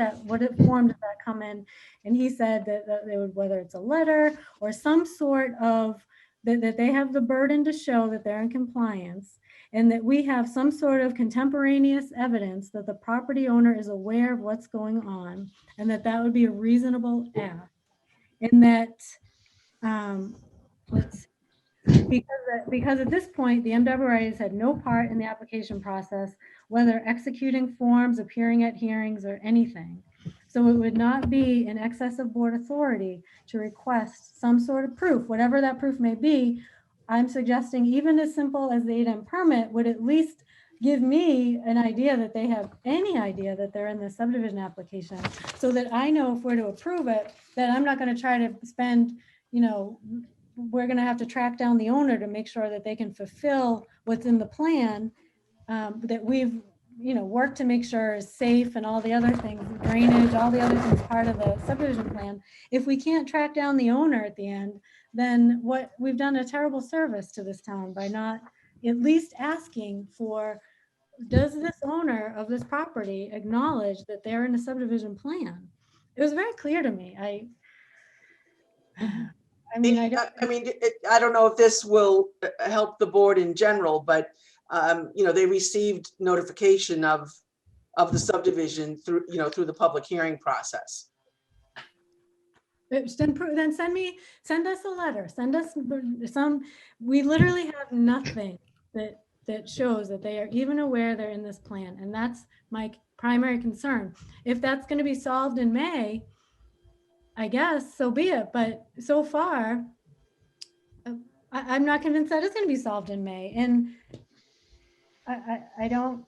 form does that come in? And he said that they would, whether it's a letter or some sort of, that they have the burden to show that they're in compliance, and that we have some sort of contemporaneous evidence that the property owner is aware of what's going on, and that would be a reasonable ask. And that, because at this point, the MWRAs had no part in the application process, whether executing forms, appearing at hearings, or anything. So it would not be an excess of board authority to request some sort of proof, whatever that proof may be. I'm suggesting even as simple as the 8M permit would at least give me an idea that they have any idea that they're in the subdivision application, so that I know if we're to approve it, that I'm not going to try to spend, we're going to have to track down the owner to make sure that they can fulfill what's in the plan that we've, worked to make sure is safe, and all the other things, drainage, all the other things part of the subdivision plan. If we can't track down the owner at the end, then we've done a terrible service to this town by not at least asking for, does this owner of this property acknowledge that they're in a subdivision plan? It was very clear to me. I mean, I don't. I don't know if this will help the board in general, but they received notification of the subdivision through, through the public hearing process. Then send us a letter, send us some, we literally have nothing that shows that they are even aware they're in this plan. And that's my primary concern. If that's going to be solved in May, I guess so be it. But so far, I'm not convinced that it's going to be solved in May. And I don't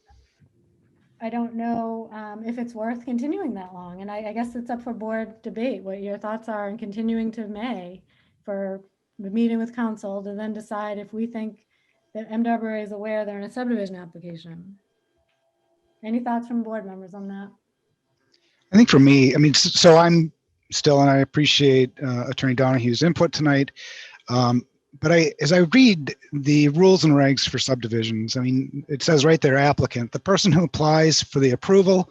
know if it's worth continuing that long. And I guess it's up for board debate, what your thoughts are in continuing to May for the meeting with council to then decide if we think that MWA is aware they're in a subdivision application. Any thoughts from board members on that? I think for me, I mean, so I'm still, and I appreciate Attorney Donahue's input tonight. But as I read the rules and regs for subdivisions, I mean, it says right there, applicant, the person who applies for the approval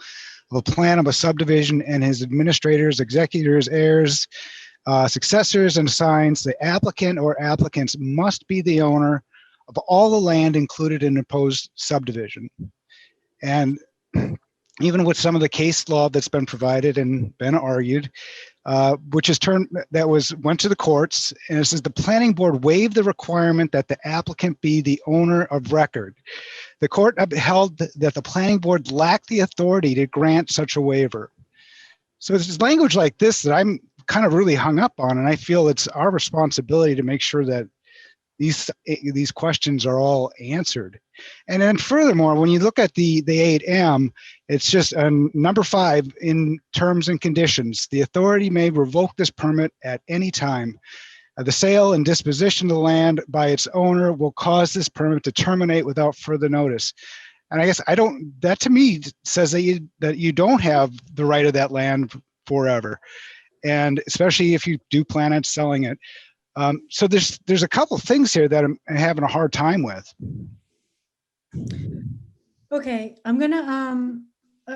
of a plan of a subdivision and his administrators, executors, heirs, successors, and assigns, the applicant or applicants must be the owner of all the land included in the proposed subdivision. And even with some of the case law that's been provided and been argued, which is went to the courts, and it says the planning board waived the requirement that the applicant be the owner of record. The court upheld that the planning board lacked the authority to grant such a waiver. So it's language like this that I'm kind of really hung up on, and I feel it's our responsibility to make sure that these questions are all answered. And then furthermore, when you look at the 8M, it's just number 5 in terms and conditions. The authority may revoke this permit at any time. The sale and disposition of the land by its owner will cause this permit to terminate without further notice. And I guess that to me says that you don't have the right of that land forever. And especially if you do plan on selling it. So there's a couple things here that I'm having a hard time with. Okay, I'm gonna,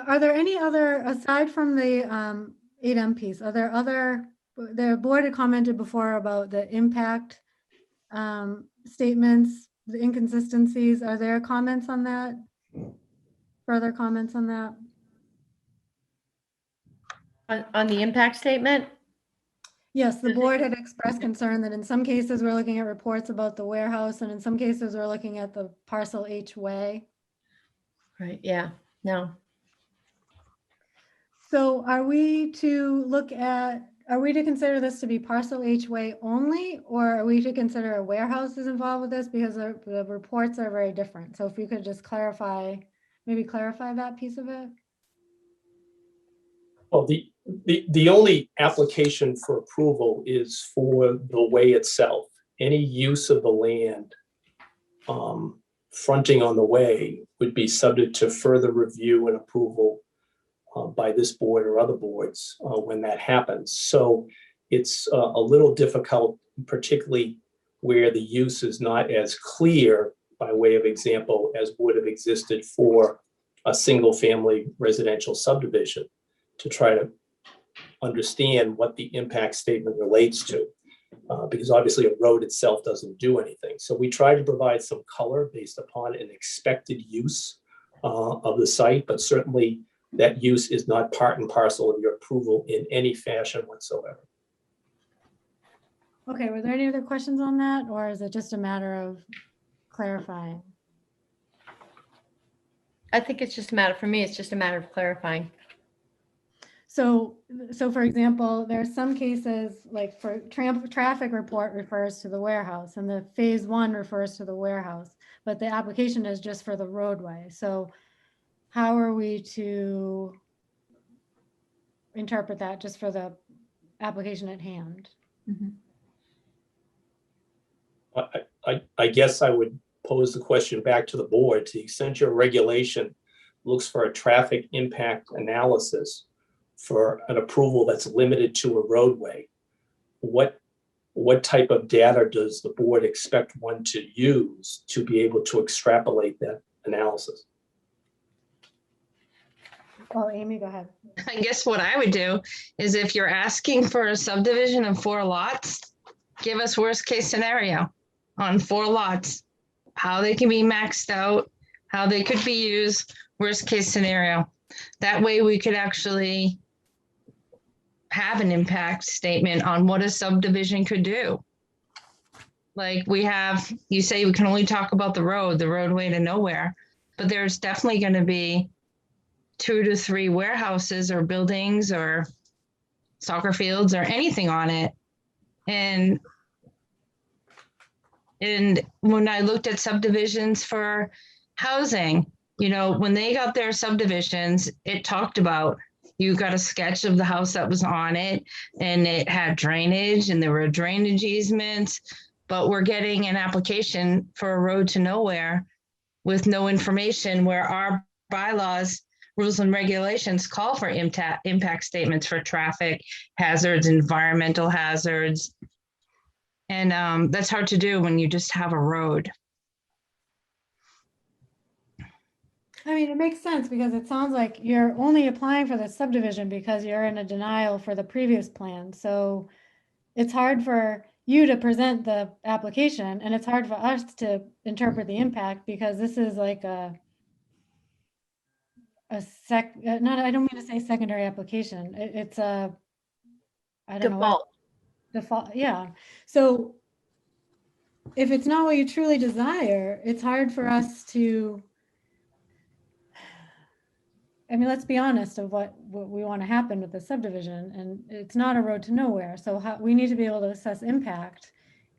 are there any other, aside from the 8M piece, are there other, the board had commented before about the impact statements, the inconsistencies. Are there comments on that? Further comments on that? On the impact statement? Yes, the board had expressed concern that in some cases we're looking at reports about the warehouse, and in some cases we're looking at the parcel H way. Right, yeah, no. So are we to consider this to be parcel H way only, or are we to consider a warehouse is involved with this, because the reports are very different? So if you could just maybe clarify that piece of it. Well, the only application for approval is for the way itself. Any use of the land fronting on the way would be subject to further review and approval by this board or other boards when that happens. So it's a little difficult, particularly where the use is not as clear, by way of example, as would have existed for a single family residential subdivision, to try to understand what the impact statement relates to, because obviously a road itself doesn't do anything. So we try to provide some color based upon an expected use of the site, but certainly that use is not part and parcel of your approval in any fashion whatsoever. Okay, were there any other questions on that, or is it just a matter of clarifying? I think it's just a matter, for me, it's just a matter of clarifying. So for example, there are some cases like for traffic report refers to the warehouse, and the phase 1 refers to the warehouse, but the application is just for the roadway. So how are we to interpret that just for the application at hand? I guess I would pose the question back to the board. To the extent your regulation looks for a traffic impact analysis for an approval that's limited to a roadway, what what type of data does the board expect one to use to be able to extrapolate that analysis? Oh, Amy, go ahead. I guess what I would do is if you're asking for a subdivision of 4 lots, give us worst case scenario on 4 lots, how they can be maxed out, how they could be used, worst case scenario. That way we could actually have an impact statement on what a subdivision could do. Like we have, you say we can only talk about the roadway to nowhere, but there's definitely going to be 2 to 3 warehouses or buildings or soccer fields or anything on it. And when I looked at subdivisions for housing, you know, when they got their subdivisions, it talked about, you got a sketch of the house that was on it and it had drainage and there were drainage easements, but we're getting an application for a road to nowhere with no information, where our bylaws, rules and regulations call for impact statements for traffic hazards, environmental hazards. And that's hard to do when you just have a road. I mean, it makes sense because it sounds like you're only applying for the subdivision because you're in a denial for the previous plan. So it's hard for you to present the application and it's hard for us to interpret the impact because this is like I don't mean to say secondary application. It's a, I don't know. Default, yeah. So if it's not what you truly desire, it's hard for us to, I mean, let's be honest of what we want to happen with the subdivision, and it's not a road to nowhere. So we need to be able to assess impact,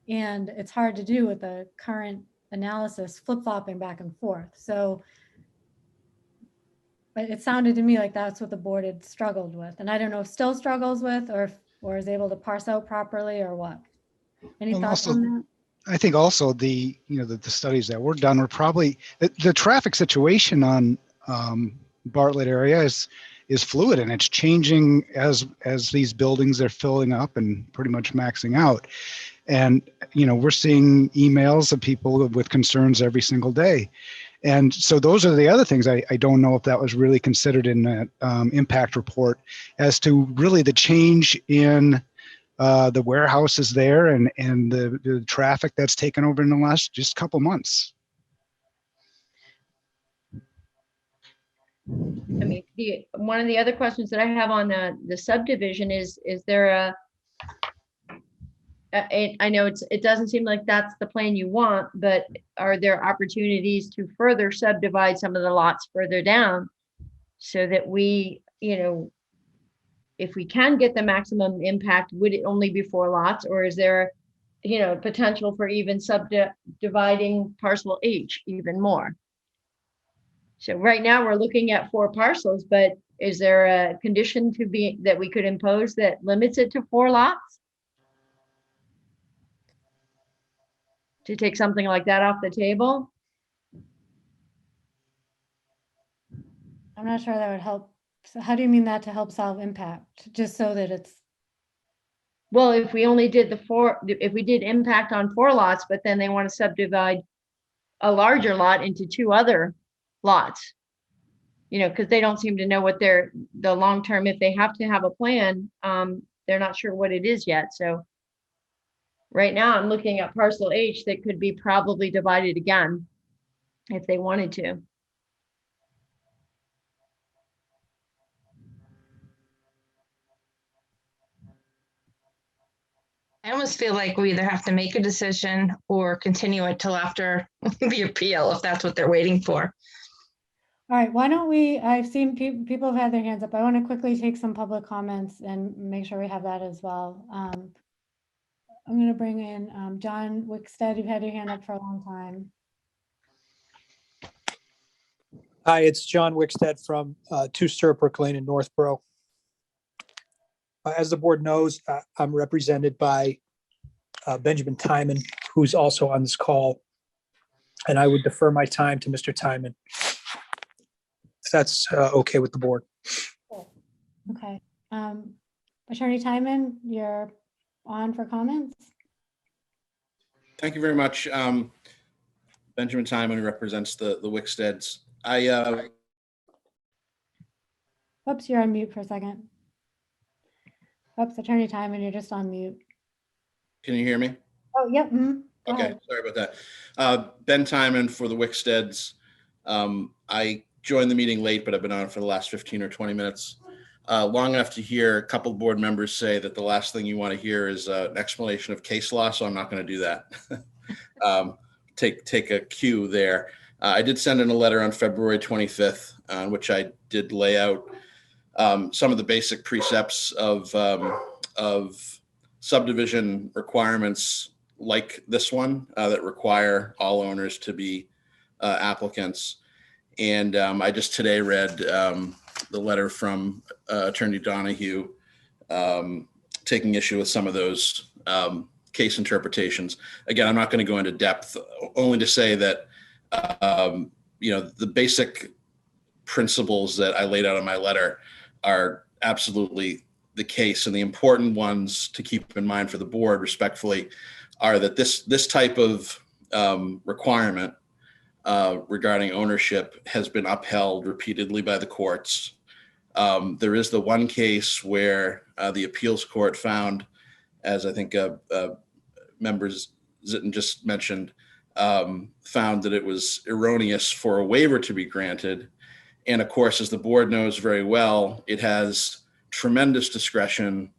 and it's hard to do with the current analysis flip-flopping back and forth. So it sounded to me like that's what the board had struggled with, and I don't know if still struggles with or is able to parse out properly or what. Any thoughts on that? I think also the studies that were done were probably the traffic situation on Bartlett area is fluid and it's changing as these buildings are filling up and pretty much maxing out. And we're seeing emails of people with concerns every single day. And so those are the other things. I don't know if that was really considered in that impact report as to really the change in the warehouses there and the traffic that's taken over in the last just couple months. I mean, one of the other questions that I have on the subdivision is there I know it doesn't seem like that's the plan you want, but are there opportunities to further subdivide some of the lots further down so that we, if we can get the maximum impact, would it only be 4 lots, or is there, potential for even subdividing parcel H even more? So right now we're looking at 4 parcels, but is there a condition that we could impose that limits it to 4 lots? To take something like that off the table? I'm not sure that would help. So how do you mean that to help solve impact? Just so that it's. Well, if we only did if we did impact on 4 lots, but then they want to subdivide a larger lot into 2 other lots, because they don't seem to know what the long-term, if they have to have a plan, they're not sure what it is yet. So right now I'm looking at parcel H that could be probably divided again if they wanted to. I almost feel like we either have to make a decision or continue it till after the appeal, if that's what they're waiting for. All right, why don't I've seen people have had their hands up. I want to quickly take some public comments and make sure we have that as well. I'm going to bring in John Wickstead. You've had your hand up for a long time. Hi, it's John Wickstead from 2 Sturbrook Lane in Northborough. As the board knows, I'm represented by Benjamin Timon, who's also on this call, and I would defer my time to Mr. Timon, if that's okay with the board. Okay. Attorney Timon, you're on for comments. Thank you very much. Benjamin Timon, who represents the Wicksteads. Oops, you're on mute for a second. Oops, Attorney Timon, you're just on mute. Can you hear me? Oh, yep. Go Okay, ahead. sorry about that. Ben Timon for the Wicksteads. I joined the meeting late, but I've been on for the last 15 or 20 minutes. Long enough to hear a couple board members say that the last thing you want to hear is an explanation of case law, so I'm not going to do that. Take a cue there. I did send in a letter on February 25th, on which I did lay out some of the basic precepts of subdivision requirements like this one that require all owners to be applicants. And I just today read the letter from Attorney Donahue taking issue with some of those case interpretations. Again, I'm not going to go into depth, only to say that the basic principles that I laid out in my letter are absolutely the case, and the important ones to keep in mind for the board, respectfully, are that this type of requirement regarding ownership has been upheld repeatedly by the courts. There is the one case where the appeals court found, as I think members Zitten just mentioned, found that it was erroneous for a waiver to be granted. And of course, as the board knows very well, it has tremendous discretion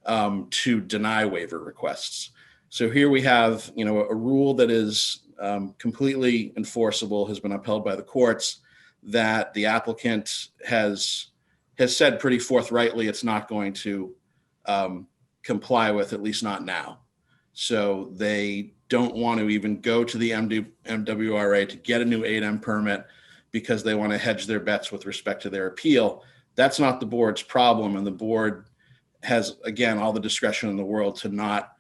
to deny waiver requests. So here we have, a rule that is completely enforceable, has been upheld by the courts, that the applicant has said pretty forthrightly it's not going to comply with, at least not now. So they don't want to even go to the MWRA to get a new 8M permit because they want to hedge their bets with respect to their appeal. That's not the board's problem, and the board has, again, all the discretion in the world to not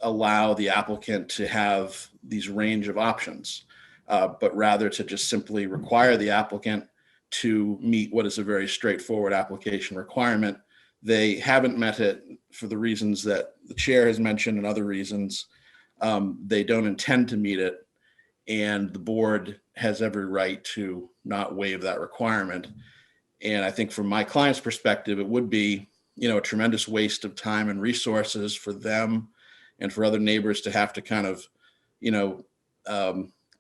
allow the applicant to have these range of options, but rather to just simply require the applicant to meet what is a very straightforward application requirement. They haven't met it for the reasons that the chair has mentioned and other reasons. They don't intend to meet it, and the board has every right to not waive that requirement. And I think from my client's perspective, it would be, a tremendous waste of time and resources for them and for other neighbors to have to kind of,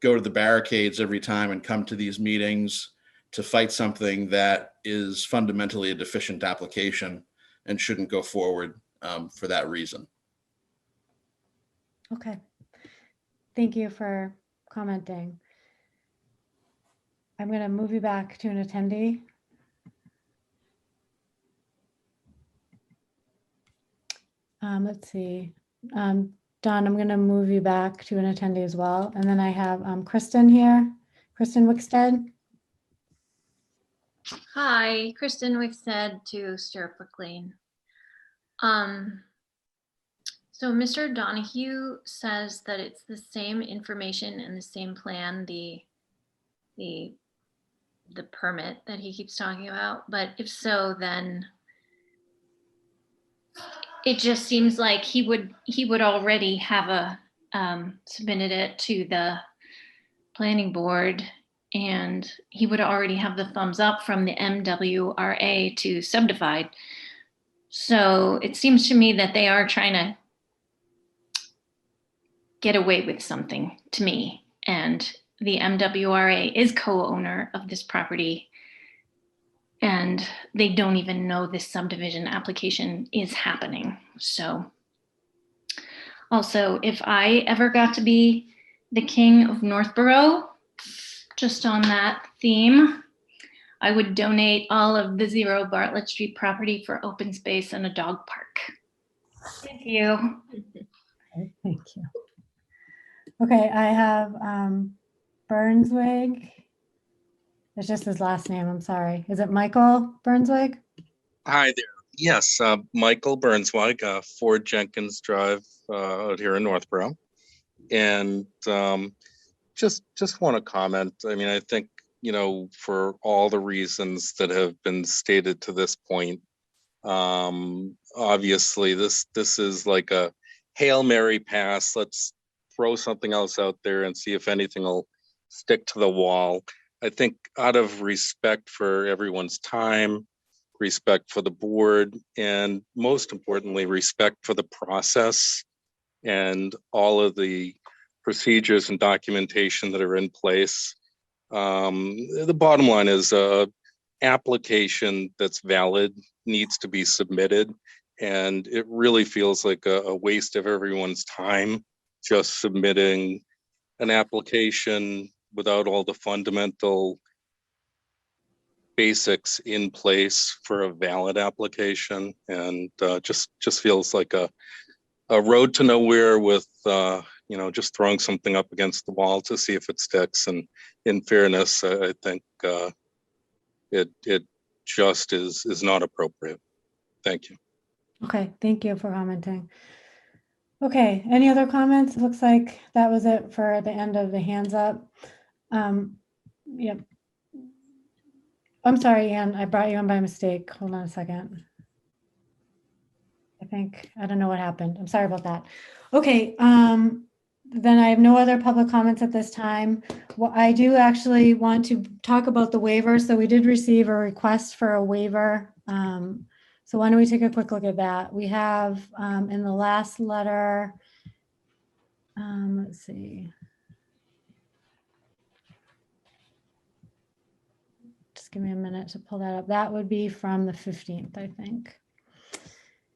go to the barricades every time and come to these meetings to fight something that is fundamentally a deficient application and shouldn't go forward for that reason. Okay. Thank you for commenting. I'm going to move you back to an attendee. Let's see. Don, I'm going to move you back to an attendee as well. And then I have Kristen here, Kristen Wickstead. Hi, Kristen Wickstead to Stirrup Lane. So Mr. Donahue says that it's the same information and the same plan, the permit that he keeps talking about. But if so, then it just seems like he would already have submitted it to the planning board, and he would already have the thumbs up from the MWRA to subdivide. So it seems to me that they are trying to get away with something, to me. And the MWRA is co-owner of this property, and they don't even know this subdivision application is happening. So also, if I ever got to be the king of Northborough, just on that theme, I would donate all of the 0 Bartlett Street property for open space and a dog park. Thank you. Okay, thank you. Okay, I have Burnswig. It's just his last name, I'm sorry. Is it Michael Burnswig? Hi there. Yes, Michael Burnswig, 4 Jenkins Drive out here in Northborough. And just want to comment. I mean, I think, for all the reasons that have been stated to this point, obviously this is like Hail Mary pass. Let's throw something else out there and see if anything will stick to the wall. I think out of respect for everyone's time, respect for the board, and most importantly, respect for the process and all of the procedures and documentation that are in place. The bottom line is application that's valid needs to be submitted. And it really feels like a waste of everyone's time just submitting an application without all the fundamental basics in place for a valid application. And just feels like a road to nowhere with, just throwing something up against the wall to see if it sticks. And in fairness, I think it just is not appropriate. Thank you. Okay, thank you for commenting. Okay, any other comments? It looks like that was it for the end of the hands up. Yep. I'm sorry, Ann, I brought you on by mistake. Hold on a second. I don't know what happened. I'm sorry about that. Okay, then I have no other public comments at this time. Well, I do actually want to talk about the waiver. So we did receive a request for a waiver. So why don't we take a quick look at that? We have in the last letter, let's see. Just give me a minute to pull that up. That would be from the 15th, I think.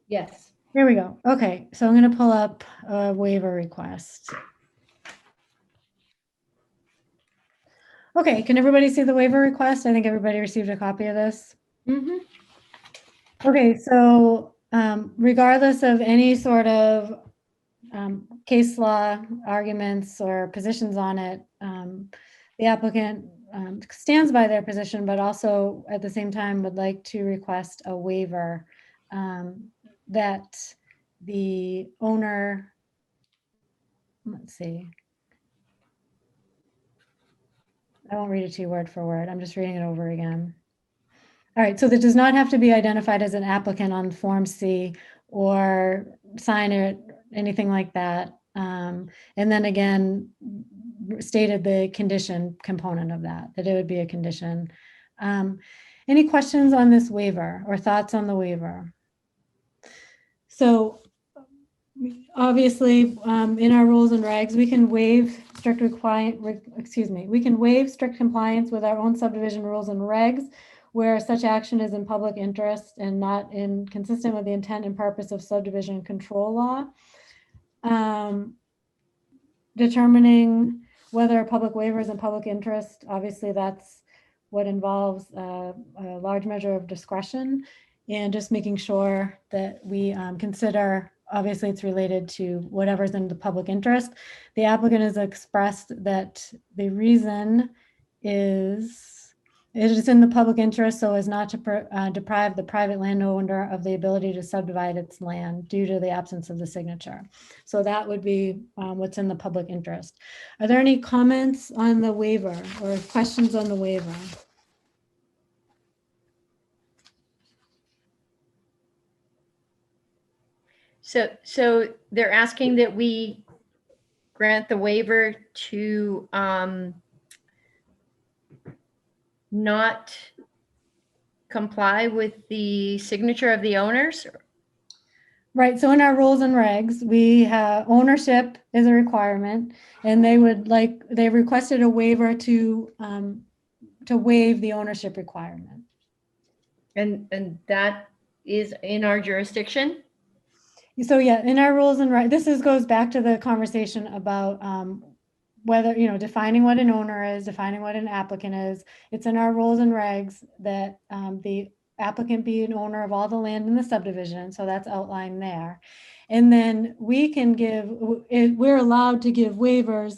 Yes. Here we go. Okay, so I'm going to pull up a waiver request. Okay, can everybody see the waiver request? I think everybody received a copy of this. Mm-hmm. Okay, so regardless of any sort of case law arguments or positions on it, the applicant stands by their position, but also at the same time would like to request a waiver that the owner, let's see, I won't read it to you word for word. I'm just reading it over again. All right, so that does not have to be identified as an applicant on Form C or sign it, anything like that. And then again, stated the condition component of that it would be a condition. Any questions on this waiver or thoughts on the waiver? So obviously, in our rules and regs, we can waive strict we can waive strict compliance with our own subdivision rules and regs where such action is in public interest and not consistent with the intent and purpose of subdivision control law. Determining whether a public waiver is in public interest, obviously that's what involves a large measure of discretion, and just making sure that we consider, obviously it's related to whatever's in the public interest. The applicant has expressed that the reason is it is in the public interest so as not to deprive the private landowner of the ability to subdivide its land due to the absence of the signature. So that would be what's in the public interest. Are there any comments on the waiver or questions on the waiver? So they're asking that we grant the waiver to not comply with the signature of the owners? Right, so in our rules and regs, we have ownership is a requirement, and they requested a waiver to waive the ownership requirement. And that is in our jurisdiction? So yeah, in our rules and regs, this goes back to the conversation about whether, defining what an owner is, defining what an applicant is. It's in our rules and regs that the applicant be an owner of all the land in the subdivision. So that's outlined there. And then we're allowed to give waivers.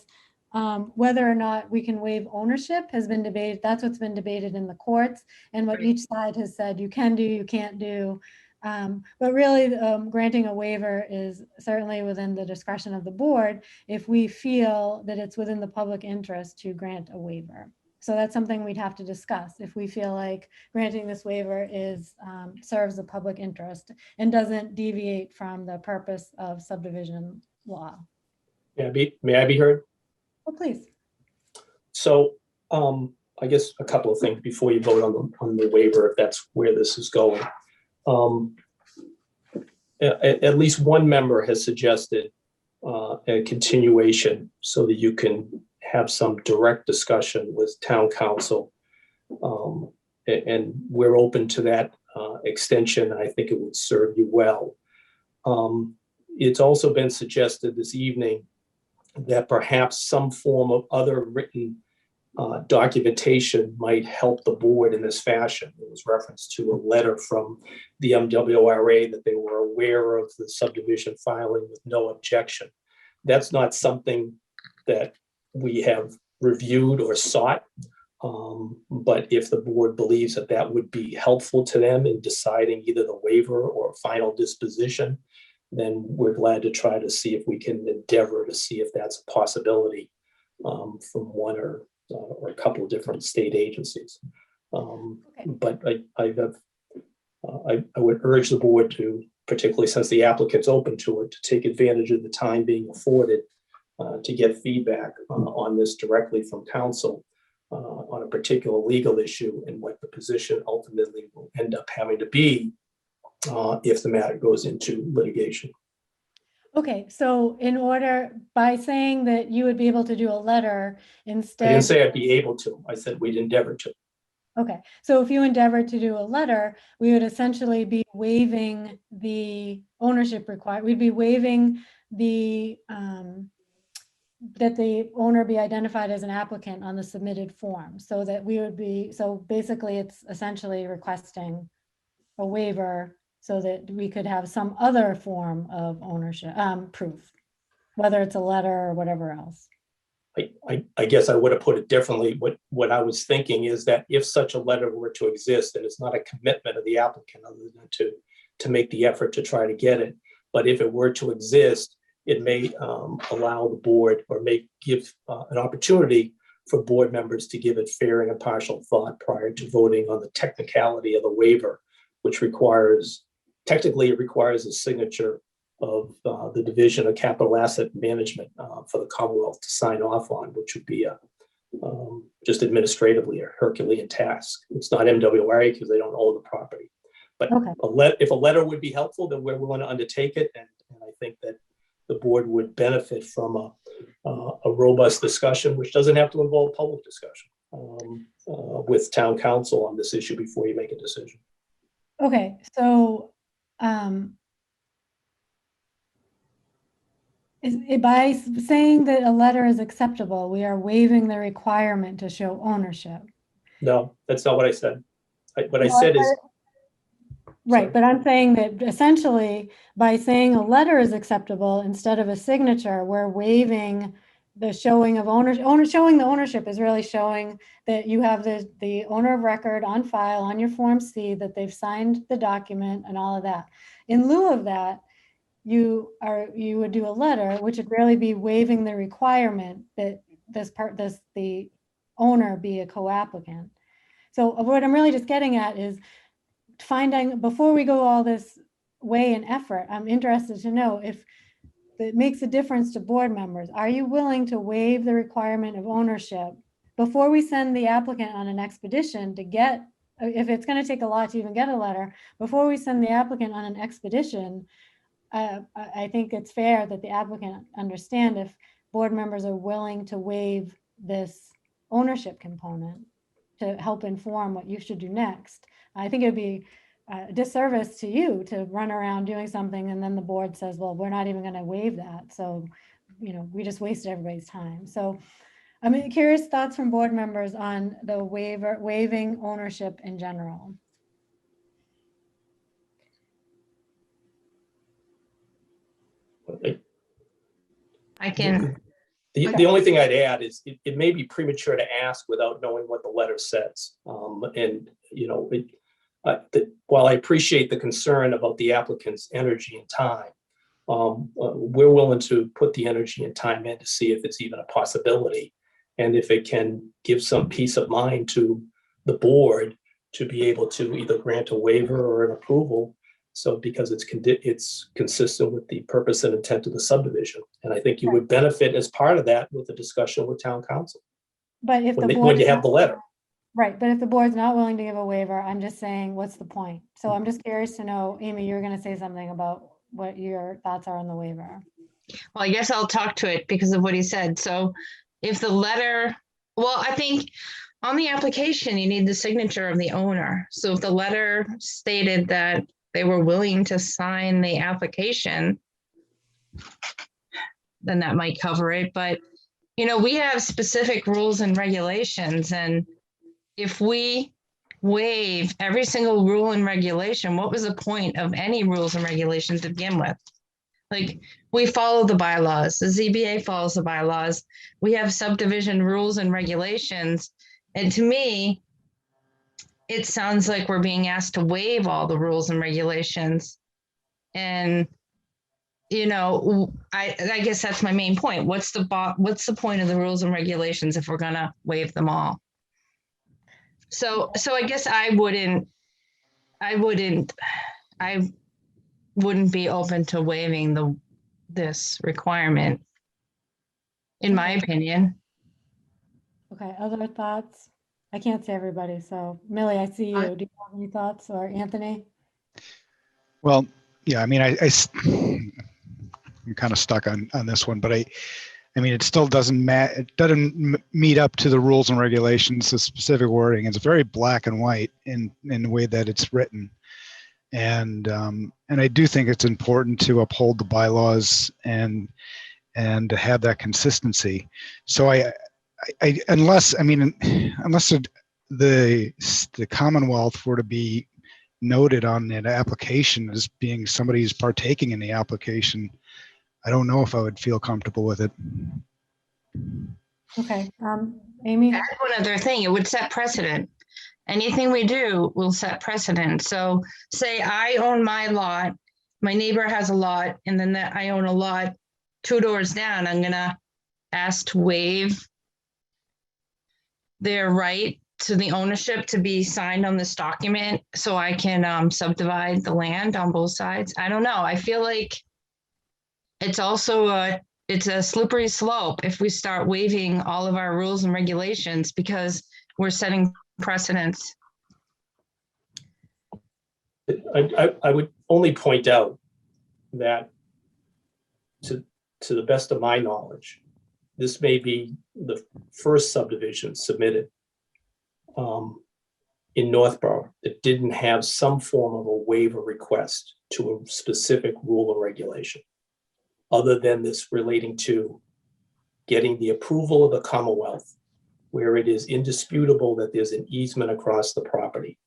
Whether or not we can waive ownership has been debated. That's what's been debated in the courts, and what each side has said you can do, you can't do. But really, granting a waiver is certainly within the discretion of the board if we feel that it's within the public interest to grant a waiver. So that's something we'd have to discuss if we feel like granting this waiver serves the public interest and doesn't deviate from the purpose of subdivision law. May I be heard? Oh, please. So I guess a couple of things before you vote on the waiver, if that's where this is going. At least one member has suggested a continuation so that you can have some direct discussion with town council. And we're open to that extension. I think it would serve you well. It's also been suggested this evening that perhaps some form of other written documentation might help the board in this fashion. There was reference to a letter from the MWRA that they were aware of the subdivision filing with no objection. That's not something that we have reviewed or sought, but if the board believes that that would be helpful to them in deciding either the waiver or final disposition, then we're glad to try to see if we can endeavor to see if that's a possibility from one or a couple of different state agencies. But I would urge the board to, particularly since the applicant's open to it, to take advantage of the time being afforded to get feedback on this directly from council on a particular legal issue and what the position ultimately will end up having to be if the matter goes into litigation. Okay, so by saying that you would be able to do a letter instead. I didn't say I'd be able to. I said we'd endeavor to. Okay, so if you endeavor to do a letter, we would essentially be waiving the ownership requirement. We'd be waiving the that the owner be identified as an applicant on the submitted form, so that we would be, so basically it's essentially requesting a waiver so that we could have some other form of ownership proof, whether it's a letter or whatever else. I guess I would have put it differently. What I was thinking is that if such a letter were to exist, and it's not a commitment of the applicant other than to make the effort to try to get it, but if it were to exist, it may allow the board or may give an opportunity for board members to give it fair and impartial thought prior to voting on the technicality of the waiver, which technically it requires a signature of the Division of Capital Asset Management for the Commonwealth to sign off on, which would be just administratively a Herculean task. It's not MWRA because they don't own the property. But if a letter would be helpful, then we're willing to undertake it. And I think that the board would benefit from a robust discussion, which doesn't have to involve public discussion with town council on this issue before you make a decision. Okay, so by saying that a letter is acceptable, we are waiving the requirement to show ownership. No, that's not what I said. What I said is. Right, but I'm saying that essentially by saying a letter is acceptable instead of a signature, we're waiving the showing of ownership. Showing the ownership is really showing that you have the owner of record on file on your Form C, that they've signed the document and all of that. In lieu of that, you would do a letter, which would really be waiving the requirement that the owner be a co-applicant. So what I'm really just getting at is finding, before we go all this way and effort, I'm interested to know if it makes a difference to board members. Are you willing to waive the requirement of ownership before we send the applicant on an expedition to get, if it's going to take a lot to even get a letter, before we send the applicant on an expedition, I think it's fair that the applicant understand if board members are willing to waive this ownership component to help inform what you should do next. I think it'd be a disservice to you to run around doing something and then the board says, well, we're not even going to waive that. So, we just wasted everybody's time. So I'm curious thoughts from board members on the waiving ownership in general. I can. The only thing I'd add is it may be premature to ask without knowing what the letter says. While I appreciate the concern about the applicant's energy and time, we're willing to put the energy and time in to see if it's even a possibility. And if it can give some peace of mind to the board to be able to either grant a waiver or an approval. So because it's consistent with the purpose and intent of the subdivision. And I think you would benefit as part of that with a discussion with town council. But if the board. When you have the letter. Right, but if the board's not willing to give a waiver, I'm just saying, what's the point? So I'm just curious to know, Amy, you're gonna say something about what your thoughts are on the waiver. Well, I guess I'll talk to it because of what he said. So if the letter, well, I think on the application, you need the signature of the owner. So if the letter stated that they were willing to sign the application, then that might cover it. But, you know, we have specific rules and regulations, and if we waive every single rule and regulation, what was the point of any rules and regulations to begin with? Like, we follow the bylaws, the ZBA follows the bylaws, we have subdivision rules and regulations. And to me, it sounds like we're being asked to waive all the rules and regulations. And, you know, I guess that's my main point. What's the point of the rules and regulations if we're gonna waive them all? So I guess I wouldn't be open to waiving this requirement, in my opinion. Okay, other thoughts? I can't see everybody, so Millie, I see you. Do you have any thoughts, or Anthony? Well, yeah, I mean, I'm kind of stuck on this one, but I mean, it still doesn't it doesn't meet up to the rules and regulations, the specific wording. It's very black and white in the way that it's written. And I do think it's important to uphold the bylaws and to have that consistency. So unless the Commonwealth were to be noted on an application as being somebody who's partaking in the application, I don't know if I would feel comfortable with it. Okay, Amy? Add one other thing, it would set precedent. Anything we do will set precedent. So say I own my lot, my neighbor has a lot, and then I own a lot 2 doors down. I'm gonna ask to waive their right to the ownership to be signed on this document so I can subdivide the land on both sides. I don't know. I feel like it's also it's a slippery slope if we start waiving all of our rules and regulations because we're setting precedents. I would only point out that to the best of my knowledge, this may be the first subdivision submitted in Northborough that didn't have some form of a waiver request to a specific rule or regulation, other than this relating to getting the approval of the Commonwealth, where it is indisputable that there's an easement across the property.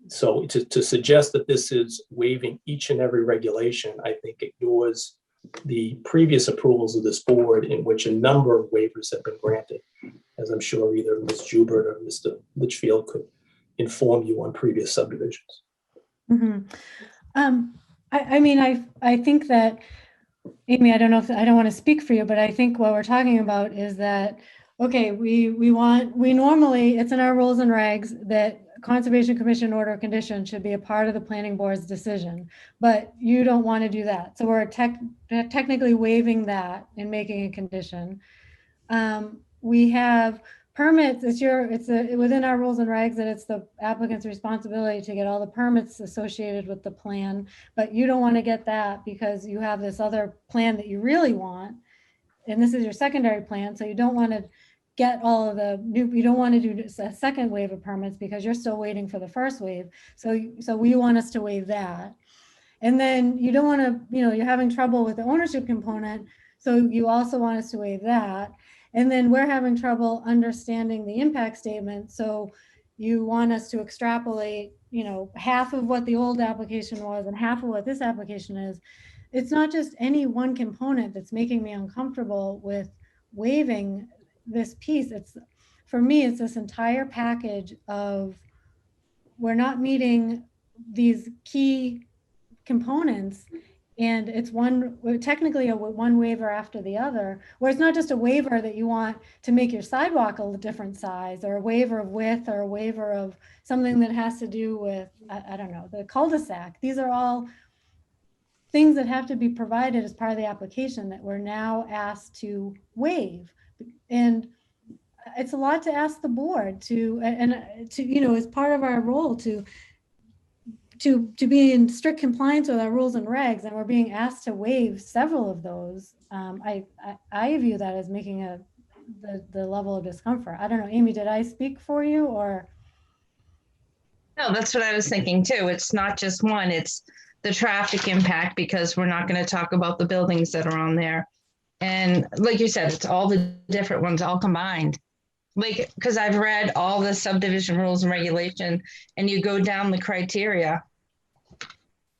So to suggest that this is waiving each and every regulation, I think ignores the previous approvals of this board in which a number of waivers have been granted, as I'm sure either Ms. Joubert or Mr. Litchfield could inform you on previous subdivisions. Mm-hmm. I mean, I think that, Amy, I don't know if I don't want to speak for you, but I think what we're talking about is that, okay, we normally, it's in our rules and regs that Conservation Commission order of condition should be a part of the planning board's decision, but you don't want to do that. So we're technically waiving that and making a condition. We have permits. It's within our rules and regs that it's the applicant's responsibility to get all the permits associated with the plan, but you don't want to get that because you have this other plan that you really want, and this is your secondary plan, so you don't want to get all of you don't want to do a second wave of permits because you're still waiting for the first wave. So we want us to waive that. And then you don't want to, you're having trouble with the ownership component. So you also want us to waive that. And then we're having trouble understanding the impact statement. So you want us to extrapolate, half of what the old application was and half of what this application is. It's not just any one component that's making me uncomfortable with waiving this piece. For me, it's this entire package of we're not meeting these key components And it's technically one waiver after the other, where it's not just a waiver that you want to make your sidewalk a different size, or a waiver of width, or a waiver of something that has to do with, I don't know, the cul-de-sac. These are all things that have to be provided as part of the application that we're now asked to waive. And it's a lot to ask the board to, as part of our role to be in strict compliance with our rules and regs, and we're being asked to waive several of those. I view that as making the level of discomfort. I don't know, Amy, did I speak for you, or? No, that's what I was thinking too. It's not just one, it's the traffic impact, because we're not going to talk about the buildings that are on there. And like you said, it's all the different ones all combined. Like, because I've read all the subdivision rules and regulation, and you go down the criteria.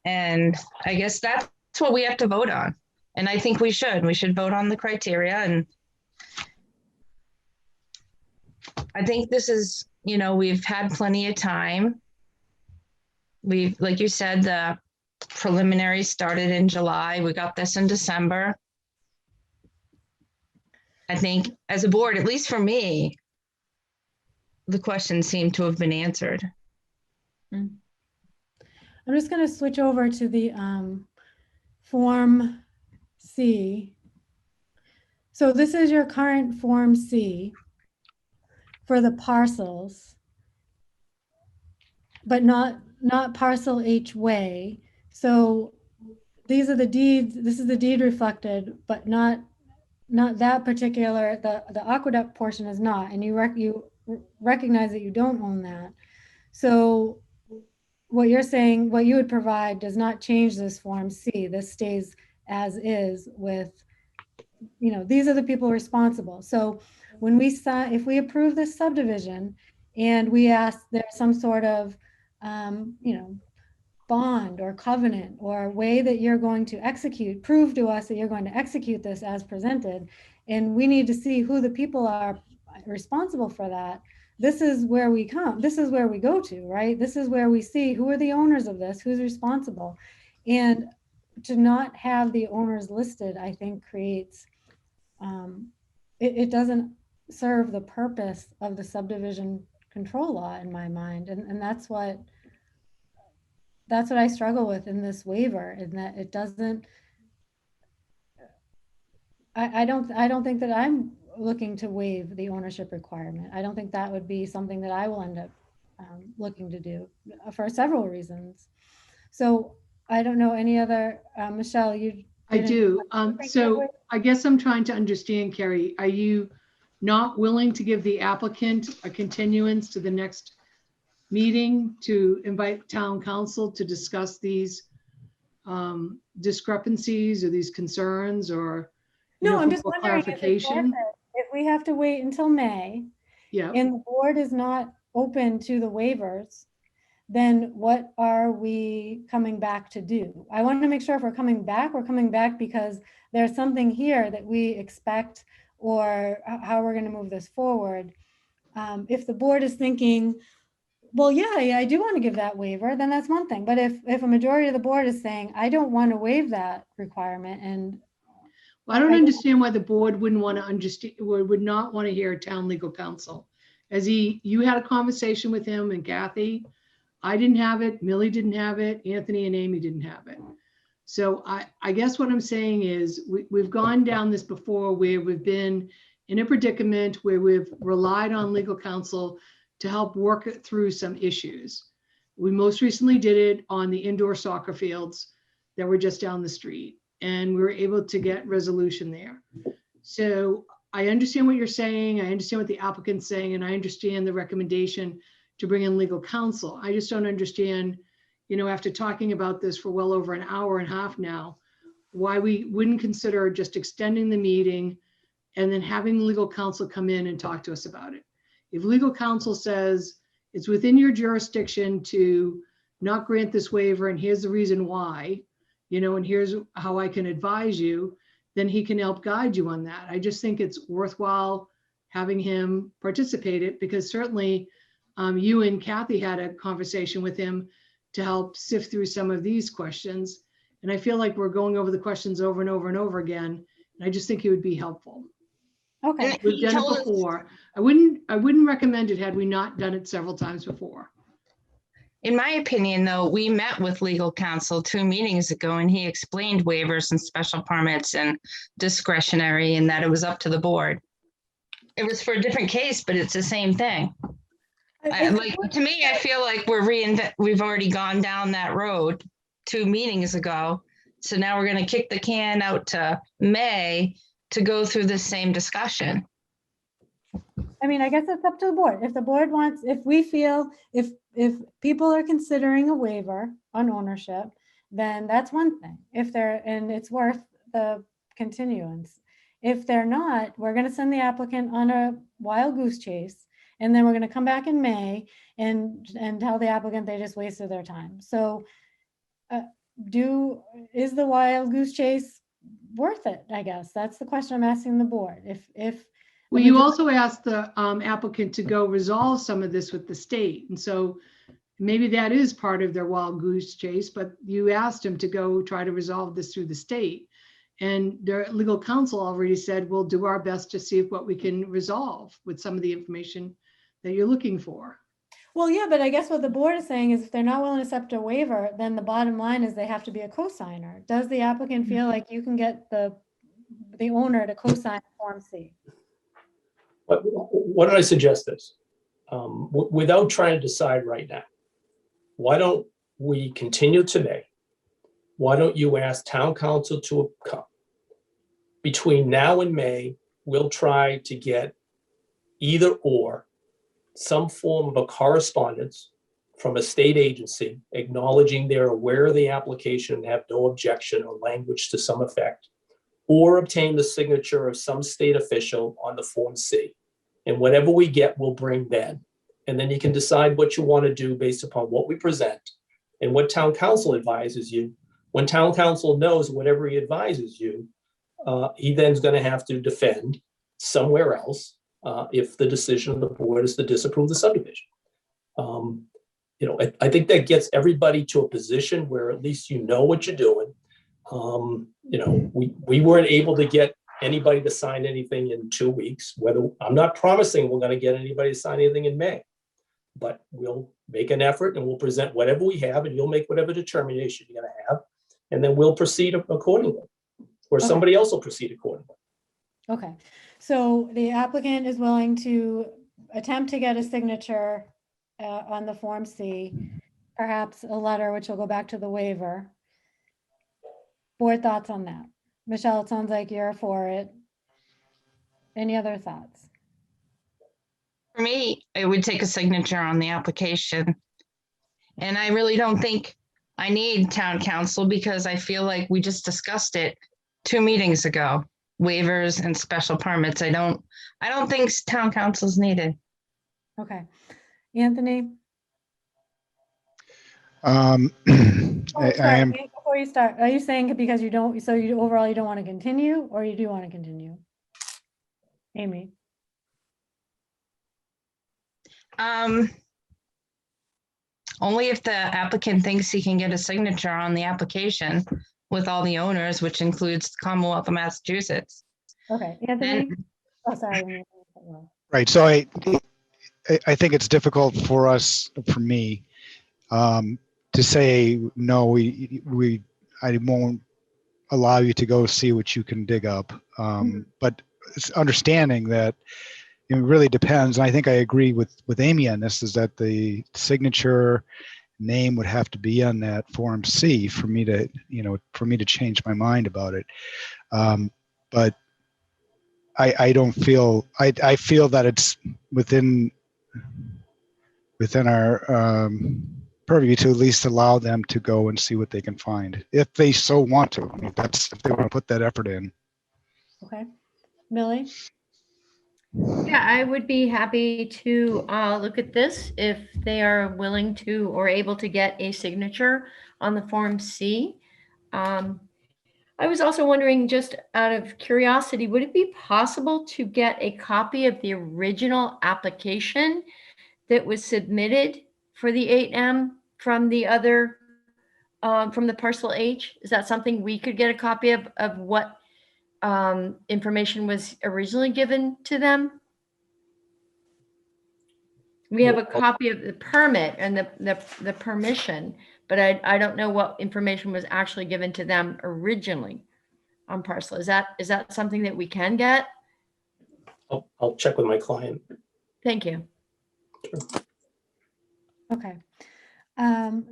And I guess that's what we have to vote on. And I think we should vote on the criteria. And I think this is, we've had plenty of time. Like you said, the preliminary started in July. We got this in December. I think as a board, at least for me, the questions seem to have been answered. I'm just going to switch over to the Form C. So this is your current Form C for the parcels, but not parcel H way. So these are the deeds. This is the deed reflected, but not that particular. The aqueduct portion is not, and you recognize that you don't own that. So what you're saying, what you would provide does not change this Form C. This stays as is with, these are the people responsible. So when we sign, if we approve this subdivision and we ask there's some sort of, bond or covenant or way that you're going to execute, prove to us that you're going to execute this as presented, and we need to see who the people are responsible for that. This is where we come. This is where we go to, right? This is where we see who are the owners of this, who's responsible. And to not have the owners listed, I think creates, it doesn't serve the purpose of the subdivision control law in my mind. And that's what I struggle with in this waiver, in that it doesn't, I don't think that I'm looking to waive the ownership requirement. I don't think that would be something that I will end up looking to do for several reasons. So I don't know any other, Michelle, I do. So I guess I'm trying to understand, Carrie, are you not willing to give the applicant a continuance to the next meeting to invite town council to discuss these discrepancies or these concerns, or I'm just for wondering clarification? if we have to wait until May, Yeah. and the board is not open to the waivers, then what are we coming back to do? I want to make sure if we're coming back because there's something here that we expect, or how we're going to move this forward. If the board is thinking, well, yeah, I do want to give that waiver, then that's one thing. But if a majority of the board is saying, I don't want to waive that requirement, and Well, I don't understand why the board wouldn't want to understand, or would not want to hear town legal counsel. You had a conversation with him and Kathy. I didn't have it, Millie didn't have it, Anthony and Amy didn't have it. So I guess what I'm saying is we've gone down this before, where we've been in a predicament where we've relied on legal counsel to help work through some issues. We most recently did it on the indoor soccer fields that were just down the street, and we were able to get resolution there. So I understand what you're saying. I understand what the applicant's saying, and I understand the recommendation to bring in legal counsel. I just don't understand, after talking about this for well over an hour and a half now, why we wouldn't consider just extending the meeting and then having legal counsel come in and talk to us about it. If legal counsel says it's within your jurisdiction to not grant this waiver, and here's the reason why, and here's how I can advise you, then he can help guide you on that. I just think it's worthwhile having him participate it, because certainly you and Kathy had a conversation with him to help sift through some of these questions. And I feel like we're going over the questions over and over and over again. And I just think it would be helpful. Okay. And We've he done it told us- before. I wouldn't recommend it had we not done it several times before. In my opinion, though, we met with legal counsel 2 meetings ago and he explained waivers and special permits and discretionary and that it was up to the board. It was for a different case, but it's the same thing. Like, to me, I feel like we've already gone down that road 2 meetings ago. So now we're going to kick the can out to May to go through the same discussion. I mean, I guess it's up to the board. If the board wants, if we feel, if people are considering a waiver on ownership, then that's one thing. If they're, and it's worth the continuance. If they're not, we're going to send the applicant on a wild goose chase. And then we're going to come back in May and tell the applicant they just wasted their time. So is the wild goose chase worth it? I guess that's the question I'm asking the board. Well, you also asked the applicant to go resolve some of this with the state. And so maybe that is part of their wild goose chase, but you asked him to go try to resolve this through the state. And their legal counsel already said, we'll do our best to see what we can resolve with some of the information that you're looking for. Well, yeah, but I guess what the board is saying is if they're not willing to accept a waiver, then the bottom line is they have to be a co-signer. Does the applicant feel like you can get the owner to co-sign Form C? But why don't I suggest this? Without trying to decide right now, why don't we continue to May? Why don't you ask town council to come? Between now and May, we'll try to get either or some form of a correspondence from a state agency acknowledging they're aware of the application and have no objection or language to some effect, or obtain the signature of some state official on the Form C. And whatever we get, we'll bring then. And then you can decide what you want to do based upon what we present and what town council advises you. When town council knows whatever he advises you, he then is going to have to defend somewhere else if the decision of the board is to disapprove the subdivision. I think that gets everybody to a position where at least you know what you're doing. We weren't able to get anybody to sign anything in 2 weeks. I'm not promising we're going to get anybody to sign anything in May, but we'll make an effort and we'll present whatever we have, and you'll make whatever determination you're going to have, and then we'll proceed accordingly, or somebody else will proceed accordingly. Okay, so the applicant is willing to attempt to get a signature on the Form C, perhaps a letter which will go back to the waiver. Board thoughts on that? Michelle, it sounds like you're for it. Any other thoughts? For me, it would take a signature on the application. And I really don't think I need town council because I feel like we just discussed it 2 meetings ago. Waivers and special permits. I don't think town council is needed. Okay. Anthony? I am. Before you start, are you saying because you don't, so you overall you don't want to continue, or you do want to continue? Amy? Only if the applicant thinks he can get a signature on the application with all the owners, which includes Commonwealth of Massachusetts. Okay, Anthony? Oh, sorry. Right. So I think it's difficult for me, to say, no, I won't allow you to go see what you can dig up. But it's understanding that it really depends. And I think I agree with Amy on this, is that the signature name would have to be on that Form C for me to change my mind about it. But I don't feel, I feel that it's within our purview to at least allow them to go and see what they can find, if they so want to. I mean, if they want to put that effort in. Okay. Millie? Yeah, I would be happy to look at this if they are willing to or able to get a signature on the Form C. I was also wondering, just out of curiosity, would it be possible to get a copy of the original application that was submitted for the 8M from the other from the parcel H? Is that something we could get a copy of what information was originally given to them? We have a copy of the permit and the permission, but I don't know what information was actually given to them originally on parcel. Is that something that we can get? I'll check with my client. Thank you. Okay.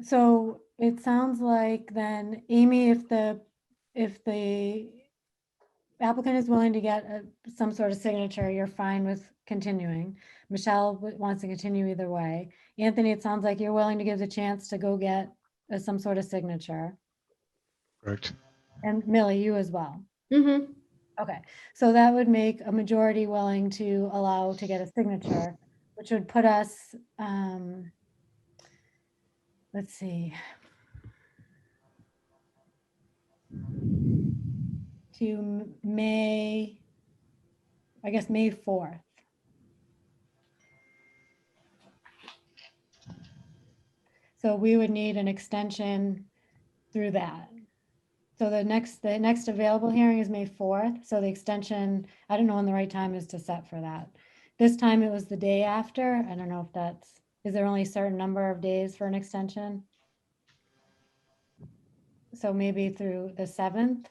So it sounds like then, Amy, if the applicant is willing to get some sort of signature, you're fine with continuing. Michelle wants to continue either way. Anthony, it sounds like you're willing to give the chance to go get some sort of signature. Correct. And Millie, you as well. Mm-hmm. Okay, so that would make a majority willing to allow to get a signature, which would put us, let's see, to May, I guess May 4th. So we would need an extension through that. So the next available hearing is May 4th. So the extension, I don't know when the right time is to set for that. This time it was the day after. I don't know if that's, is there only a certain number of days for an extension? So maybe through the 7th?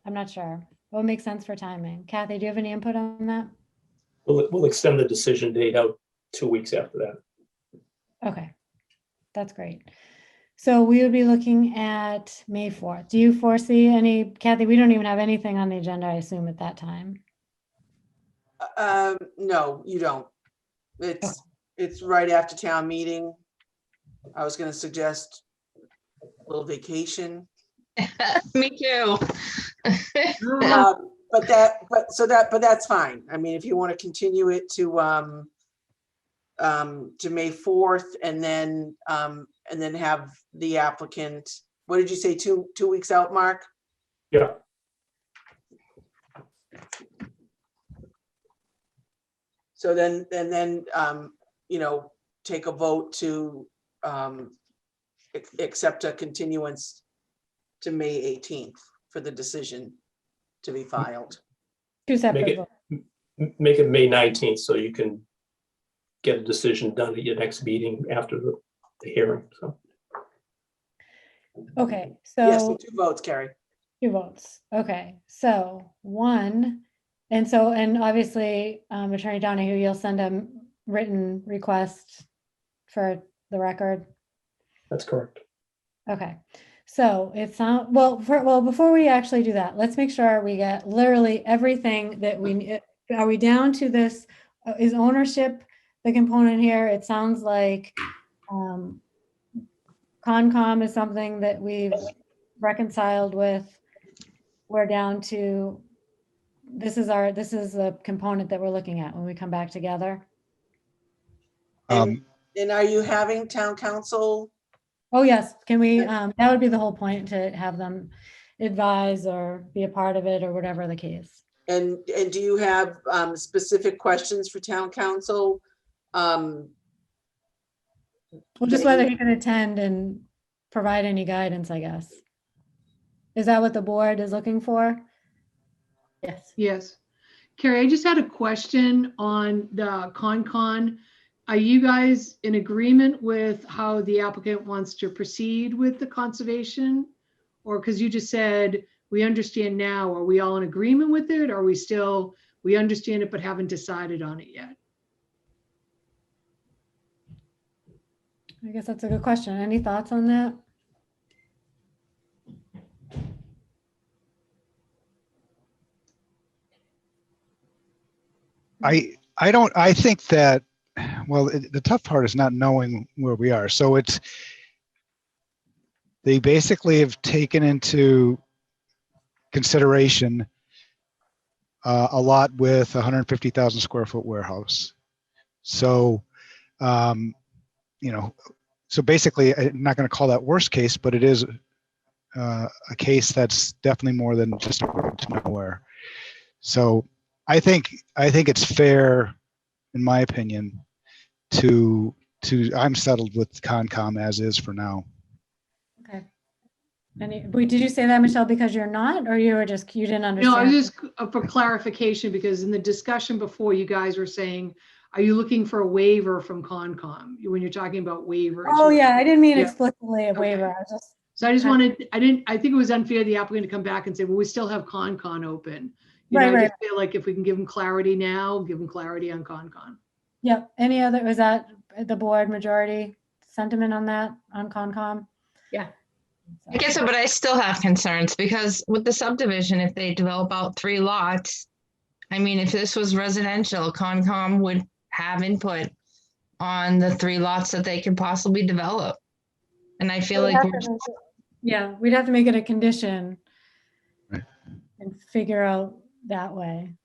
I'm not sure. What makes sense for timing? Kathy, do you have any input on that? We'll extend the decision date out 2 weeks after that. Okay, that's great. So we would be looking at May 4th. Do you foresee any, Kathy, we don't even have anything on the agenda, I assume, at that time. No, you don't. It's right after town meeting. I was gonna suggest a little vacation. Me too. But that's fine. I mean, if you want to continue it to May 4th and then have the applicant, what did you say, two weeks out, Mark? Yeah. So then you know, take a vote to accept a continuance to May 18th for the decision to be filed. Two separate votes. Make it May 19th so you can get a decision done at your next meeting after the hearing. So. Okay, Yes, so 2 votes, Carrie. 2 votes. Okay, so 1, and obviously, Attorney Donahue, you'll send a written request for the record. That's correct. Okay, so it's not, well, before we actually do that, let's make sure we get literally everything that we need. Are we down to this? Is ownership the component here? It sounds like Concom is something that we've reconciled with. We're down to, this is the component that we're looking at when we come back together. And are you having town council? Oh, yes. Can we, that would be the whole point, to have them advise or be a part of it or whatever the case. And do you have specific questions for town council? Well, just whether he can attend and provide any guidance, I guess. Is that what the board is looking for? Yes. Yes. Carrie, I just had a question on the Concon. Are you guys in agreement with how the applicant wants to proceed with the conservation? Or because you just said, we understand now, are we all in agreement with it? Or are we still, we understand it but haven't decided on it yet? I guess that's a good question. Any thoughts on that? I think that, well, the tough part is not knowing where we are. So they basically have taken into consideration a lot with 150,000 square foot warehouse. So, you know, so basically, I'm not going to call that worst case, but it is a case that's definitely more than just nowhere. So I think it's fair, in my opinion, to I'm settled with Concom as is for now. Okay. Did you say that, Michelle, because you're not, or you didn't understand? No, I was just for clarification, because in the discussion before, you guys were saying, are you looking for a waiver from Concom when you're talking about waivers? Oh, yeah, I didn't mean Yeah. explicitly a Okay. waiver. I was just. So I just wanted, I think it was unfair the applicant to come back and say, well, we still have Concon open. You know, Right, I right. just feel like if we can give them clarity now, give them clarity on Concon. Yep. Any other, was that the board majority sentiment on that, on Concom? Yeah. I guess, but I still have concerns because with the subdivision, if they develop out 3 lots, I mean, if this was residential, Concom would have input on the 3 lots that they could possibly develop. And I feel like, Yeah, we'd have to make it a condition. Right. And figure out that way.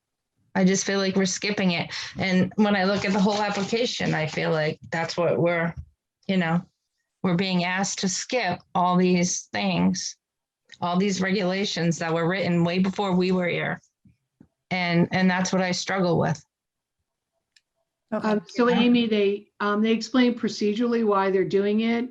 I just feel like we're skipping it. And when I look at the whole application, I feel like that's what we're being asked to skip all these things, all these regulations that were written way before we were here. And that's what I struggle with. Okay. So Amy, they explain procedurally why they're doing it.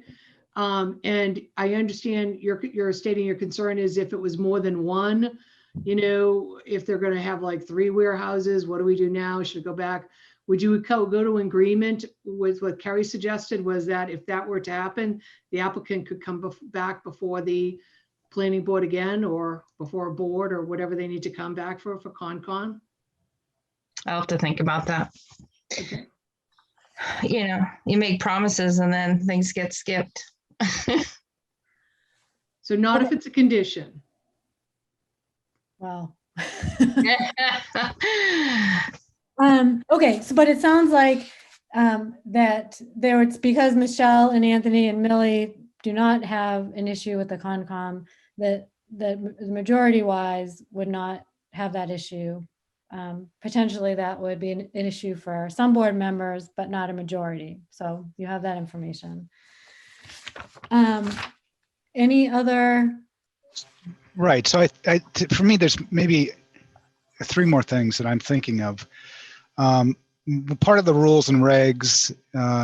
And I understand you're stating your concern is if it was more than one, you know, if they're going to have like 3 warehouses, what do we do now? Should it go back? Would you go to agreement with what Kerry suggested, was that if that were to happen, the applicant could come back before the planning board again, or before a board, or whatever they need to come back for Concon? I'll have to think about that. Okay. You know, you make promises and then things get skipped. So not if it's a condition. Wow. Okay, so but it sounds like that it's because Michelle and Anthony and Millie do not have an issue with the Concom, that the majority wise would not have that issue. Potentially that would be an issue for some board members, but not a majority. So you have that information. Any other? Right. So for me, there's maybe 3 more things that I'm thinking of. Part of the rules and regs,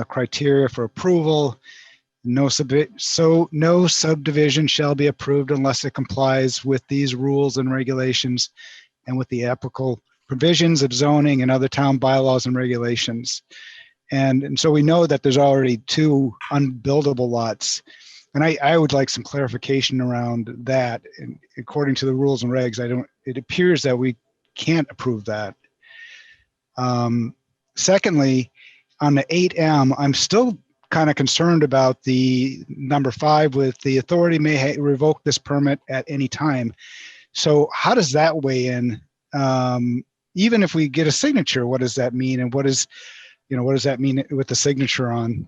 criteria for approval, no subdivision shall be approved unless it complies with these rules and regulations and with the applicable provisions of zoning and other town bylaws and regulations. And so we know that there's already 2 unbuildable lots. And I would like some clarification around that. And according to the rules and regs, it appears that we can't approve that. Secondly, on the 8M, I'm still kind of concerned about the number 5 with the authority may revoke this permit at any time. So how does that weigh in? Even if we get a signature, what does that mean? And what does that mean with the signature on?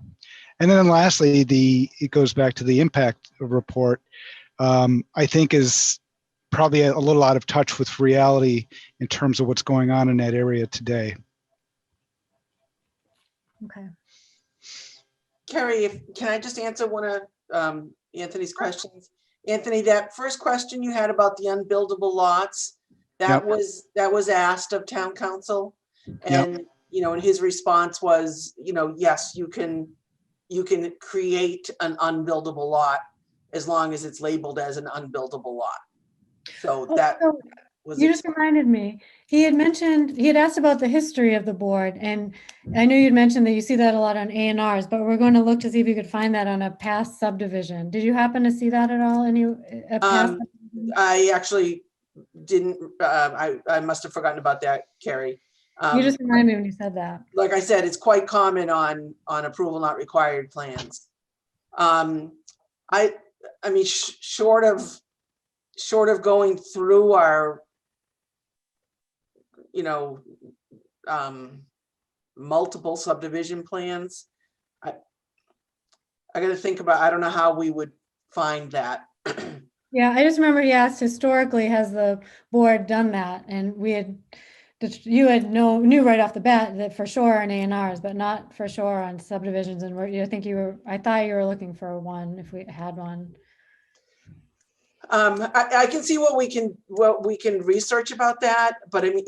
And then lastly, it goes back to the impact report, I think is probably a little out of touch with reality in terms of what's going on in that area today. Okay. Carrie, can I just answer one of Anthony's questions? Anthony, that first question you had about the unbuildable lots, that was asked of town council. And, you know, and his response was, you know, yes, you can create an unbuildable lot as long as it's labeled as an unbuildable lot. So that was. You just reminded me, he had asked about the history of the board, and I know you'd mentioned that you see that a lot on A&Rs, but we're going to look to see if you could find that on a past subdivision. Did you happen to see that at all? I actually didn't, I must have forgotten about that, Carrie. You just reminded me when you said that. Like I said, it's quite common on approval not required plans. I mean, short of going through our, you know, multiple subdivision plans, I got to think about, I don't know how we would find that. Yeah, I just remember he asked historically, has the board done that? And you knew right off the bat that for sure on A&Rs, but not for sure on subdivisions. And I thought you were looking for one if we had one. I can see what we can research about that, but I mean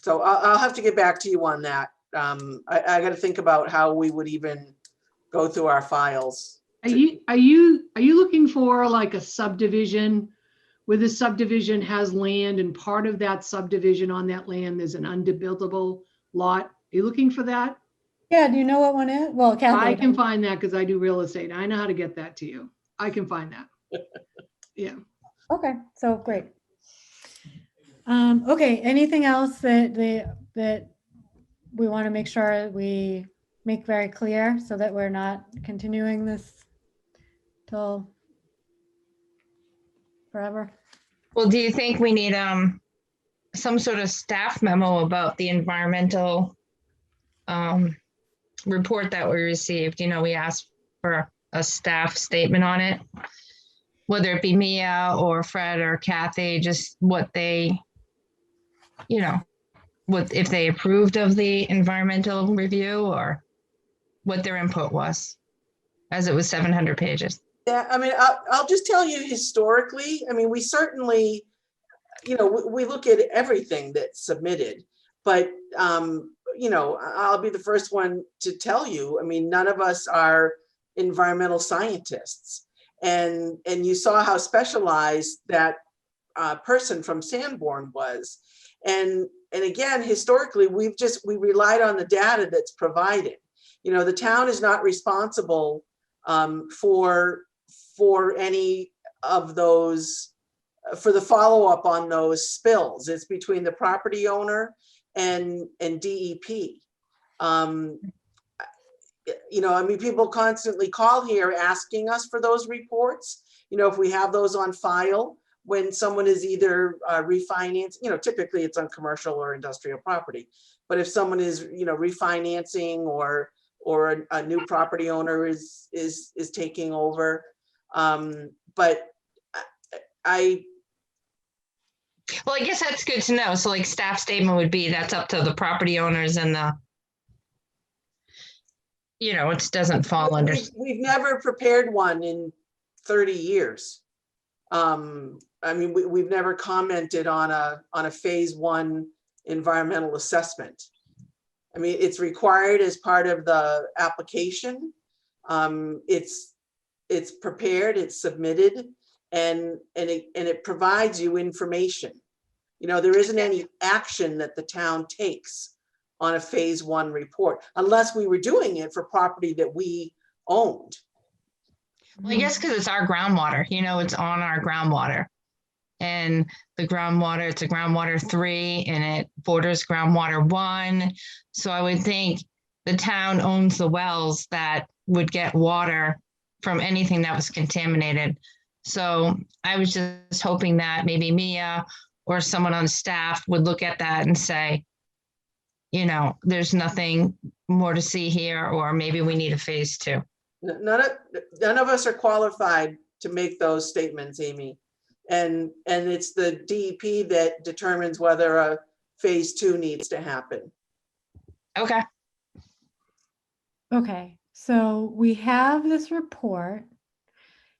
so I'll have to get back to you on that. I got to think about how we would even go through our files. Are you looking for like a subdivision where the subdivision has land and part of that subdivision on that land there's an undevelopable lot? Are you looking for that? Yeah, do you know what one is? Well, Kathy. I can find that because I do real estate. I know how to get that to you. I can find that. Yeah. Okay, so great. Okay, anything else that we want to make sure we make very clear so that we're not continuing this till forever? Well, do you think we need some sort of staff memo about the environmental report that we received? You know, we asked for a staff statement on it, whether it be Mia or Fred or Kathy, just what they, you know, what if they approved of the environmental review or what their input was, as it was 700 pages. Yeah, I mean, I'll just tell you historically, I mean, we certainly, you know, we look at everything that's submitted, but, you know, I'll be the first one to tell you, I mean, none of us are environmental scientists. And you saw how specialized that person from Sanborn was. And again, historically, we relied on the data that's provided. You know, the town is not responsible for any of those, for the follow-up on those spills. It's between the property owner and DEP. You know, I mean, people constantly call here asking us for those reports. You know, if we have those on file when someone is either refinancing, you know, typically it's on commercial or industrial property. But if someone is, you know, refinancing or a new property owner is taking over. But well, I guess that's good to know. So like staff statement would be that's up to the property owners and the, you know, it doesn't fall under. We've never prepared one in 30 years. I mean, we've never commented on a phase 1 environmental assessment. I mean, it's required as part of the application. It's prepared, it's submitted, and it provides you information. You know, there isn't any action that the town takes on a phase 1 report, unless we were doing it for property that we owned. Well, I guess because it's our groundwater, you know, it's on our groundwater. And the groundwater, it's a groundwater 3 and it borders groundwater 1. So I would think the town owns the wells that would get water from anything that was contaminated. So I was just hoping that maybe Mia or someone on staff would look at that and say, you know, there's nothing more to see here, or maybe we need a phase 2. None of us are qualified to make those statements, Amy. And it's the DEP that determines whether a phase 2 needs to happen. Okay. Okay, so we have this report.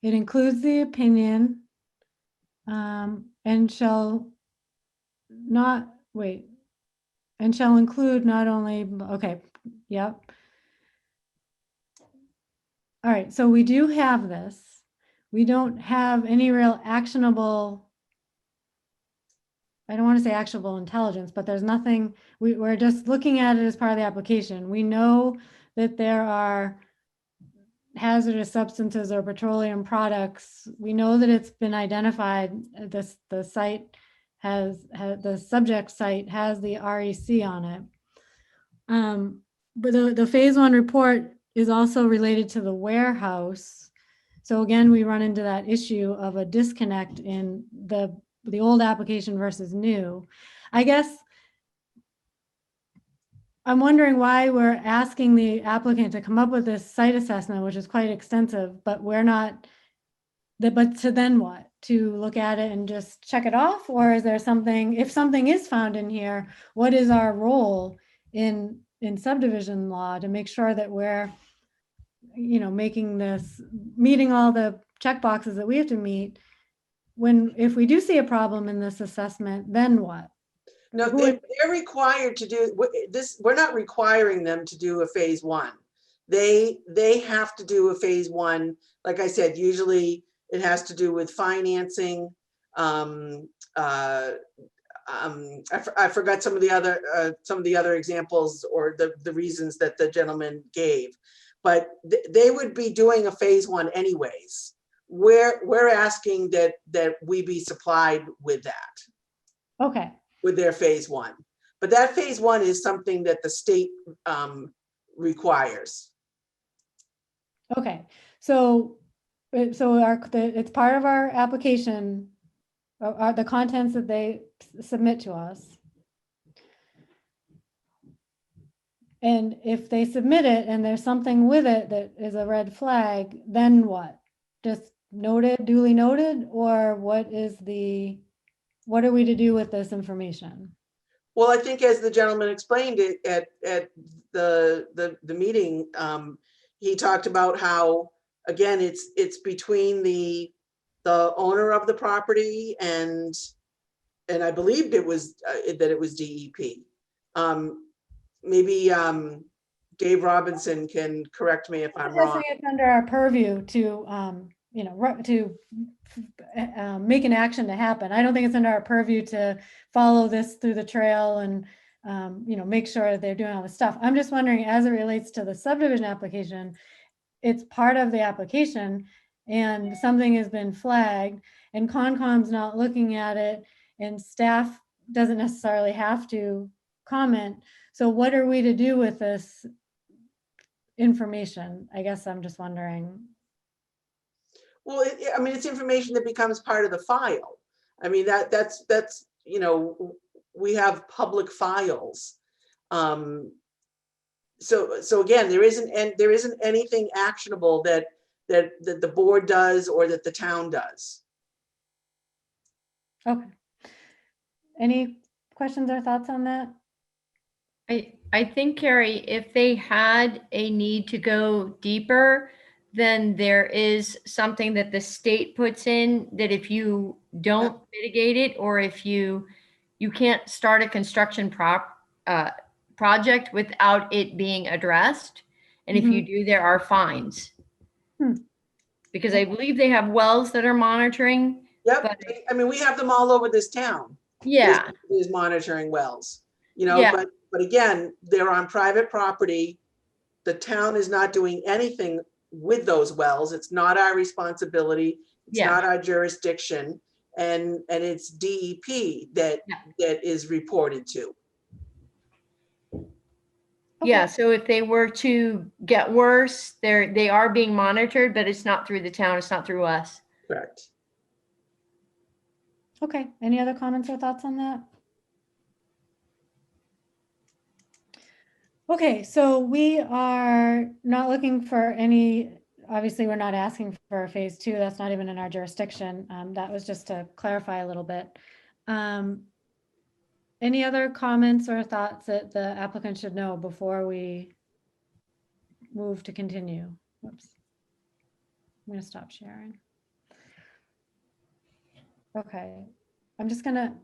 It includes the opinion and shall include not only, okay, yep. All right, so we do have this. We don't have any real actionable, I don't want to say actionable intelligence, but there's nothing, we're just looking at it as part of the application. We know that there are hazardous substances or petroleum products. We know that it's been identified, the site has the subject site has the REC on it. But the phase 1 report is also related to the warehouse. So again, we run into that issue of a disconnect in the old application versus new. I guess I'm wondering why we're asking the applicant to come up with this site assessment, which is quite extensive, but we're not, but to then what? To look at it and just check it off? Or is there something, if something is found in here, what is our role in subdivision law to make sure that we're, you know, meeting all the check boxes that we have to meet? If we do see a problem in this assessment, then what? No, they're required to do this. We're not requiring them to do a phase 1. they have to do a phase one. Like I said, usually it has to do with financing. I forgot some of the other examples or the reasons that the gentleman gave, but they would be doing a phase one anyways. We're asking that we be supplied with that, Okay, with their phase one. But that phase one is something that the state requires. okay. So it's part of our application, the contents that they submit to us. And if they submit it and there's something with it that is a red flag, then what? Just noted, duly noted, or what are we to do with this information? Well, I think as the gentleman explained it at the meeting, he talked about how, again, it's between the owner of the property and I believed it was that it was DEP. Maybe Dave Robinson can correct me if I'm wrong. It's under our purview to make an action to happen. I don't think it's under our purview to follow this through the trail and make sure they're doing all the stuff. I'm just wondering, as it relates to the subdivision application, it's part of the application and something has been flagged and Concom's not looking at it and staff doesn't necessarily have to comment. So what are we to do with this information? I guess I'm just wondering. Well, I mean, it's information that becomes part of the file. I mean, that's we have public files. So again, there isn't anything actionable that the board does or that the town does. Okay. Any questions or thoughts on that? I think, Carrie, if they had a need to go deeper, then there is something that the state puts in that if you don't mitigate it, or if you can't start a construction project without it being addressed. And if you do, there are fines. Because I believe they have wells that are monitoring. Yep. But, I mean, we have them all over this town. yeah. There's monitoring wells, Yeah. but again, they're on private property. The town is not doing anything with those wells. It's not our responsibility. It's not our jurisdiction. And it's DEP that is reported to. Yeah, so if they were to get worse, they are being monitored, but it's not through the town, it's not through us. Correct. Okay, any other comments or thoughts on that? Okay, so we are not looking for any, obviously we're not asking for phase two, that's not even in our jurisdiction. That was just to clarify a little bit. Any other comments or thoughts that the applicant should know before we move to continue? Whoops. I'm gonna stop sharing. Okay, I'm just gonna,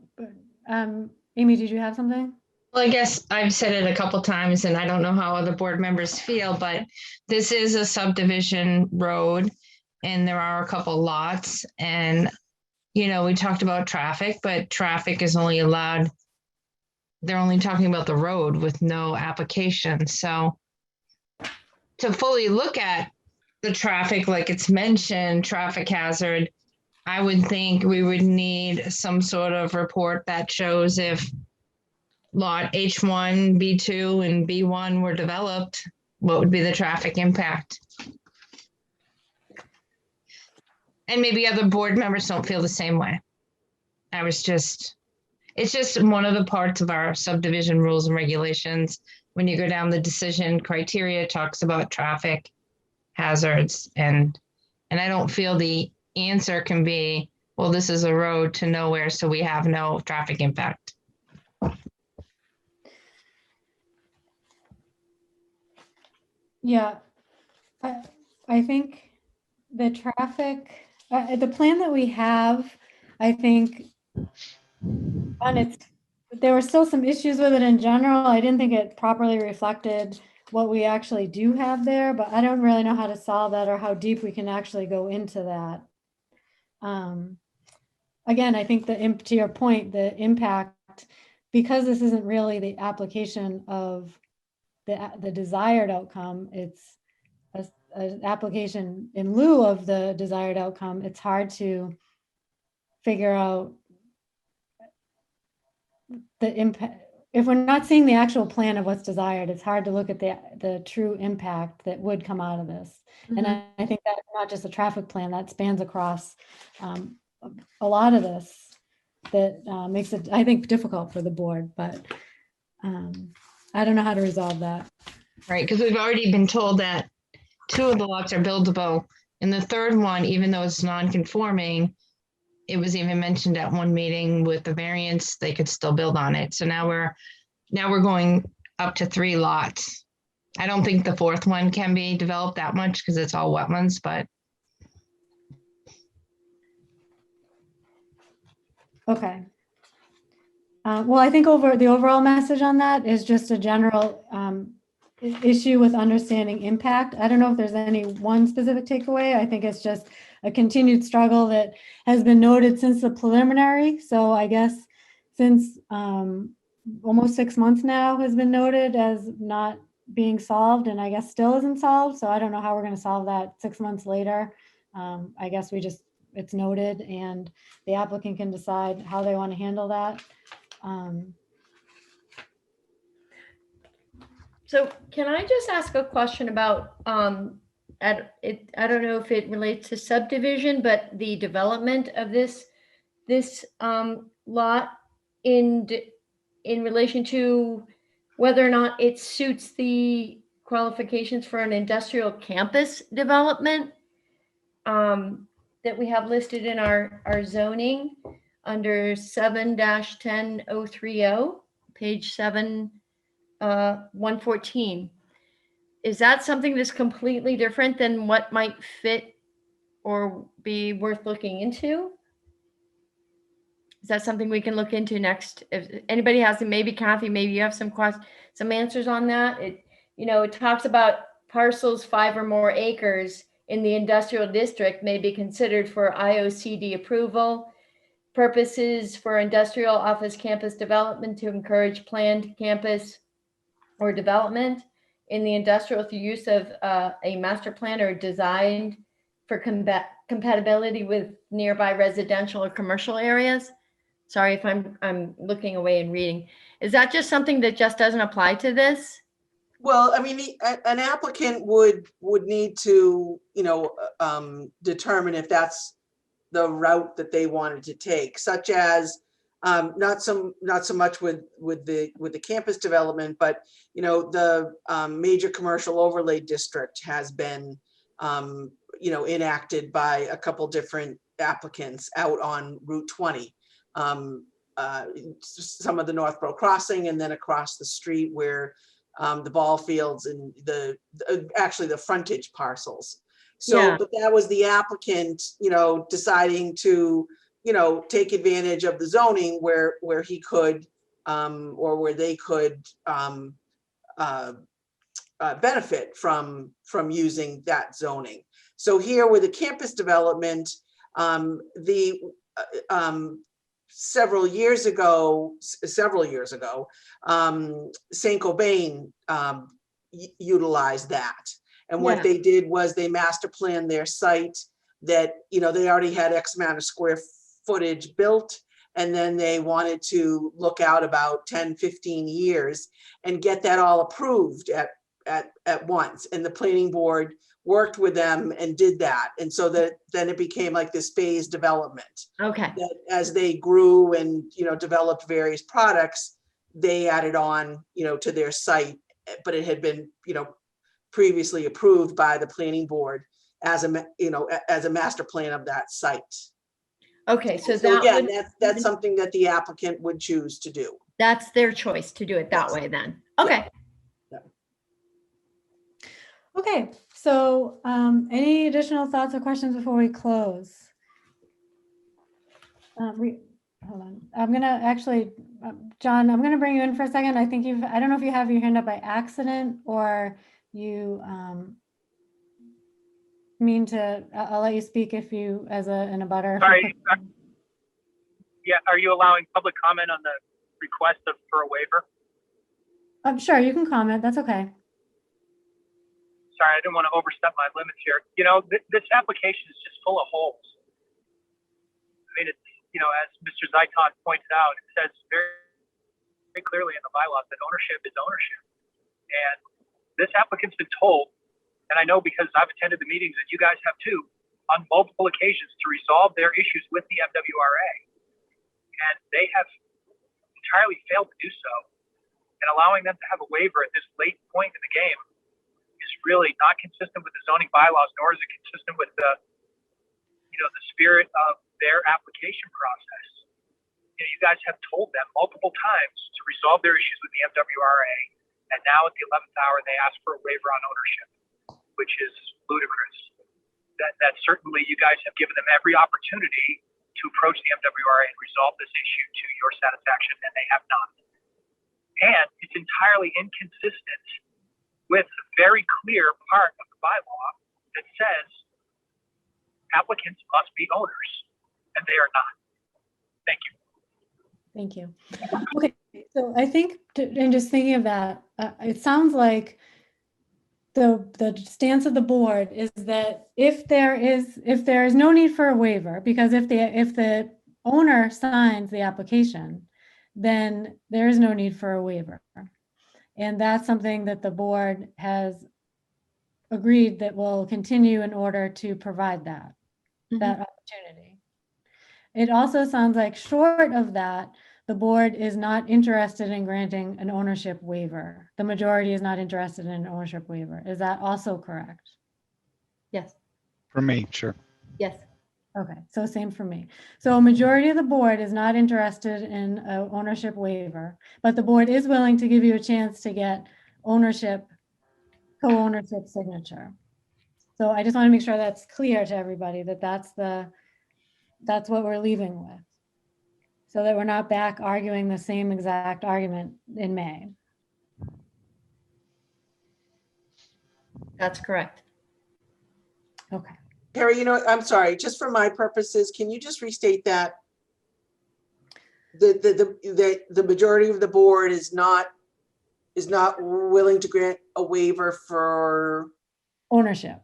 Amy, did you have something? Well, I guess I've said it a couple times and I don't know how other board members feel, but this is a subdivision road and there are a couple lots and, we talked about traffic, but traffic is only allowed, they're only talking about the road with no application. So to fully look at the traffic, like it's mentioned, traffic hazard, I would think we would need some sort of report that shows if lot H1, B2, and B1 were developed, what would be the traffic impact? And maybe other board members don't feel the same way. It's just one of the parts of our subdivision rules and regulations. When you go down the decision criteria, it talks about traffic hazards. And I don't feel the answer can be, well, this is a road to nowhere, so we have no traffic impact. Yeah, I think the traffic, the plan that we have, I think there were still some issues with it in general. I didn't think it properly reflected what we actually do have there, but I don't really know how to solve that or how deep we can actually go into that. Again, I think to your point, the impact, because this isn't really the application of the desired outcome, it's an application in lieu of the desired outcome. It's hard to figure out the impact. If we're not seeing the actual plan of what's desired, it's hard to look at the true impact that would come out of this. And I think that's not just a traffic plan, that spans across a lot of this, that makes it, I think, difficult for the board, but I don't know how to resolve that. Right, because we've already been told that 2 of the lots are buildable, and the third one, even though it's non-conforming, it was even mentioned at one meeting with the variance, they could still build on it. So now we're going up to 3 lots. I don't think the 4th one can be developed that much because it's all wetlands, but. Okay. Well, I think the overall message on that is just a general issue with understanding impact. I don't know if there's any one specific takeaway. I think it's just a continued struggle that has been noted since the preliminary. So I guess since almost 6 months now has been noted as not being solved, and I guess still isn't solved. So I don't know how we're going to solve that 6 months later. I guess it's noted and the applicant can decide how they want to handle that. So can I just ask a question about, I don't know if it relates to subdivision, but the development of this lot in relation to whether or not it suits the qualifications for an industrial campus development that we have listed in our zoning under 7-10030, page 7, 114. Is that something that's completely different than what might fit or be worth looking into? Is that something we can look into next? If anybody has, maybe Kathy, maybe you have some answers on that. It talks about parcels 5 or more acres in the industrial district may be considered for IOCD approval. Purposes for industrial office campus development to encourage planned campus or development in the industrial through use of a master plan or designed for compatibility with nearby residential or commercial areas. Sorry if I'm looking away and reading. Is that just something that just doesn't apply to this? Well, I mean, an applicant would need to, determine if that's the route that they wanted to take, such as not so much with the campus development, but the major commercial overlay district has been enacted by a couple different applicants out on Route 20. Some of the Northborough crossing, and then across the street where the ball fields and actually the frontage parcels. So, yeah. But that was the applicant, deciding to, take advantage of the zoning where he could, or where they could benefit from using that zoning. So here with the campus development, several years ago, Saint-Gobain utilized that. And what they did was they master planned their site that, they already had X amount of square footage built. And then they wanted to look out about 10, 15 years and get that all approved at once. And the planning board worked with them and did that. And so that then it became like this phased development. Okay. That as they grew and, developed various products, they added on, to their site, but it had been, previously approved by the planning board as a master plan of that site. Okay, so again, that's something that the applicant would choose to do. That's their choice to do it that way then. Okay. Yeah. Okay, so any additional thoughts or questions before we close? hold on. I'm gonna actually, John, I'm gonna bring you in for a second. I think I don't know if you have your hand up by accident or you mean to, I'll let you speak if you, in a butter. Sorry. Yeah, are you allowing public comment on the request for a waiver? I'm sure you can comment. That's okay. Sorry, I didn't want to overstep my limits here. You know, this application is just full of holes. I mean, it's, you know, as Mr. Zaiton pointed out, it says very, very clearly in the bylaws that ownership is ownership. And this applicant's been told, and I know because I've attended the meetings that you guys have too, on multiple occasions to resolve their issues with the MWRA. And they have entirely failed to do so. And allowing them to have a waiver at this late point in the game is really not consistent with the zoning bylaws, nor is it consistent with the, you know, the spirit of their application process. You know, you guys have told them multiple times to resolve their issues with the MWRA, and now at the 11th hour they ask for a waiver on ownership, which is ludicrous. That certainly you guys have given them every opportunity to approach the MWRA and resolve this issue to your satisfaction, and they have not. And it's entirely inconsistent with the very clear part of the bylaw that says applicants must be owners, and they are not. Thank you. Thank you. Okay, so I think, and just thinking of that, it sounds like the stance of the board is that if there is no need for a waiver, because if the owner signs the application, then there is no need for a waiver. And that's something that the board has agreed that will continue in order to provide that opportunity. It also sounds like short of that, the board is not interested in granting an ownership waiver. The majority is not interested in an ownership waiver. Is that also correct? Yes. For me, sure. Yes. Okay, so same for me. So a majority of the board is not interested in an ownership waiver, but the board is willing to give you a chance to get ownership, co-ownership signature. So I just want to make sure that's clear to everybody that that's what we're leaving with, so that we're not back arguing the same exact argument in May. That's correct. Okay. Harry, you know, I'm sorry, just for my purposes, can you just restate that? The majority of the board is not willing to grant a waiver for Ownership.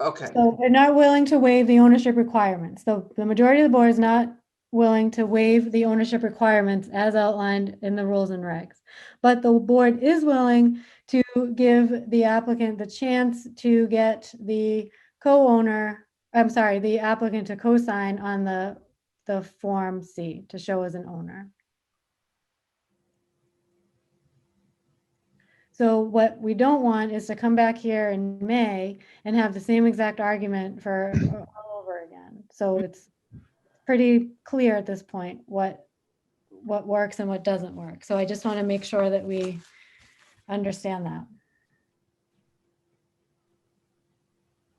Okay. So they're not willing to waive the ownership requirements. So the majority of the board is not willing to waive the ownership requirements as outlined in the rules and regs. But the board is willing to give the applicant the chance to get the the applicant to co-sign on the Form C to show as an owner. So what we don't want is to come back here in May and have the same exact argument for all over again. So it's pretty clear at this point what works and what doesn't work. So I just want to make sure that we understand that.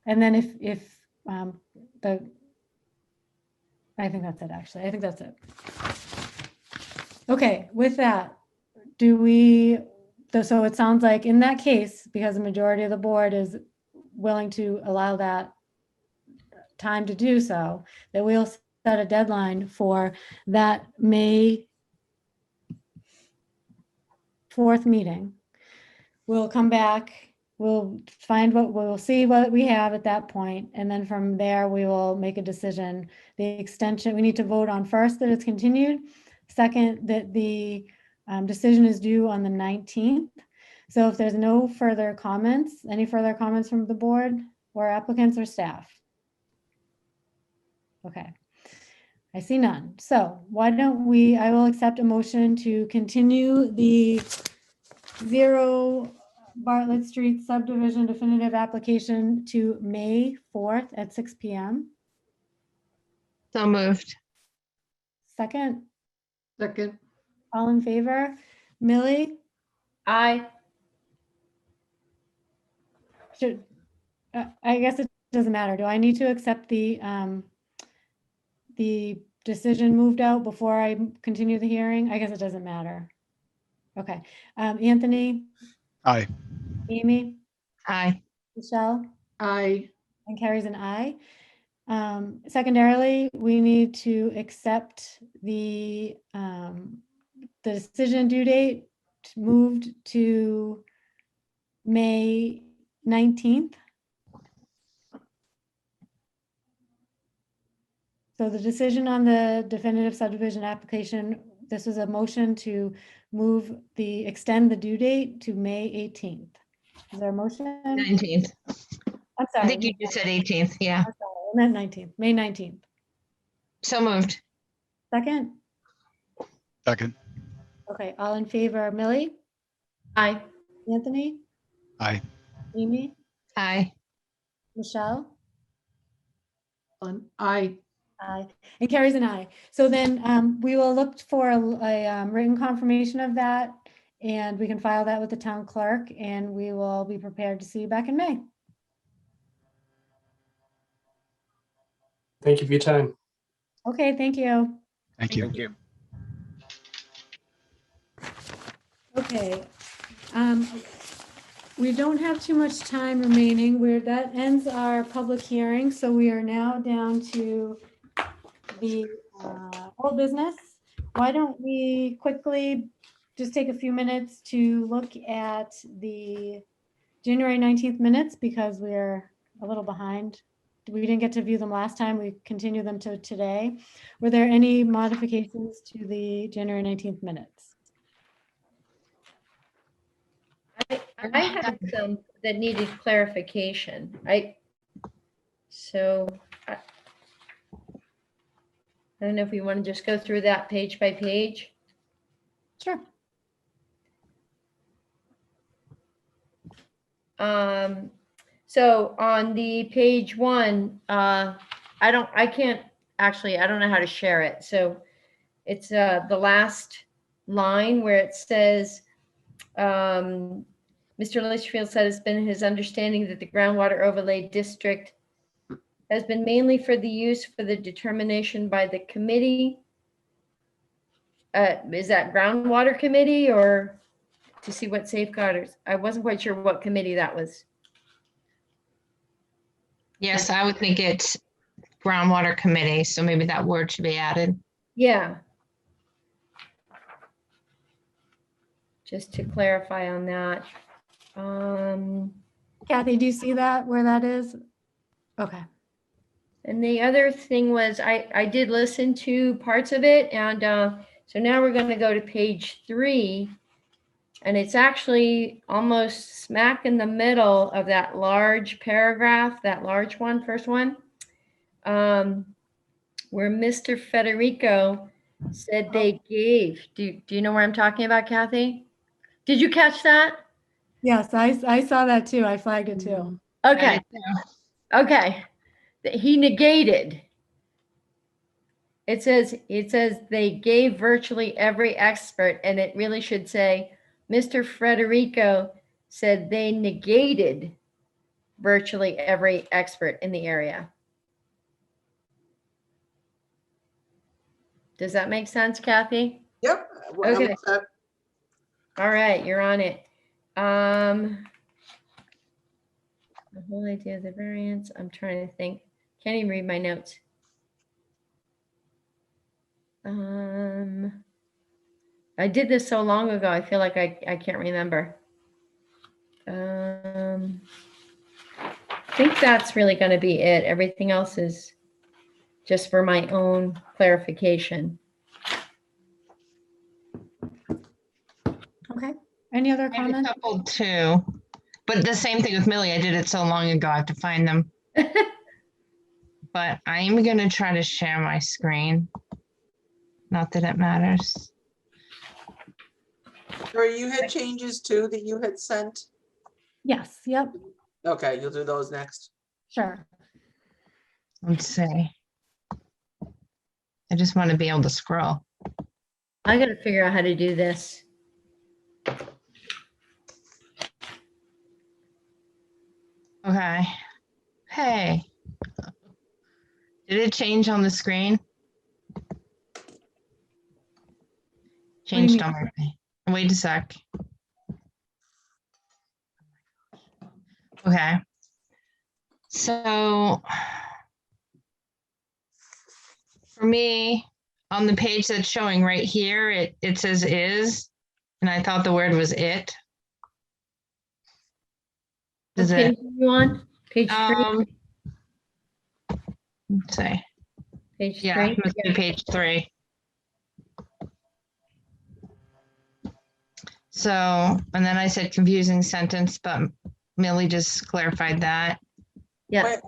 And then if I think that's it, actually. I think that's it. Okay, with that, so it sounds like in that case, because the majority of the board is willing to allow that time to do so, that we'll set a deadline for that May 4th meeting. We'll come back, we'll see what we have at that point, and then from there, we will make a decision. The extension, we need to vote on first that it's continued, second, that the decision is due on the 19th. So if there's no further comments, any further comments from the board or applicants or staff? Okay, I see none. So why don't I will accept a motion to continue the 0 Bartlett Street subdivision definitive application to May 4th at 6 p.m. So moved. Second? Second. All in favor? Millie? Aye. I guess it doesn't matter. Do I need to accept the decision moved out before I continue the hearing? I guess it doesn't matter. Okay. Anthony, Aye. Amy, Aye. Michelle, Aye. and Carrie's an aye. Secondarily, we need to accept the decision due date moved to May 19th. So the decision on the definitive subdivision application, this was a motion to extend the due date to May 18th. Is there a motion? 19th. I'm sorry. I think you just said 18th. Yeah. I'm sorry, I meant 19th, May 19th. So moved. Second? Second. Okay, all in favor, Millie? Aye. Anthony? Aye. Amy? Aye. Michelle? Aye. Aye. And Carrie's an aye. So then we will look for a written confirmation of that, and we can file that with the town clerk, and we will be prepared to see you back in May. Thank you for your time. Okay, thank you. Thank you. Thank you. Okay. We don't have too much time remaining. That ends our public hearing. So we are now down to the whole business. Why don't we quickly just take a few minutes to look at the January 19th minutes, because we're a little behind. We didn't get to view them last time. We continue them to today. Were there any modifications to the January 19th minutes? I had some that needed clarification. I don't know if we want to just go through that page by page. Sure. So on the page 1, I don't know how to share it. So it's the last line where it says, Mr. Litchfield said it's been his understanding that the groundwater overlay district has been mainly for the use for the determination by the committee. Is that groundwater committee, or to see what safeguards? I wasn't quite sure what committee that was. Yes, I would think it's groundwater committee, so maybe that word should be added. Yeah. Just to clarify on that. Kathy, do you see that, where that is? Okay. And the other thing was I did listen to parts of it, and so now we're going to go to page 3, and it's actually almost smack in the middle of that large paragraph, that large one, first one, where Mr. Federico said they gave. Do you know where I'm talking about, Kathy? Did you catch that? Yes, I saw that too. I flagged it too. Okay. Okay. He negated. It says they gave virtually every expert, and it really should say Mr. Federico said they negated virtually every expert in the area. Does that make sense, Kathy? Yep. Okay. All right, you're on it. The whole idea of the variance, I'm trying to think. Can't even read my notes. I did this so long ago, I feel like I can't remember. I think that's really going to be it. Everything else is just for my own clarification. Okay. Any other I have a comments? couple too, but the same thing with Millie. I did it so long ago, I have to find them. But I'm going to try to share my screen. Not that it matters. Sherry, you had changes too that you had sent? Yes, yep, Okay, you'll do those next. sure. Let's see. I just want to be able to scroll. I got to figure out how to do this. Okay. Hey. Did it change on the screen? mean? Changed on my thing. Wait a sec. Okay. So for me, on the page that's showing right here, it says is, and I thought the word was it. What Does page it? are you on? Page three? Let's see. Page Yeah, three? must be page 3. So, and then I said confusing sentence, but Millie just clarified that. Yeah.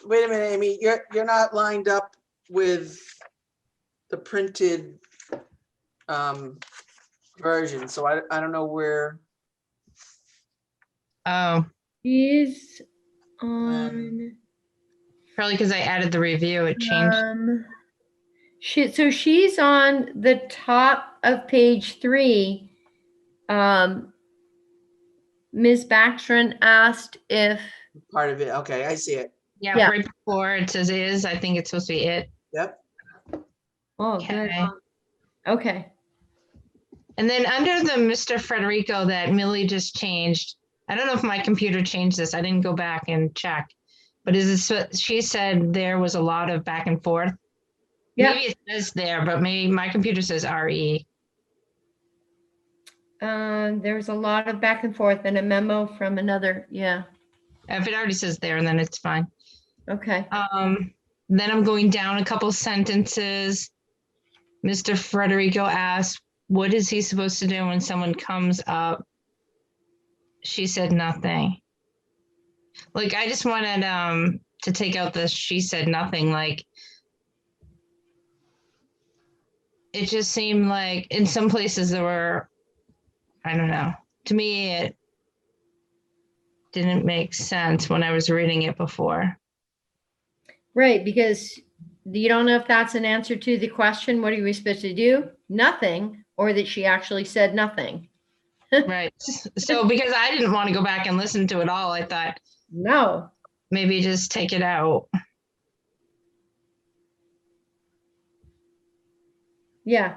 Wait a minute, Amy, you're not lined up with the printed version, so I don't know where. Oh, She's on, probably because I added the review, it changed. so she's on the top of page 3. Ms. Backstrom asked if, Part of it, okay, I see it. Yeah, Yeah. right before it says is, I think it's supposed to be it. Yep. oh, good. Okay. Okay. And then under the Mr. Federico that Millie just changed, I don't know if my computer changed this. I didn't go back and check. But is this what she said? There was a lot of back and forth. Yeah. Maybe it says there, but maybe my computer says RE. There was a lot of back and forth and a memo from another. Yeah. If it already says there, then it's fine. Okay. Then I'm going down a couple sentences. Mr. Federico asked, what is he supposed to do when someone comes up? She said nothing. Like, I just wanted to take out the she said nothing. Like, it just seemed like in some places there were, I don't know. To me, it didn't make sense when I was reading it before. Right, because you don't know if that's an answer to the question, what are we supposed to do? Nothing, or that she actually said nothing. Right. So because I didn't want to go back and listen to it all, I thought, no, maybe just take it out. Yeah.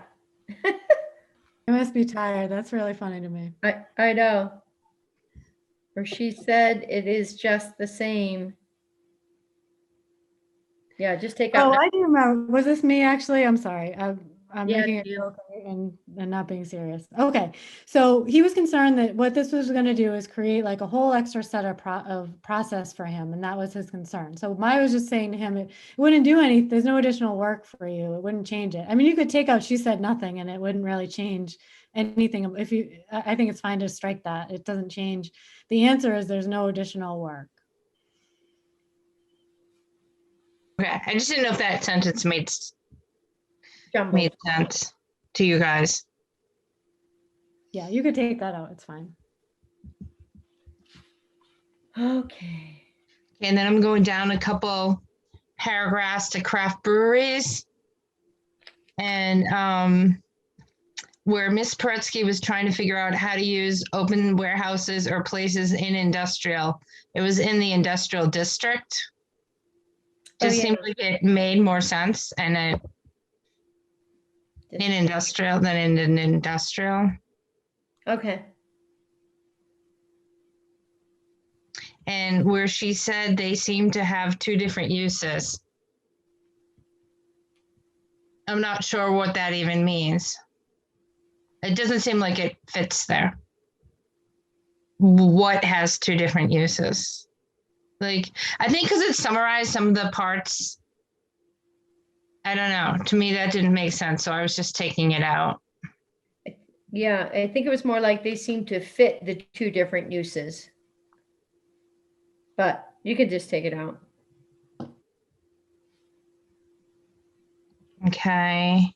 You must be tired. That's really funny to me. I know. Or she said it is just the same. Yeah, just take out. Oh, I do remember. Was this me actually? I'm sorry. I'm Yeah, making it you. joke and not being serious. Okay. So he was concerned that what this was going to do is create like a whole extra set of process for him. And that was his concern. So I was just saying to him, it wouldn't do anything. There's no additional work for you. It wouldn't change it. I mean, you could take out, she said nothing and it wouldn't really change anything. I think it's fine to strike that. It doesn't change. The answer is there's no additional work. Okay. I just didn't know if that sentence made Jumbled. sense to you guys. Yeah, you could take that out. It's fine. Okay. And then I'm going down a couple paragraphs to craft breweries. And where Miss Paretsky was trying to figure out how to use open warehouses or places in industrial, it was in the industrial district. Just seemed like it made more sense and it in industrial than in an industrial. Okay. And where she said they seem to have 2 different uses. I'm not sure what that even means. It doesn't seem like it fits there. What has 2 different uses? Like, I think because it summarized some of the parts. I don't know. To me, that didn't make sense. So I was just taking it out. Yeah, I think it was more like they seem to fit the 2 different uses. But you could just take it out. Okay.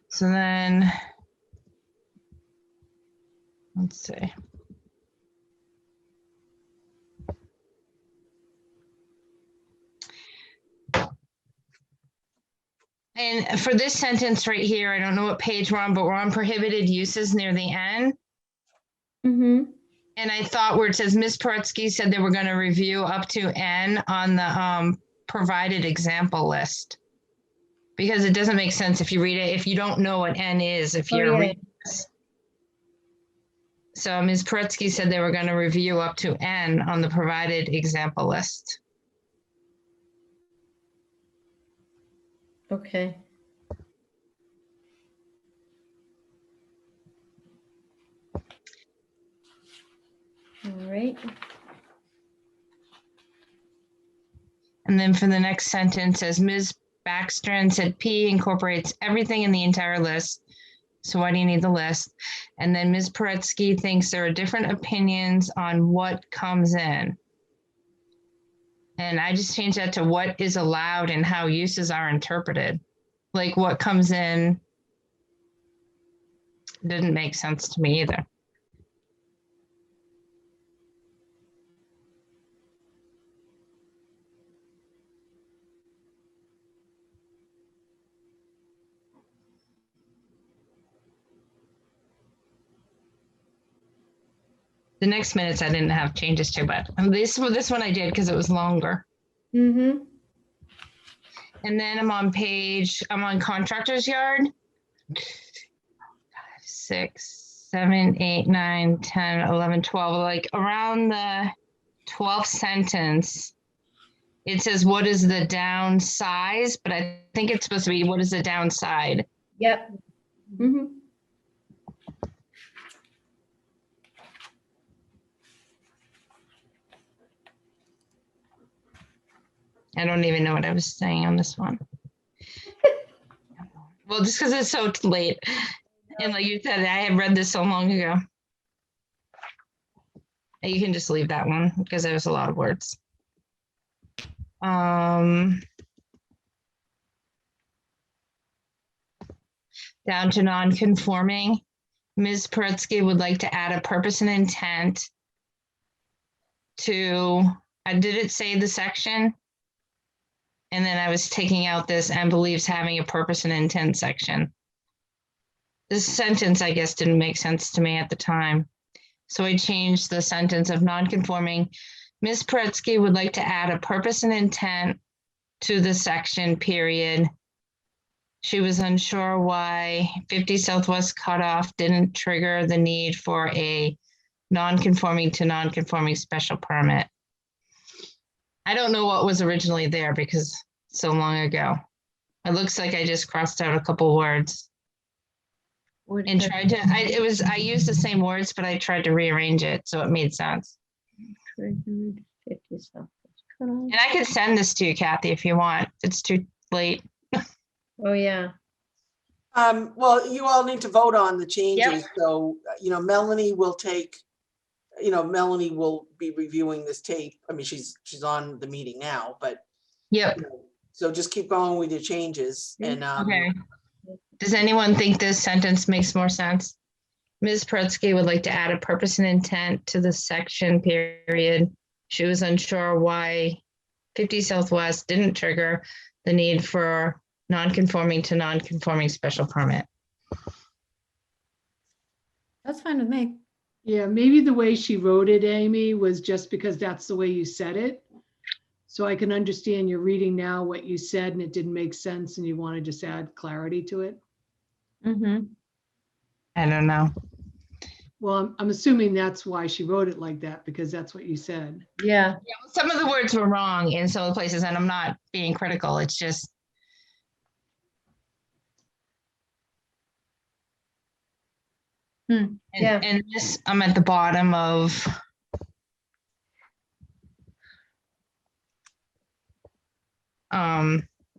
So then, let's see. And for this sentence right here, I don't know what page we're on, but we're on prohibited uses near the end. Mm-hmm. And I thought where it says Ms. Paretsky said they were going to review up to N on the provided example list. Because it doesn't make sense if you read it, if you don't know what N is, if Oh, you're yeah. reading this. So Ms. Paretsky said they were going to review up to N on the provided example list. Okay. All right. And then for the next sentence, as Ms. Baxter said, P incorporates everything in the entire list. So why do you need the list? And then Ms. Paretsky thinks there are different opinions on what comes in. And I just changed that to what is allowed and how uses are interpreted. Like what comes in didn't make sense to me either. The next minutes I didn't have changes to, but this one I did because it was longer. Mm-hmm. And then I'm on contractor's yard. 6, 7, 8, 9, 10, 11, 12, like around the 12th sentence, it says, what is the downsize? But I think it's supposed to be, what is the downside? Yep. Mm-hmm. I don't even know what I was saying on this one. Well, just because it's so late. And like you said, I had read this so long ago. And you can just leave that one because there's a lot of words. Down to non-conforming. Ms. Paretsky would like to add a purpose and intent to, did it say the section? And then I was taking out this and believes having a purpose and intent section. This sentence, I guess, didn't make sense to me at the time. So I changed the sentence of non-conforming. Ms. Paretsky would like to add a purpose and intent to the section, period. She was unsure why 50 Southwest cutoff didn't trigger the need for a non-conforming to non-conforming special permit. I don't know what was originally there because so long ago. It looks like I just crossed out a couple words and tried to, I used the same words, but I tried to rearrange it so it made sense. Triggered 50 Southwest cutoff. And I could send this to you, Kathy, if you want. It's too late. Oh, yeah. Well, you all need to vote on the changes. So, Melanie will be reviewing this tape. I mean, she's on the meeting now, but. Yep. So just keep going with your changes and. Okay. Does anyone think this sentence makes more sense? Ms. Paretsky would like to add a purpose and intent to the section, period. She was unsure why 50 Southwest didn't trigger the need for non-conforming to non-conforming special permit. That's fine with me. Yeah, maybe the way she wrote it, Amy, was just because that's the way you said it. So I can understand you're reading now what you said and it didn't make sense and you want to just add clarity to it. Mm-hmm. I don't know. Well, I'm assuming that's why she wrote it like that, because that's what you said. Yeah. Some of the words were wrong in some of the places, and I'm not being critical. It's just. Yeah. And this, I'm at the bottom of.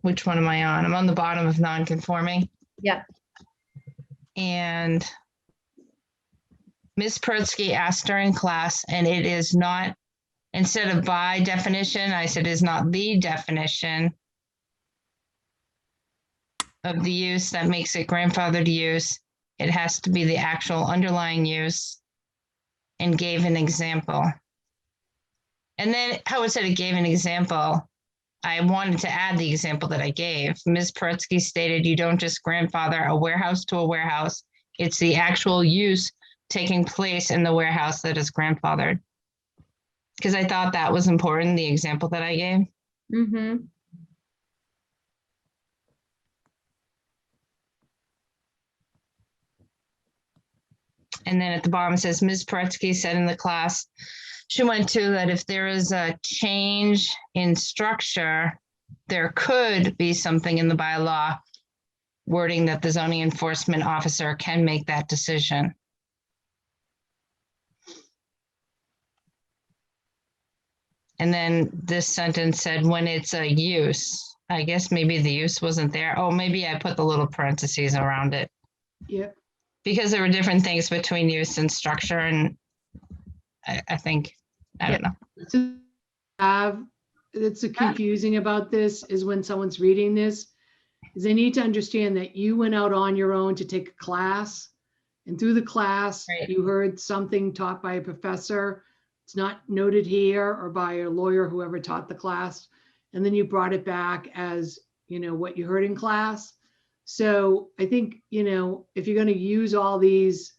Which one am I on? I'm on the bottom of non-conforming. Yeah. And Ms. Paretsky asked during class, and it is not, instead of by definition, I said is not the definition of the use that makes it grandfathered use. It has to be the actual underlying use, and gave an example. And then how it said it gave an example, I wanted to add the example that I gave. Ms. Paretsky stated you don't just grandfather a warehouse to a warehouse. It's the actual use taking place in the warehouse that is grandfathered. Because I thought that was important, the example that I gave. Mm-hmm. And then at the bottom it says, Ms. Paretsky said in the class she went to that if there is a change in structure, there could be something in the bylaw wording that the zoning enforcement officer can make that decision. And then this sentence said, when it's a use, I guess maybe the use wasn't there. Oh, maybe I put the little parentheses around it Yep. because there were different things between use and structure. And I think, I don't know. So it's confusing about this is when someone's reading this, is they need to understand that you went out on your own to take a class. And through the class, you heard something taught by a professor. It's not noted here or by a lawyer, whoever taught the class. And then you brought it back as, you know, what you heard in class. So I think, you know, if you're going to use all these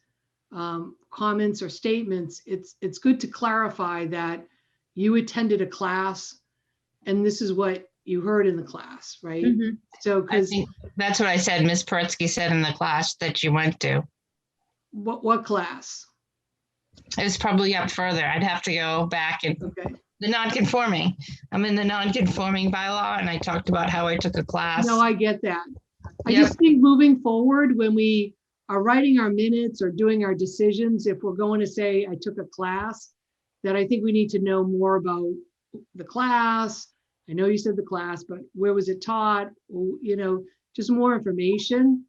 comments or statements, it's good to clarify that you attended a class and this is what you heard in the class, right? Mhm. So, I because think that's what I said. Ms. Paretsky said in the class that you went to. what class? It was probably up further. I'd have to go back and the non-conforming. I'm in the non-conforming bylaw and I talked about how I took a class. No, I get that. I just think moving forward, when we are writing our minutes or doing our decisions, if we're going to say, I took a class, that I think we need to know more about the class. I know you said the class, but where was it taught? You know, just more information.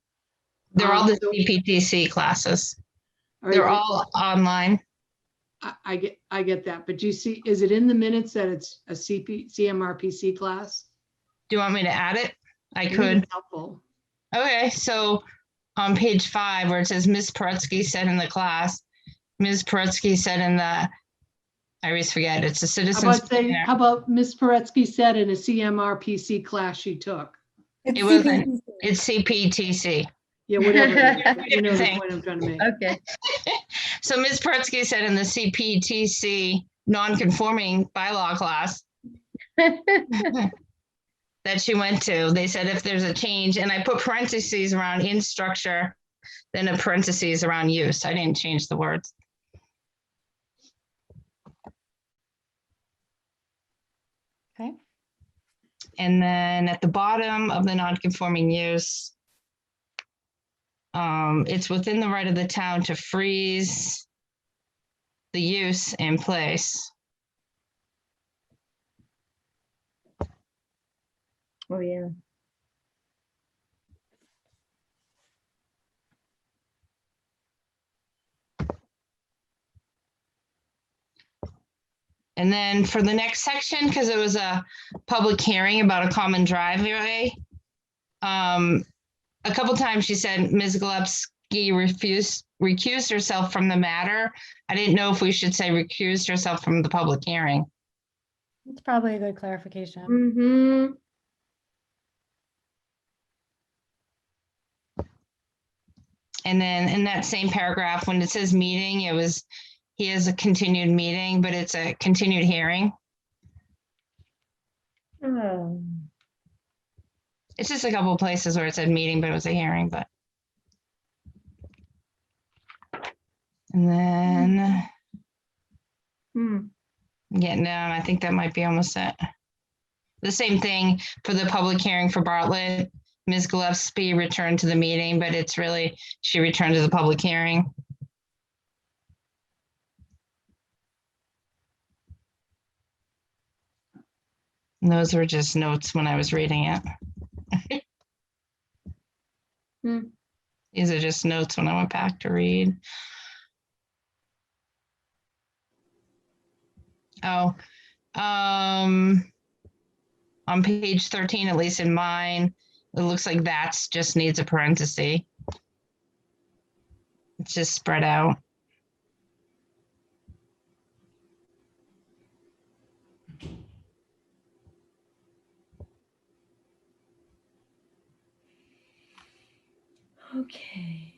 They're all the So- CPTC classes. All right, They're but- all online. I get that, but do you see, is it in the minutes that it's a CMRPC class? Do you want me to add it? I think could. it's helpful. Okay, so on page 5 where it says Ms. Paretsky said in the class, Ms. Paretsky said in the, I always forget, it's a citizens. How about Ms. Paretsky said in a CMRPC class she took? It wasn't, it's CPTC. Yeah, whatever. You know the Thing. point I'm trying to make. Okay. So Ms. Paretsky said in the CPTC non-conforming bylaw class that she went to, they said if there's a change, and I put parentheses around in structure, then a parentheses around use. I didn't change the words. Okay. And then at the bottom of the non-conforming use, it's within the right of the town to freeze the use in place. Oh, yeah. And then for the next section, because it was a public hearing about a common driveway, a couple times she said Ms. Gillespie recused herself from the matter. I didn't know if we should say recused herself from the public hearing. It's probably a good clarification. Mm-hmm. And then in that same paragraph, when it says meeting, it was, he has a continued meeting, but it's a continued hearing. Oh. It's just a couple places where it said meeting, but it was a hearing, but. And then getting down, I think that might be almost it. The same thing for the public hearing for Bartlett. Ms. Gillespie returned to the meeting, but it's really, she returned to the public hearing. And those were just notes when I was reading it. These are just notes when I went back to read. Oh, on page 13, at least in mine, it looks like that's just needs a parenthesis. It's just spread out. Okay.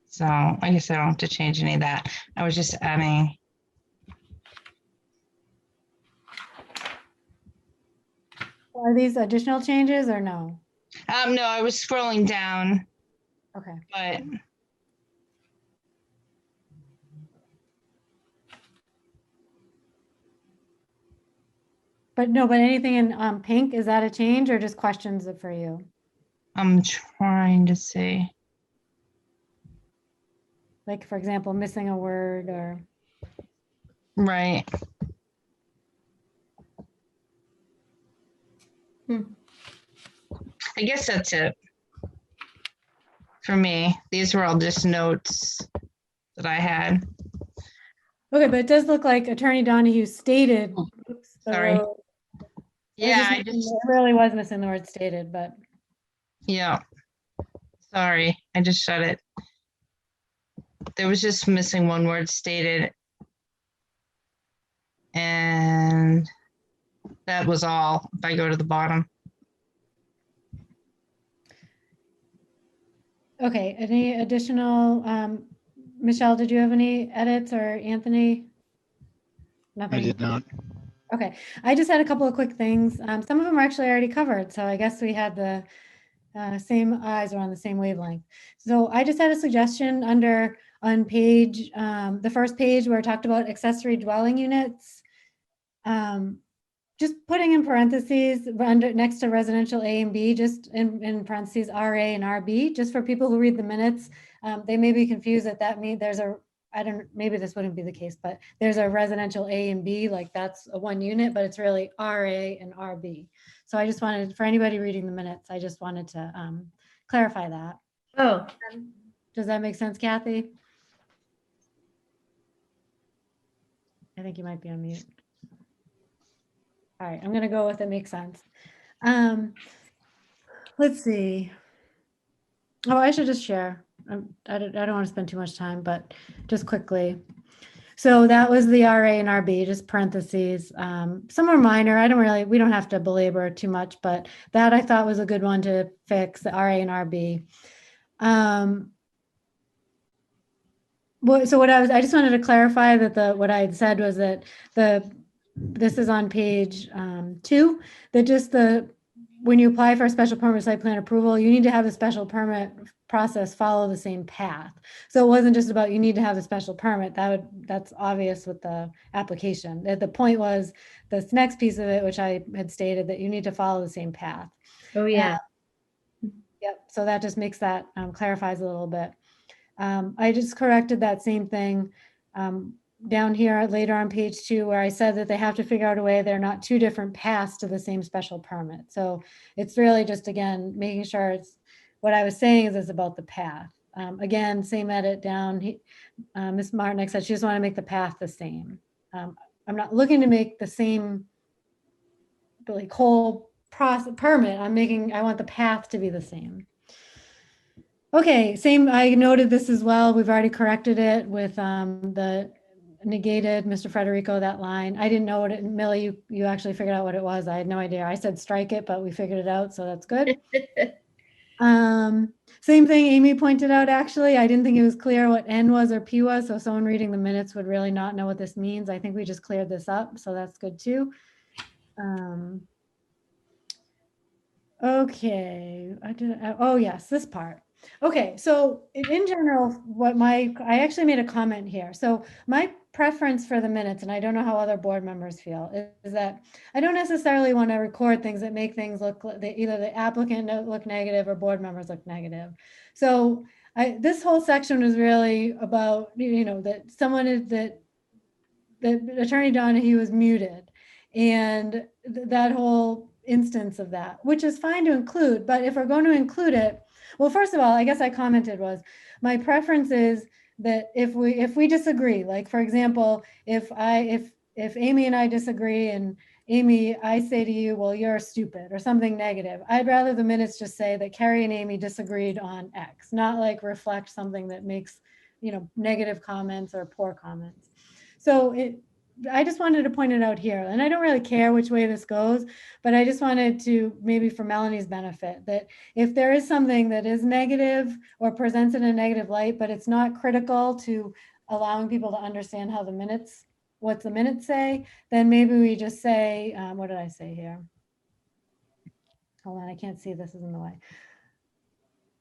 So I guess I don't have to change any of that. I was just adding. Are these additional changes or no? No, I was scrolling down, Okay. but But no, but anything in pink, is that a change or just questions for you? I'm trying to see. Like, for example, missing a word or, Right. I guess that's it. For me, these were all just notes that I had. okay, but it does look like Attorney Donahue stated. Oops, the Sorry. road. Yeah, It really was missing the word stated, but. Yeah. Sorry, I just shut it. There was just missing one word stated. And that was all. If I go to the bottom. Okay, any additional, Michelle, did you have any edits or Anthony? Nothing. I did not. Okay, I just had a couple of quick things. Some of them are actually already covered, so I guess we had the same eyes are on the same wavelength. So I just had a suggestion on page, the first page where it talked about accessory dwelling units. Just putting in parentheses under next to residential A and B, just in parentheses RA and RB, just for people who read the minutes. They may be confused that means there's a, I don't, maybe this wouldn't be the case, but there's a residential A and B, like that's a one unit, but it's really RA and RB. So I just wanted, for anybody reading the minutes, I just wanted to clarify that. Oh, Does that make sense, Kathy? I think you might be on mute. All right, I'm gonna go with it makes sense. Let's see. Oh, I should just share. I don't want to spend too much time, but just quickly. So that was the RA and RB, just parentheses. Some are minor. We don't have to belabor too much, but that I thought was a good one to fix, the RA and RB. I just wanted to clarify that what I had said was that this is on page 2, that when you apply for a special permit site plan approval, you need to have the special permit process follow the same path. So it wasn't just about you need to have a special permit. That's obvious with the application. The point was this next piece of it, which I had stated, that you need to follow the same path. oh, yeah. Yep. So that just makes that clarifies a little bit. I just corrected that same thing down here later on page 2, where I said that they have to figure out a way they're not two different paths to the same special permit. So it's really just, again, making sure it's what I was saying is about the path. Again, same edit down. Ms. Martinek said she just want to make the path the same. I'm not looking to make the same like whole process permit. I want the path to be the same. Okay, same, I noted this as well. We've already corrected it with the negated Mr. Federico, that line. I didn't know what it, Millie, you actually figured out what it was. I had no idea. I said strike it, but we figured it out, so that's good. Same thing Amy pointed out, actually. I didn't think it was clear what N was or P was, so someone reading the minutes would really not know what this means. I think we just cleared this up, so that's good too. Okay, oh yes, this part. Okay, so in general, I actually made a comment here. So my preference for the minutes, and I don't know how other board members feel, is that I don't necessarily want to record things that make things look, either the applicant look negative or board members look negative. So this whole section was really about, that that Attorney Donahue was muted, and that whole instance of that, which is fine to include, but if we're going to include it, well, first of all, I guess I commented was my preference is that if we disagree, like for example, if Amy and I disagree and Amy, I say to you, well, you're stupid or something negative, I'd rather the minutes just say that Carrie and Amy disagreed on X, not like reflect something that makes, negative comments or poor comments. So I just wanted to point it out here, and I don't really care which way this goes, but I just wanted to, maybe for Melanie's benefit, that if there is something that is negative or presents in a negative light, but it's not critical to allowing people to understand how what the minutes say, then maybe we just say, what did I say here? Hold on, I can't see, this is in the way.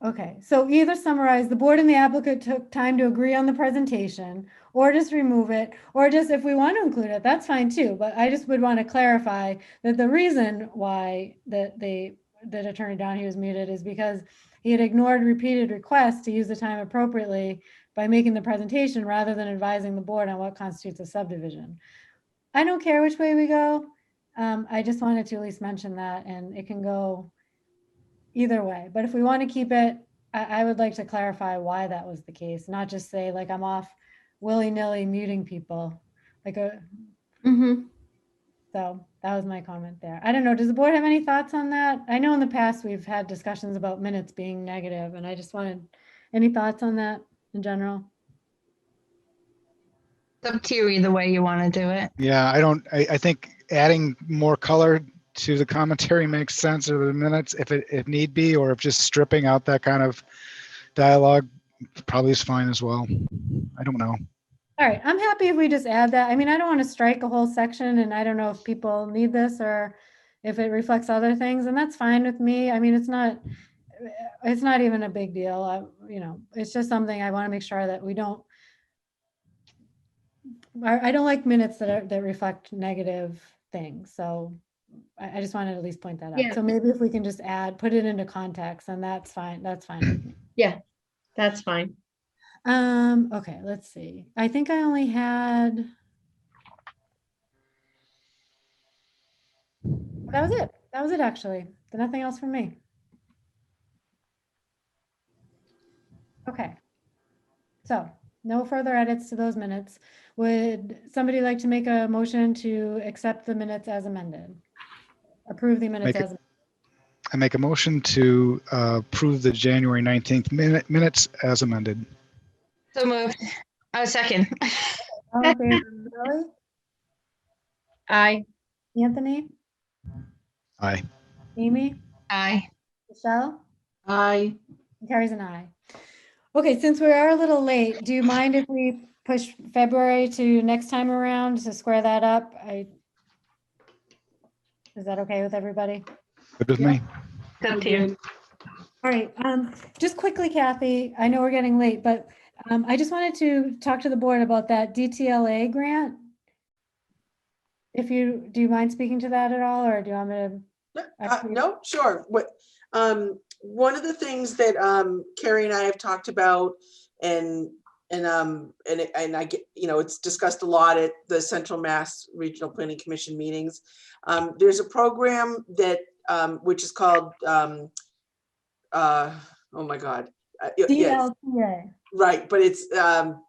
Okay, so either summarize, the board and the applicant took time to agree on the presentation, or just remove it, or just if we want to include it, that's fine too. But I just would want to clarify that the reason why that Attorney Donahue was muted is because he had ignored repeated requests to use the time appropriately by making the presentation rather than advising the board on what constitutes a subdivision. I don't care which way we go. I just wanted to at least mention that, and it can go either way. But if we want to keep it, I would like to clarify why that was the case, not just say like I'm off willy-nilly muting people. Like a, so that was my comment there. I don't know, does the board have any thoughts on that? I know in the past we've had discussions about minutes being negative, and I just wanted, any thoughts on that in general? It's up to you either way you want to do it. Yeah, I think adding more color to the commentary makes sense, or the minutes if need be, or if just stripping out that kind of dialogue probably is fine as well. I don't know. All right, I'm happy if we just add that. I mean, I don't want to strike a whole section, and I don't know if people need this or if it reflects other things, and that's fine with me. I mean, it's not even a big deal. You know, it's just something I want to make sure that we don't, I don't like minutes that reflect negative things. So I just wanted to at least point that out. Yeah. So maybe if we can just put it into context, and that's fine. That's fine with me. Yeah, that's fine. Okay, let's see. I think I only had, that was it. That was it, actually. Nothing else from me. Okay. So no further edits to those minutes. Would somebody like to make a motion to accept the minutes as amended? Approve the minutes as amended. I make a motion to approve the January 19th minutes as amended. So moved. Second. All in favor, Kelly? Aye. Anthony? Aye. Amy? Aye. Michelle? Aye. Carries an aye. Okay, since we are a little late, do you mind if we push February to next time around to square that up? Is that okay with everybody? Good with me. Up to you. All right, just quickly, Kathy, I know we're getting late, but I just wanted to talk to the board about that DTLA grant. Do you mind speaking to that at all, or do you want me to? No, sure. One of the things that Carrie and I have talked about, and I get, you know, it's discussed a lot at the Central Mass Regional Planning Commission meetings. There's a program that which is called oh my God. Yes, DLTA. right, but it's oh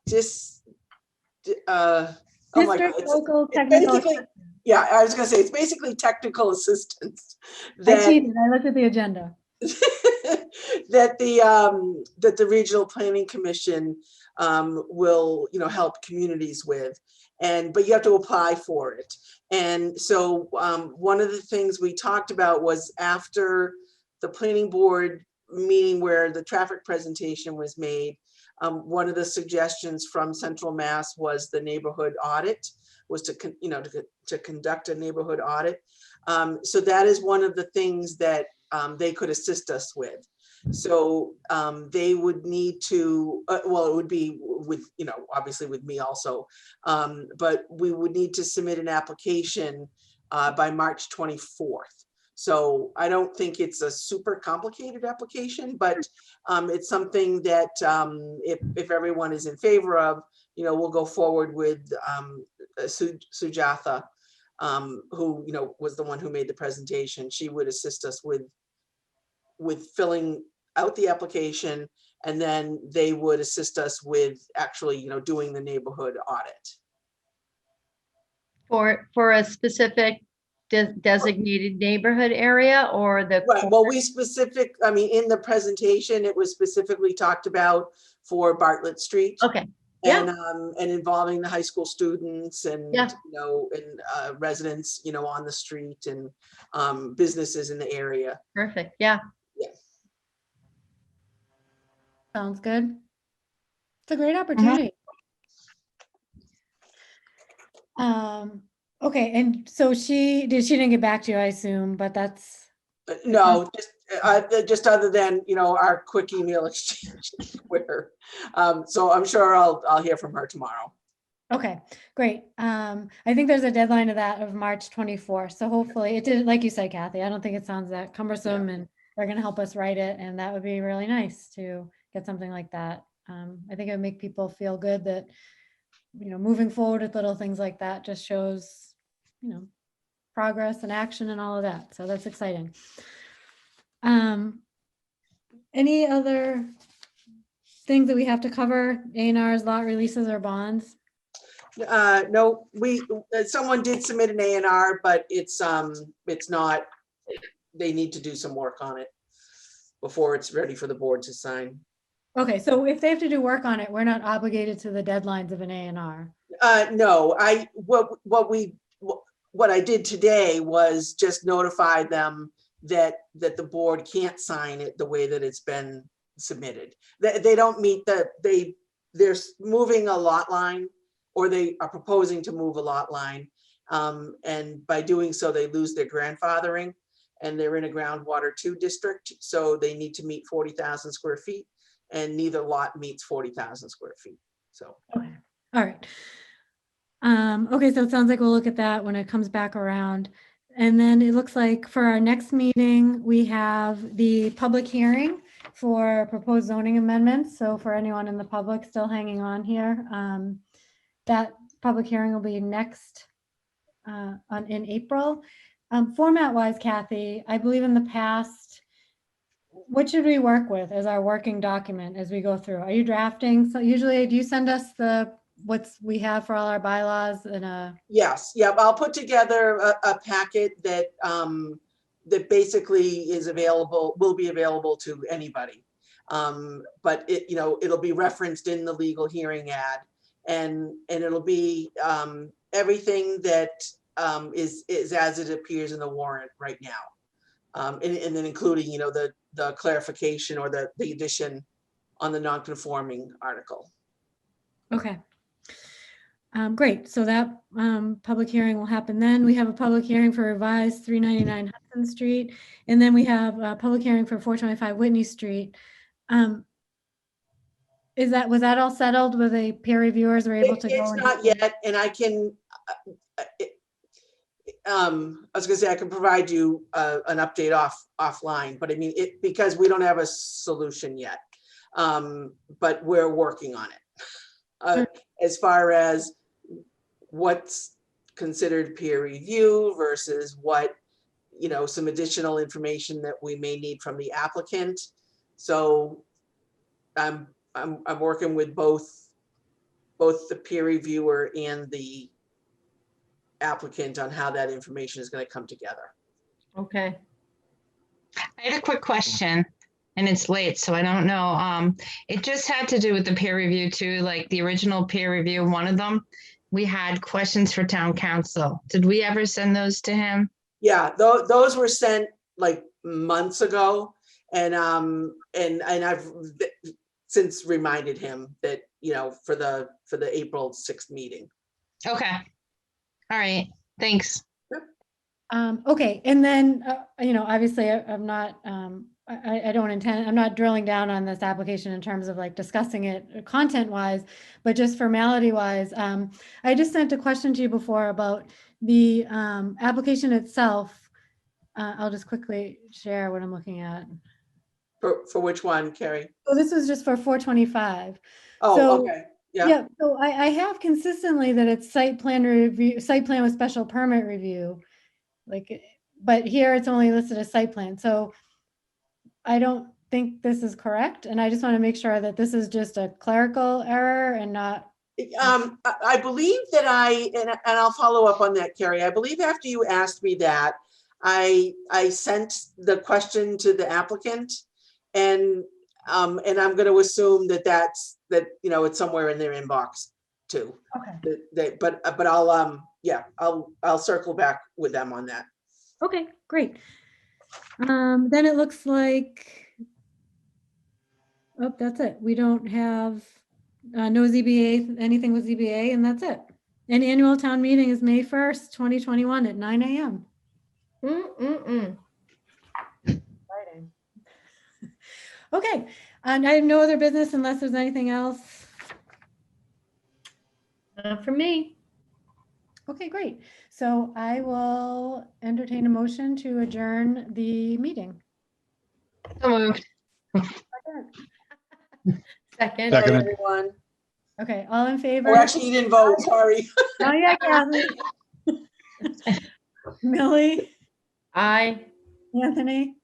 my God, District Local it's Technical. basically, yeah, I was gonna say, it's basically technical assistance. I cheated, I looked at the agenda. that the Regional Planning Commission will, you know, help communities with, but you have to apply for it. And so one of the things we talked about was after the planning board meeting where the traffic presentation was made, one of the suggestions from Central Mass was the neighborhood audit, was to conduct a neighborhood audit. So that is one of the things that they could assist us with. So they would need to, well, it would be with, you know, obviously with me also, but we would need to submit an application by March 24th. So I don't think it's a super complicated application, but it's something that if everyone is in favor of, you know, we'll go forward with Sujatha, who, you know, was the one who made the presentation. She would assist us with filling out the application, and then they would assist us with actually, you know, doing the neighborhood audit. For a specific designated neighborhood area, or the Right, well, I mean, in the presentation, it was specifically talked about for Bartlett Street. Okay. Yeah. And involving the high school students and, Yeah. you know, and residents, you know, on the street, and businesses in the area. Perfect. Yeah. Yeah. Sounds good. It's a great opportunity. Okay, and so she didn't get back to you, I assume, but that's. No, just just other than, our quick email exchange with her. So I'm sure I'll hear from her tomorrow. Okay, great. I think there's a deadline of that of March 24th. So hopefully it did, like you said, Kathy, I don't think it sounds that cumbersome and they're going to help us write it. And that would be really nice to get something like that. I think it would make people feel good that, moving forward with little things like that just shows, progress and action and all of that. So that's exciting. Any other things that we have to cover? A&Rs, lot releases, or bonds? No, someone did submit an A&R, but it's not, they need to do some work on it before it's ready for the board to sign. Okay, so if they have to do work on it, we're not obligated to the deadlines of an A&R. No, what I did today was just notify them that the board can't sign it the way that it's been submitted. They don't meet they're moving a lot line, or they are proposing to move a lot line. And by doing so, they lose their grandfathering, and they're in a groundwater 2 district. So they need to meet 40,000 square feet, and neither lot meets 40,000 square feet. So. Okay, all right. Okay, so it sounds like we'll look at that when it comes back around. And then it looks like for our next meeting, we have the public hearing for proposed zoning amendments. So for anyone in the public still hanging on here, that public hearing will be next in April. Format wise, Kathy, I believe in the past, what should we work with as our working document as we go through? Are you drafting? So usually, do you send us what we have for all our bylaws in a? Yes, yep. I'll put together a packet that that basically is available, will be available to anybody. But it'll be referenced in the legal hearing ad, and it'll be everything that is as it appears in the warrant right now, and then including the clarification or the addition on the non-conforming article. Okay. Great. So that public hearing will happen then. We have a public hearing for revised 399 Hudson Street, and then we have a public hearing for 425 Whitney Street. Was that all settled with the peer reviewers were able to go? It's not yet, and I can. I was gonna say I can provide you an update offline, but I mean because we don't have a solution yet, but we're working on it. As far as what's considered peer review versus what some additional information that we may need from the applicant. So I'm working with both the peer reviewer and the applicant on how that information is going to come together. Okay. I had a quick question, and it's late, so I don't know. It just had to do with the peer review too, like the original peer review, one of them, we had questions for town council. Did we ever send those to him? Yeah, those were sent like months ago, and I've since reminded him that, for the April 6th meeting. Okay. All right. Thanks. Okay. And then, obviously I'm not, I don't intend, I'm not drilling down on this application in terms of like discussing it content wise, but just formality wise. I just sent a question to you before about the application itself. I'll just quickly share what I'm looking at. For which one, Carrie? So this was just for 425. Oh, so, okay. Yeah. Yeah. So I have consistently that it's site plan review, site plan with special permit review, but here it's only listed as site plan. So I don't think this is correct. And I just want to make sure that this is just a clerical error and not. I believe that and I'll follow up on that, Carrie. I believe after you asked me that, I sent the question to the applicant, and I'm going to assume that it's somewhere in their inbox too. Okay. But I'll circle back with them on that. Okay, great. Then it looks like, that's it. We don't have no ZBA, anything with ZBA, and that's it. And annual town meeting is May 1st, 2021 at 9 a.m. Mm-mm-mm. Okay, and I have no other business unless there's anything else. For me. Okay, great. So I will entertain a motion to adjourn the meeting. So moved. Second. Good night, Seconded. everyone. Okay, all in favor? Oh, actually, you didn't vote, sorry. Oh, yeah, Kathy. Millie, Aye. Anthony,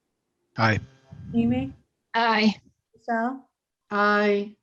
Aye. Amy, Aye. Michelle, Aye.